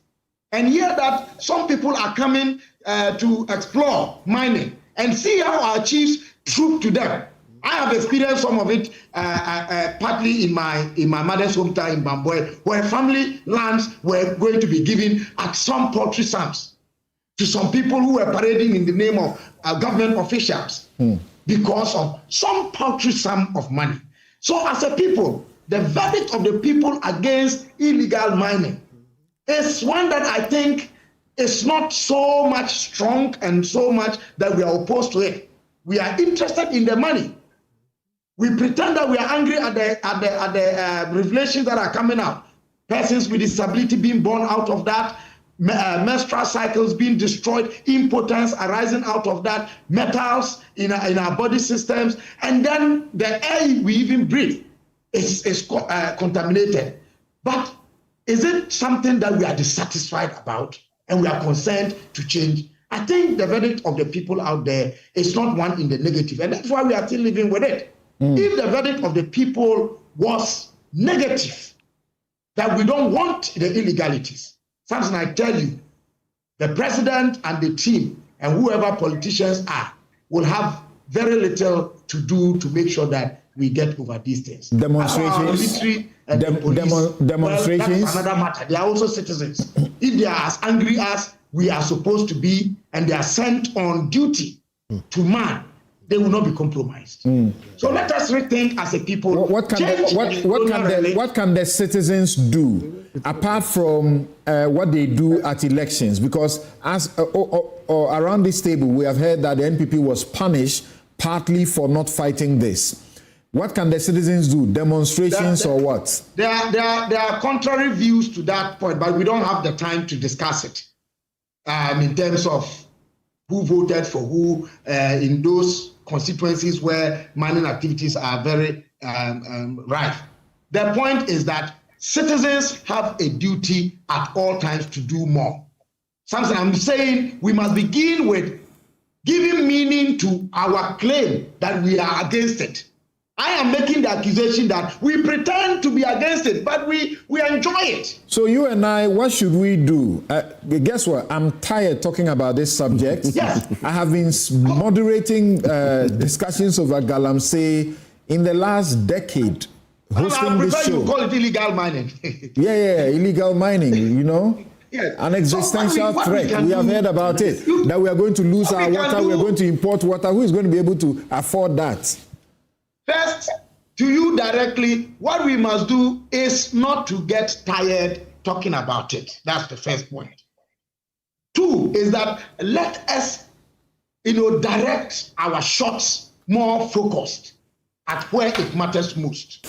Speaker 8: and hear that some people are coming to explore mining, and see how our chiefs troop to them. I have experienced some of it partly in my mother's hometown in Bamboy, where family lands were going to be given at some paltry sums to some people who were parading in the name of government officials because of some paltry sum of money. So as a people, the verdict of the people against illegal mining is one that I think is not so much strong and so much that we are opposed to it. We are interested in the money. We pretend that we are angry at the revelations that are coming out. Persons with disability being born out of that, menstrual cycles being destroyed, impotence arising out of that, metals in our body systems, and then the air we even breathe is contaminated. But is it something that we are dissatisfied about and we are concerned to change? I think the verdict of the people out there is not one in the negative, and that's why we are still living with it. If the verdict of the people was negative, that we don't want the illegalities, Samson, I tell you, the president and the team and whoever politicians are will have very little to do to make sure that we get over these things.
Speaker 1: Demonstrations. Demonstrations.
Speaker 8: Well, that's another matter. They are also citizens. If they are as angry as we are supposed to be, and they are sent on duty to man, they will not be compromised. So let us rethink as a people.
Speaker 1: What can the citizens do apart from what they do at elections? Because as around this table, we have heard that the NPP was punished partly for not fighting this. What can the citizens do? Demonstrations or what?
Speaker 8: There are contrary views to that point, but we don't have the time to discuss it in terms of who voted for who in those constituencies where mining activities are very rife. The point is that citizens have a duty at all times to do more. Something I'm saying, we must begin with giving meaning to our claim that we are against it. I am making the accusation that we pretend to be against it, but we enjoy it.
Speaker 1: So you and I, what should we do? Guess what? I'm tired talking about this subject.
Speaker 8: Yes.
Speaker 1: I have been moderating discussions over Galamsey in the last decade, hosting this show.
Speaker 8: You call it illegal mining.
Speaker 1: Yeah, illegal mining, you know?
Speaker 8: Yes.
Speaker 1: An existential threat. We have heard about it, that we are going to lose our water, we are going to import water. Who is going to be able to afford that?
Speaker 8: First, to you directly, what we must do is not to get tired talking about it. That's the first point. Two is that let us, direct our shots more focused at where it matters most.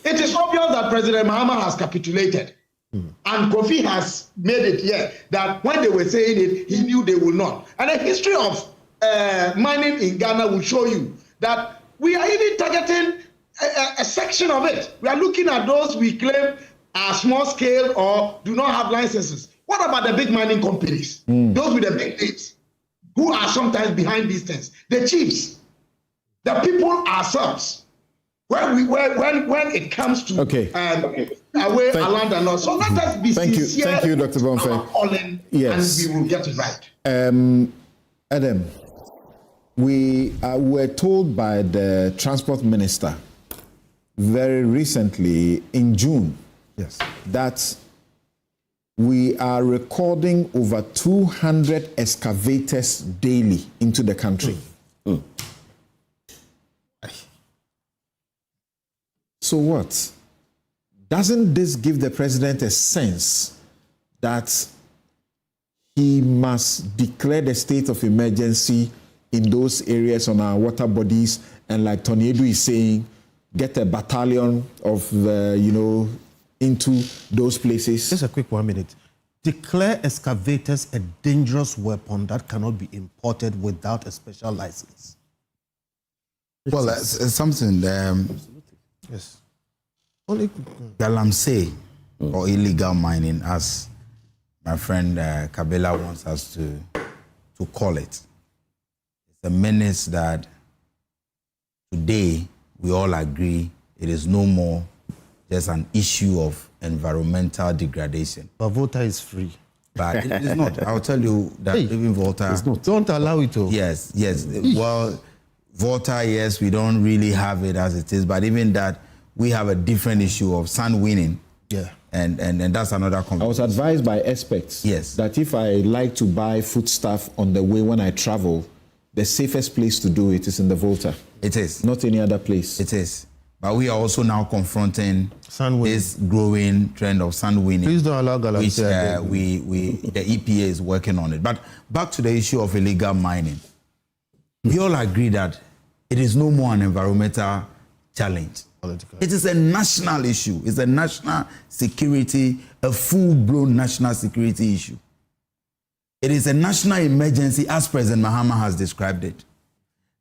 Speaker 8: It is obvious that President Mahama has capitulated. And Kofi has made it clear that when they were saying it, he knew they would not. And the history of mining in Ghana will show you that we are even targeting a section of it. We are looking at those we claim are small scale or do not have licenses. What about the big mining companies? Those with the big names, who are sometimes behind these things? The chiefs, the people ourselves. When it comes to away around the law. So let us be sincere.
Speaker 1: Thank you, Dr. Bonfe. Yes.
Speaker 8: And we will get it right.
Speaker 1: Adam, we were told by the transport minister very recently in June that we are recording over 200 excavators daily into the country. So what? Doesn't this give the president a sense that he must declare the state of emergency in those areas on our water bodies, and like Tony Edu is saying, get a battalion of into those places?
Speaker 13: Just a quick 1 minute. Declare excavators a dangerous weapon that cannot be imported without a special license.
Speaker 7: Well, something.
Speaker 13: Yes.
Speaker 7: Only Galamsey or illegal mining, as my friend Kabila wants us to call it. It's a menace that today we all agree it is no more just an issue of environmental degradation.
Speaker 13: But water is free.
Speaker 7: But it is not. I'll tell you that even water...
Speaker 13: It's not. Don't allow it to.
Speaker 7: Yes. Well, water, yes, we don't really have it as it is, but even that, we have a different issue of sand winning.
Speaker 13: Yeah.
Speaker 7: And that's another conversation.
Speaker 1: I was advised by experts that if I like to buy foodstuff on the way when I travel, the safest place to do it is in the Volta.
Speaker 7: It is.
Speaker 1: Not any other place.
Speaker 7: It is. But we are also now confronting this growing trend of sand winning.
Speaker 13: Please don't allow Galamsey.
Speaker 7: Which the EPA is working on it. But back to the issue of illegal mining. We all agree that it is no more an environmental challenge. It is a national issue. It's a national security, a full-blown national security issue. It is a national emergency as President Mahama has described it.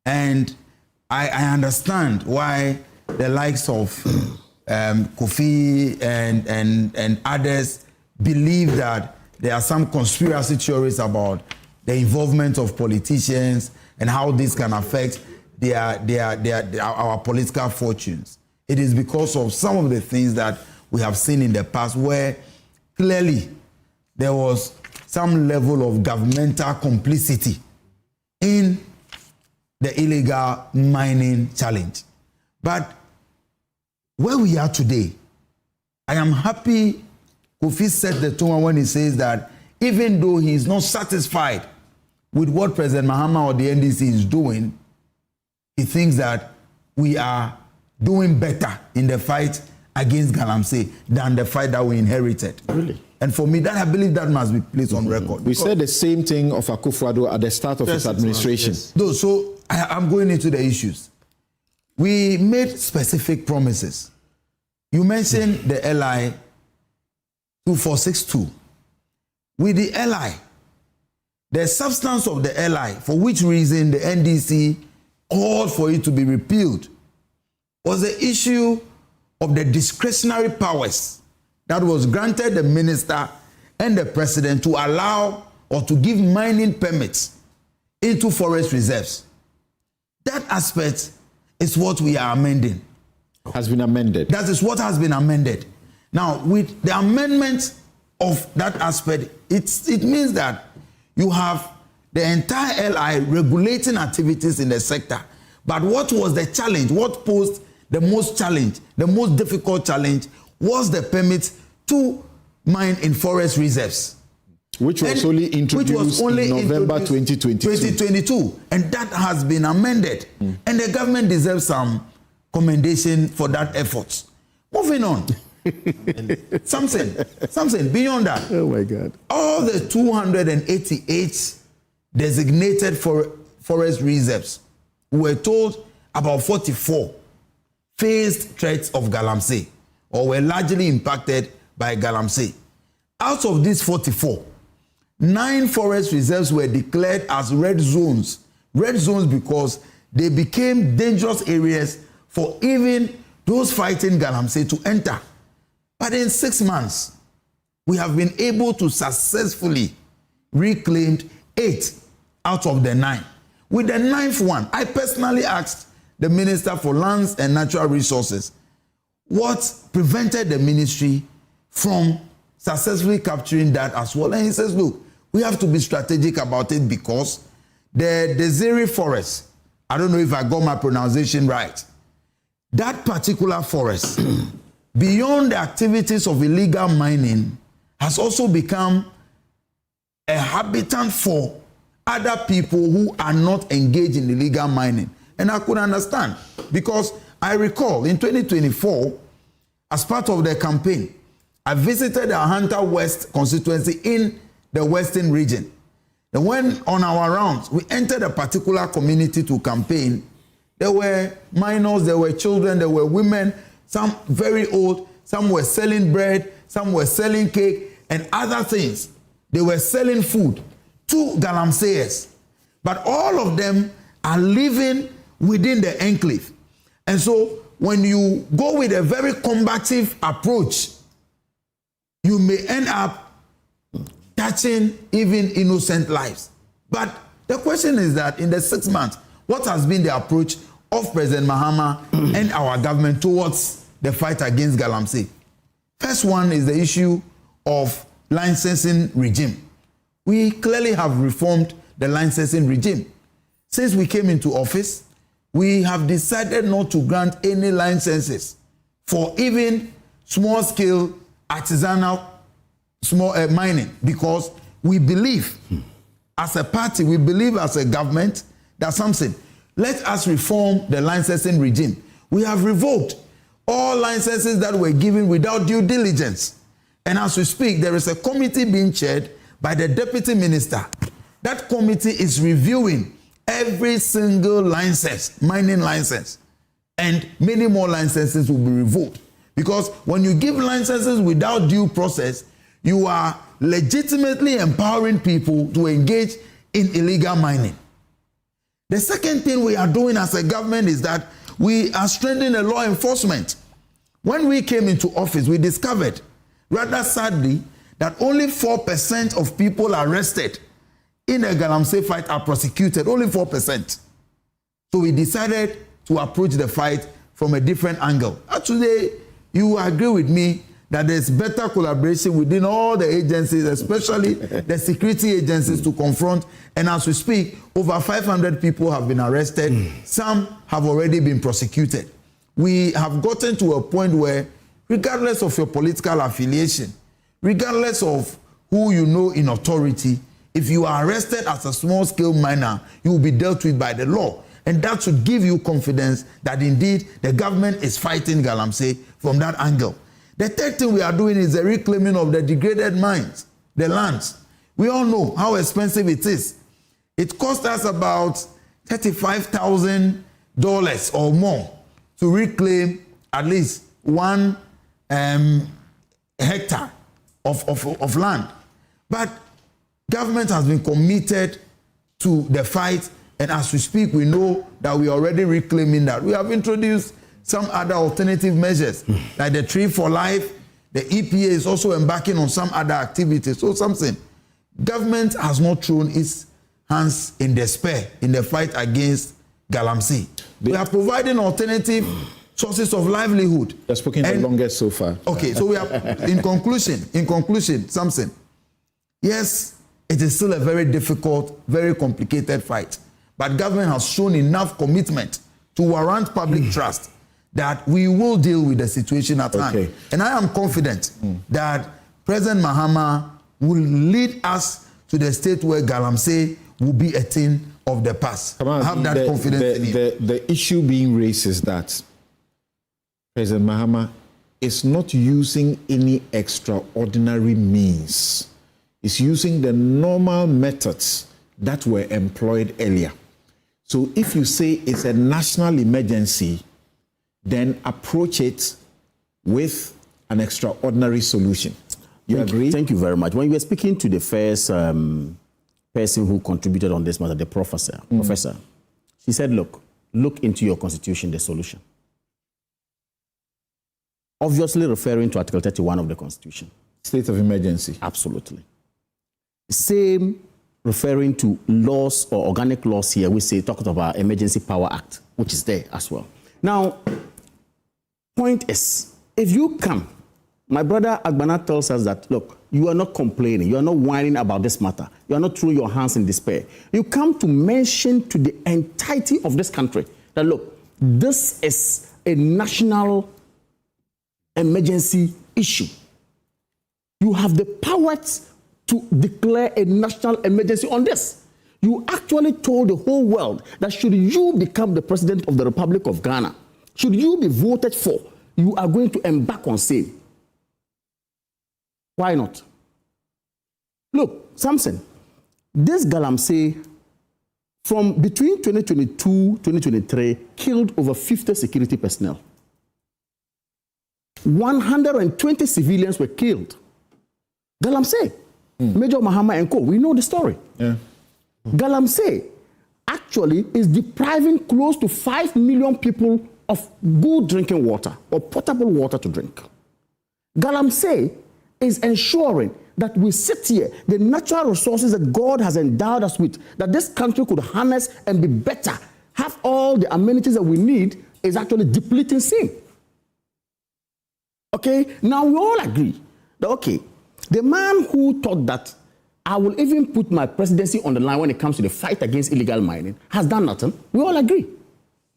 Speaker 7: And I understand why the likes of Kofi and others believe that there are some conspiracy theories about the involvement of politicians and how this can affect our political fortunes. It is because of some of the things that we have seen in the past where clearly there was some level of governmental complicity in the illegal mining challenge. But where we are today, I am happy Kofi set the tone when he says that even though he is not satisfied with what President Mahama or the NDC is doing, he thinks that we are doing better in the fight against Galamsey than the fight that we inherited.
Speaker 13: Really?
Speaker 7: And for me, that I believe that must be placed on record.
Speaker 1: We said the same thing of Akufo-Addo at the start of his administration.
Speaker 7: Yes. So I'm going into the issues. We made specific promises. You mentioned the LI 2462. With the LI, the substance of the LI, for which reason the NDC called for it to be repealed, was the issue of the discretionary powers that was granted the minister and the president to allow or to give mining permits into forest reserves. That aspect is what we are amending.
Speaker 1: Has been amended.
Speaker 7: That is what has been amended. Now, with the amendment of that aspect, it means that you have the entire LI regulating activities in the sector. But what was the challenge? What posed the most challenge, the most difficult challenge, was the permit to mine in forest reserves.
Speaker 1: Which was only introduced in November 2022.
Speaker 7: And that has been amended. And the government deserves some commendation for that effort. Moving on. Samson, beyond that.
Speaker 1: Oh my God.
Speaker 7: All the 288 designated forest reserves, we were told about 44 faced threats of Galamsey or were largely impacted by Galamsey. Out of these 44, 9 forest reserves were declared as red zones. Red zones because they became dangerous areas for even those fighting Galamsey to enter. But in 6 months, we have been able to successfully reclaim 8 out of the 9. With the 9th one, I personally asked the Minister for Lands and Natural Resources what prevented the ministry from successfully capturing that as well. And he says, look, we have to be strategic about it because the Desiree forest, I don't know if I got my pronunciation right, that particular forest, beyond the activities of illegal mining, has also become a habitat for other people who are not engaged in illegal mining. And I could understand because I recall in 2024, as part of the campaign, I visited the Hunter West constituency in the Western region. And when on our rounds, we entered a particular community to campaign, there were minors, there were children, there were women, some very old, some were selling bread, some were selling cake and other things. They were selling food to Galamseyers. But all of them are living within the enclave. And so when you go with a very combative approach, you may end up touching even innocent lives. But the question is that in the 6 months, what has been the approach of President Mahama and our government towards the fight against Galamsey? First one is the issue of licensing regime. We clearly have reformed the licensing regime. Since we came into office, we have decided not to grant any licenses for even small-scale artisanal mining because we believe as a party, we believe as a government that something. Let us reform the licensing regime. We have revoked all licenses that were given without due diligence. And as we speak, there is a committee being chaired by the Deputy Minister. That committee is reviewing every single license, mining license, and many more licenses will be revoked. Because when you give licenses without due process, you are legitimately empowering people to engage in illegal mining. The second thing we are doing as a government is that we are strengthening the law enforcement. When we came into office, we discovered, rather sadly, that only 4% of people arrested in a Galamsey fight are prosecuted, only 4%. So we decided to approach the fight from a different angle. Actually, you agree with me that there's better collaboration within all the agencies, especially the security agencies, to confront. And as we speak, over 500 people have been arrested. Some have already been prosecuted. We have gotten to a point where, regardless of your political affiliation, regardless of who you know in authority, if you are arrested as a small-scale miner, you will be dealt with by the law. And that should give you confidence that indeed the government is fighting Galamsey from that angle. The third thing we are doing is the reclaiming of the degraded mines, the lands. We all know how expensive it is. It cost us about $35,000 or more to reclaim at least 1 hectare of land. But government has been committed to the fight, and as we speak, we know that we are already reclaiming that. We have introduced some other alternative measures, like the Tree for Life. The EPA is also embarking on some other activities. So something, government has not thrown its hands in despair in the fight against Galamsey. We are providing alternative sources of livelihood.
Speaker 1: You're speaking the longest so far.
Speaker 7: Okay, so we are, in conclusion, Samson, yes, it is still a very difficult, very complicated fight, but government has shown enough commitment to warrant public trust that we will deal with the situation at hand. And I am confident that President Mahama will lead us to the state where Galamsey will be a thing of the past. I have that confidence in him.
Speaker 1: The issue being raised is that President Mahama is not using any extraordinary means. He's using the normal methods that were employed earlier. So if you say it's a national emergency, then approach it with an extraordinary solution. You agree?
Speaker 2: Thank you very much. When you were speaking to the first person who contributed on this matter, the professor, she said, look into your constitution, the solution. Obviously referring to Article 31 of the Constitution.
Speaker 1: State of emergency.
Speaker 2: Absolutely. Same referring to laws or organic laws here, we say, talking about Emergency Power Act, which is there as well. Now, point is, if you come, my brother Agbana tells us that, look, you are not complaining, you are not whining about this matter, you are not throwing your hands in despair. You come to mention to the entirety of this country that, look, this is a national emergency issue. You have the power to declare a national emergency on this. You actually told the whole world that should you become the president of the Republic of Ghana, should you be voted for, you are going to embark on same. Why not? Look, Samson, this Galamsey from between 2022-2023 killed over 50 security personnel. 120 civilians were killed. Galamsey, Major Mahama and co, we know the story.
Speaker 1: Yeah.
Speaker 2: Galamsey actually is depriving close to 5 million people of good drinking water or potable water to drink. Galamsey is ensuring that we sit here, the natural resources that God has endowed us with, that this country could harness and be better, have all the amenities that we need, is actually depleting sin. Okay, now we all agree that, okay, the man who thought that I will even put my presidency on the line when it comes to the fight against illegal mining has done nothing. We all agree.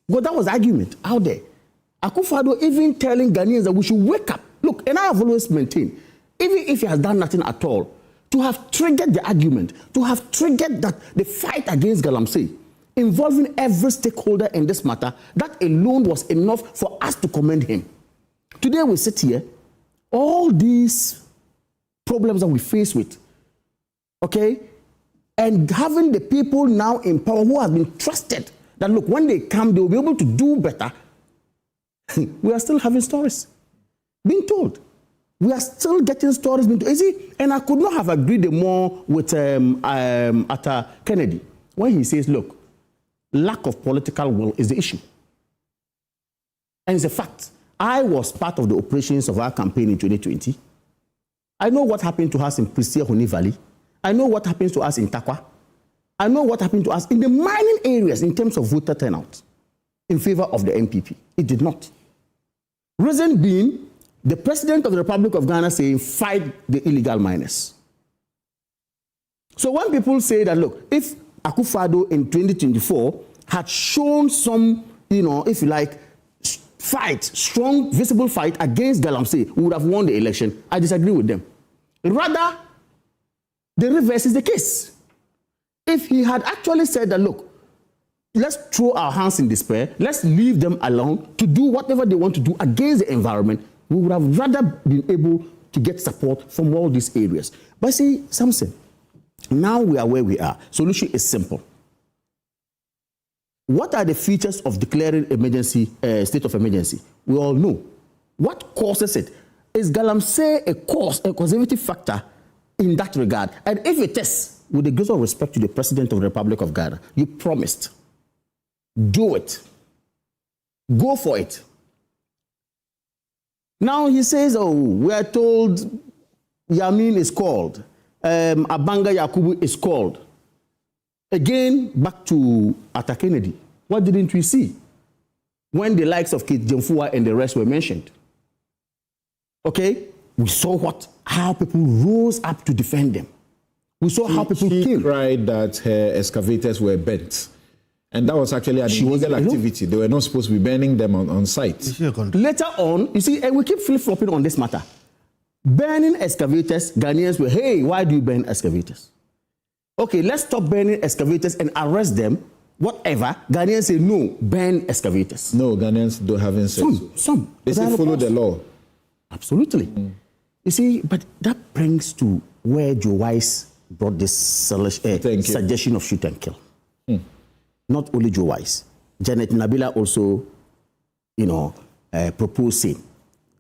Speaker 2: But that was the argument out there. Akufo-Addo even telling Ghanaians that we should wake up. Look, and I have always maintained, even if he has done nothing at all, to have triggered the argument, to have triggered that the fight against Galamsey, involving every stakeholder in this matter, that alone was enough for us to commend him. Today we sit here, all these problems that we face with, okay, and having the people now in power who have been trusted that, look, when they come, they will be able to do better. We are still having stories being told. We are still getting stories being told. You see, and I could not have agreed more with Arthur Kennedy when he says, look, lack of political will is the issue. And it's a fact. I was part of the operations of our campaign in 2020. I know what happened to us in Pristia Honi Valley. I know what happens to us in Takwa. I know what happened to us in the mining areas in terms of voter turnout in favor of the NPP. It did not. Reason being, the president of the Republic of Ghana saying, fight the illegal miners. So when people say that, look, if Akufo-Addo in 2024 had shown some, if you like, fight, strong, visible fight against Galamsey, we would have won the election. I disagree with them. Rather, the reverse is the case. If he had actually said that, look, let's throw our hands in despair, let's leave them alone to do whatever they want to do against the environment, we would have rather been able to get support from all these areas. But see, Samson, now we are where we are. Solution is simple. What are the features of declaring emergency, state of emergency? We all know. What causes it? Is Galamsey a conservative factor in that regard? And if it is, with the greatest respect to the President of the Republic of Ghana, you promised. Do it. Go for it. Now he says, oh, we are told Yamin is called. Abanga Yakubu is called. Again, back to Arthur Kennedy. What didn't we see when the likes of Kate Jemfua and the rest were mentioned? Okay, we saw how people rose up to defend them. We saw how people killed.
Speaker 1: She cried that her excavators were bent. And that was actually an illegal activity. They were not supposed to be burning them on site.
Speaker 2: Later on, you see, and we keep flip-flopping on this matter. Burning excavators, Ghanaians were, hey, why do you burn excavators? Okay, let's stop burning excavators and arrest them. Whatever. Ghanaians say, no, burn excavators.
Speaker 1: No, Ghanaians haven't said so.
Speaker 2: Some.
Speaker 1: They say follow the law.
Speaker 2: Absolutely. You see, but that brings to where Joe Wise brought this suggestion of shoot and kill. Not only Joe Wise. Janet Nabila also, proposed same.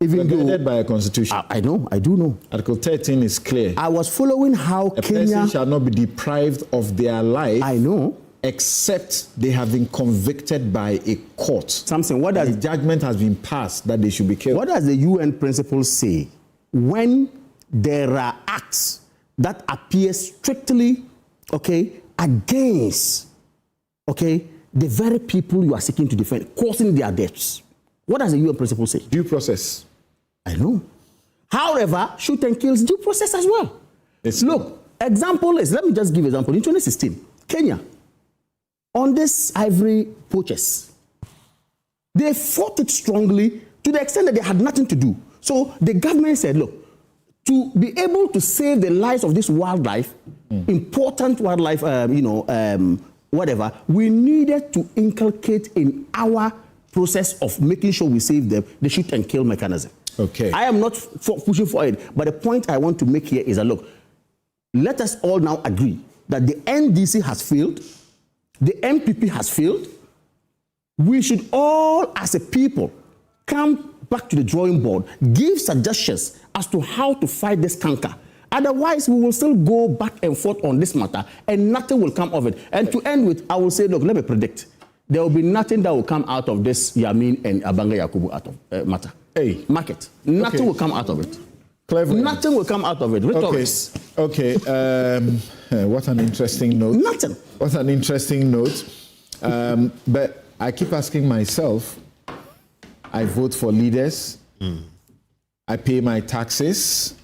Speaker 1: Even guided by a constitution.
Speaker 2: I know, I do know.
Speaker 1: Article 13 is clear.
Speaker 2: I was following how
Speaker 1: a person shall not be deprived of their life.
Speaker 2: I know.
Speaker 1: Except they have been convicted by a court.
Speaker 2: Samson, what does...
Speaker 1: The judgment has been passed that they should be killed.
Speaker 2: What does the UN principles say when there are acts that appear strictly, against, the very people you are seeking to defend, causing their deaths? What does the UN principle say?
Speaker 1: Due process.
Speaker 2: I know. However, shoot and kill is due process as well. Look, example is, let me just give an example. In 2016, Kenya, on this ivory poachers, they fought it strongly to the extent that they had nothing to do. So the government said, look, to be able to save the lives of this wildlife, important wildlife, whatever, we needed to inculcate in our process of making sure we save them the shoot and kill mechanism.
Speaker 1: Okay.
Speaker 2: I am not pushing for it, but the point I want to make here is that, look, let us all now agree that the NDC has failed, the MPP has failed. We should all, as a people, come back to the drawing board, give suggestions as to how to fight this canker. Otherwise, we will still go back and forth on this matter, and nothing will come of it. And to end with, I will say, look, let me predict. There will be nothing that will come out of this Yamin and Abanga Yakubu matter.
Speaker 1: Hey.
Speaker 2: Market. Nothing will come out of it.
Speaker 1: Clever.
Speaker 2: Nothing will come out of it. Rhetorics.
Speaker 1: Okay. What an interesting note.
Speaker 2: Nothing.
Speaker 1: What an interesting note. But I keep asking myself, I vote for leaders. I pay my taxes.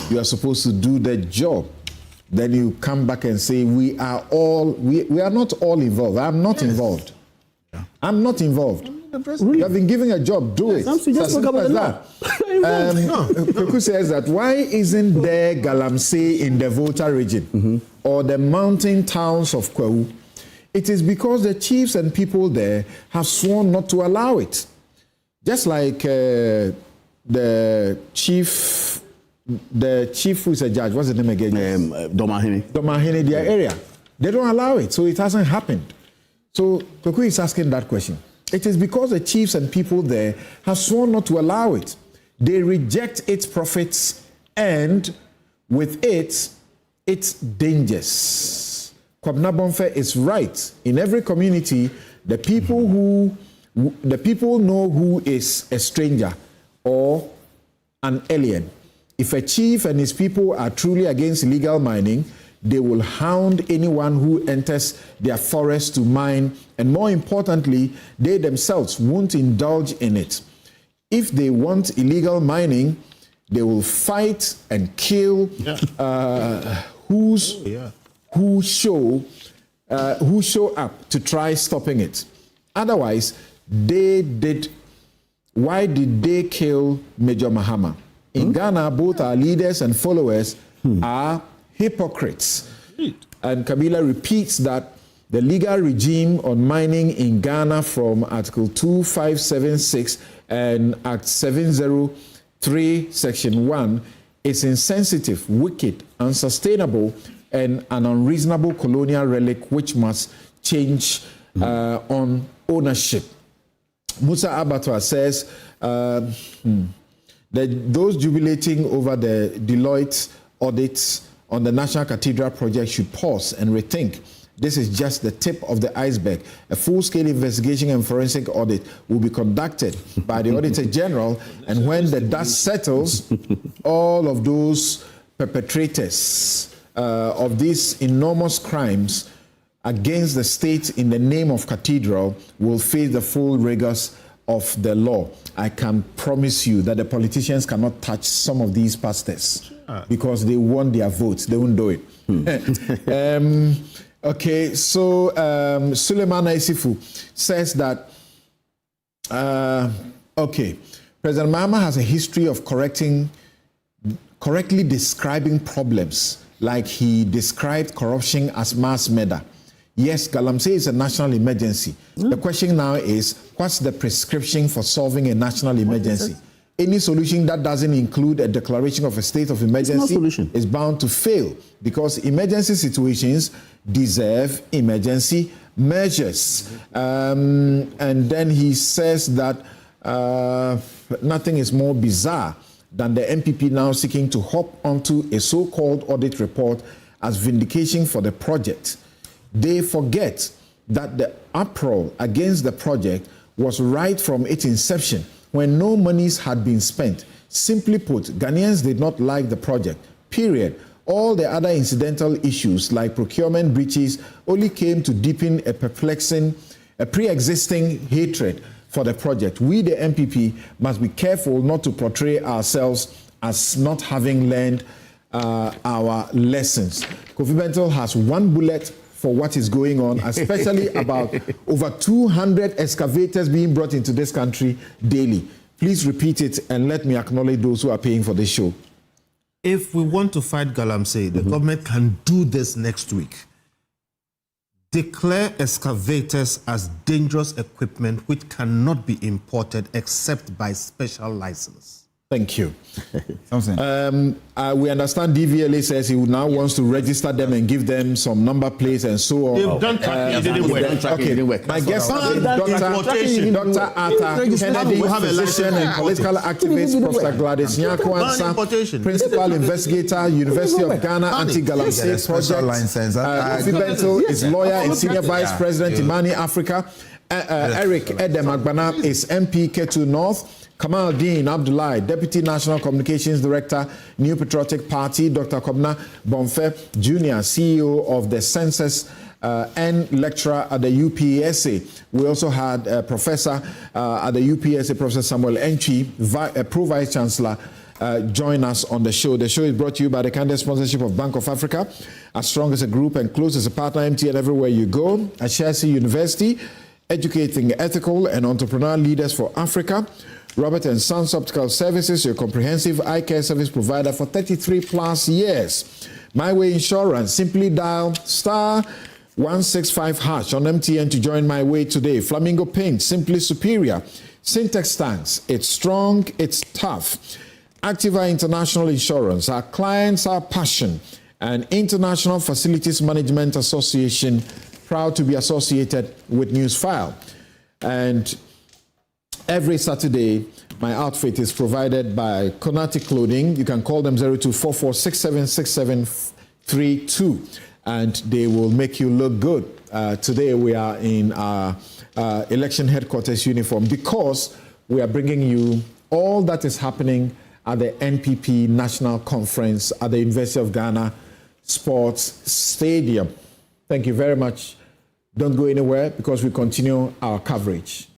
Speaker 1: You are supposed to do the job. Then you come back and say, we are not all involved. I'm not involved. Yeah. I'm not involved. You have been given a job, do it.
Speaker 2: Just talk about that.
Speaker 1: Kuku says that why isn't there Galamsey in the Volta region or the mountain towns of Kwahu? It is because the chiefs and people there have sworn not to allow it. Just like the chief who is a judge, what's the name again? Domahini, their area. They don't allow it, so it hasn't happened. So Kwaku is asking that question. It is because the chiefs and people there have sworn not to allow it. They reject its profits, and with it, its dangers. Kwabena Bonfe is right. In every community, the people know who is a stranger or an alien. If a chief and his people are truly against illegal mining, they will hound anyone who enters their forest to mine, and more importantly, they themselves won't indulge in it. If they want illegal mining, they will fight and kill who show up to try stopping it. Otherwise, why did they kill Major Mahama? In Ghana, both our leaders and followers are hypocrites. And Kabila repeats that the legal regime on mining in Ghana from Article 2576 and Act 703, Section 1 is insensitive, wicked, unsustainable, and an unreasonable colonial relic which must change on ownership. Musa Abattoir says that those jubilating over the Deloitte audits on the National Cathedral project should pause and rethink. This is just the tip of the iceberg. A full-scale investigation and forensic audit will be conducted by the Auditor General, and when the dust settles, all of those perpetrators of these enormous crimes against the state in the name of Cathedral will face the full rigors of the law. I can promise you that the politicians cannot touch some of these pastors because they want their votes. They won't do it. Okay, so Suleiman Isifu says that, President Mahama has a history of correctly describing problems, like he described corruption as mass murder. Yes, Galamsey is a national emergency. The question now is, what's the prescription for solving a national emergency? Any solution that doesn't include a declaration of a state of emergency is bound to fail, because emergency situations deserve emergency measures. And then he says that nothing is more bizarre than the MPP now seeking to hop onto a so-called audit report as vindication for the project. They forget that the uproar against the project was right from its inception, when no monies had been spent. Simply put, Ghanaians did not like the project, period. All the other incidental issues like procurement breaches only came to deepen a pre-existing hatred for the project. We, the MPP, must be careful not to portray ourselves as not having learned our lessons. Kofi Bentel has one bullet for what is going on, especially about over 200 excavators being brought into this country daily. Please repeat it and let me acknowledge those who are paying for this show.
Speaker 13: If we want to fight Galamsey, the government can do this next week. Declare excavators as dangerous equipment which cannot be imported except by special license.
Speaker 1: Thank you. We understand DVLA says he now wants to register them and give them some number plates and so on.
Speaker 13: They've done tracking, it didn't work.
Speaker 1: Okay, my guest is Dr. Arthur Kennedy, physician and political activist, Professor Gladys Nyakwansa, principal investigator, University of Ghana Anti-Galamsey Project. Kofi Bentel is lawyer and senior vice president, Imani Africa. Eric Edem Agbana is MP Ketu North. Kamal Dean Abdullahi, Deputy National Communications Director, New Patriotic Party. Dr. Kobna Bonfe Jr., CEO of the Census and lecturer at the UPSA. We also had a professor at the UPSA, Professor Samuel Enchi, Pro-Vice Chancellor, join us on the show. The show is brought to you by the candid sponsorship of Bank of Africa, as strong as a group and close as a partner, MTN everywhere you go. At Chelsea University, educating ethical and entrepreneurial leaders for Africa. Robert & Sons Optical Services, your comprehensive eye care service provider for 33 plus years. My Way Insurance, simply dial *165# on MTN to join My Way today. Flamingo Paint, simply superior. Syntex Tanks, it's strong, it's tough. Activa International Insurance, our clients, our passion. And International Facilities Management Association, proud to be associated with Newsfile. And every Saturday, my outfit is provided by Konati Clothing. You can call them 0244676732, and they will make you look good. Today, we are in our election headquarters uniform because we are bringing you all that is happening at the NPP National Conference at the University of Ghana Sports Stadium. Thank you very much. Don't go anywhere because we continue our coverage.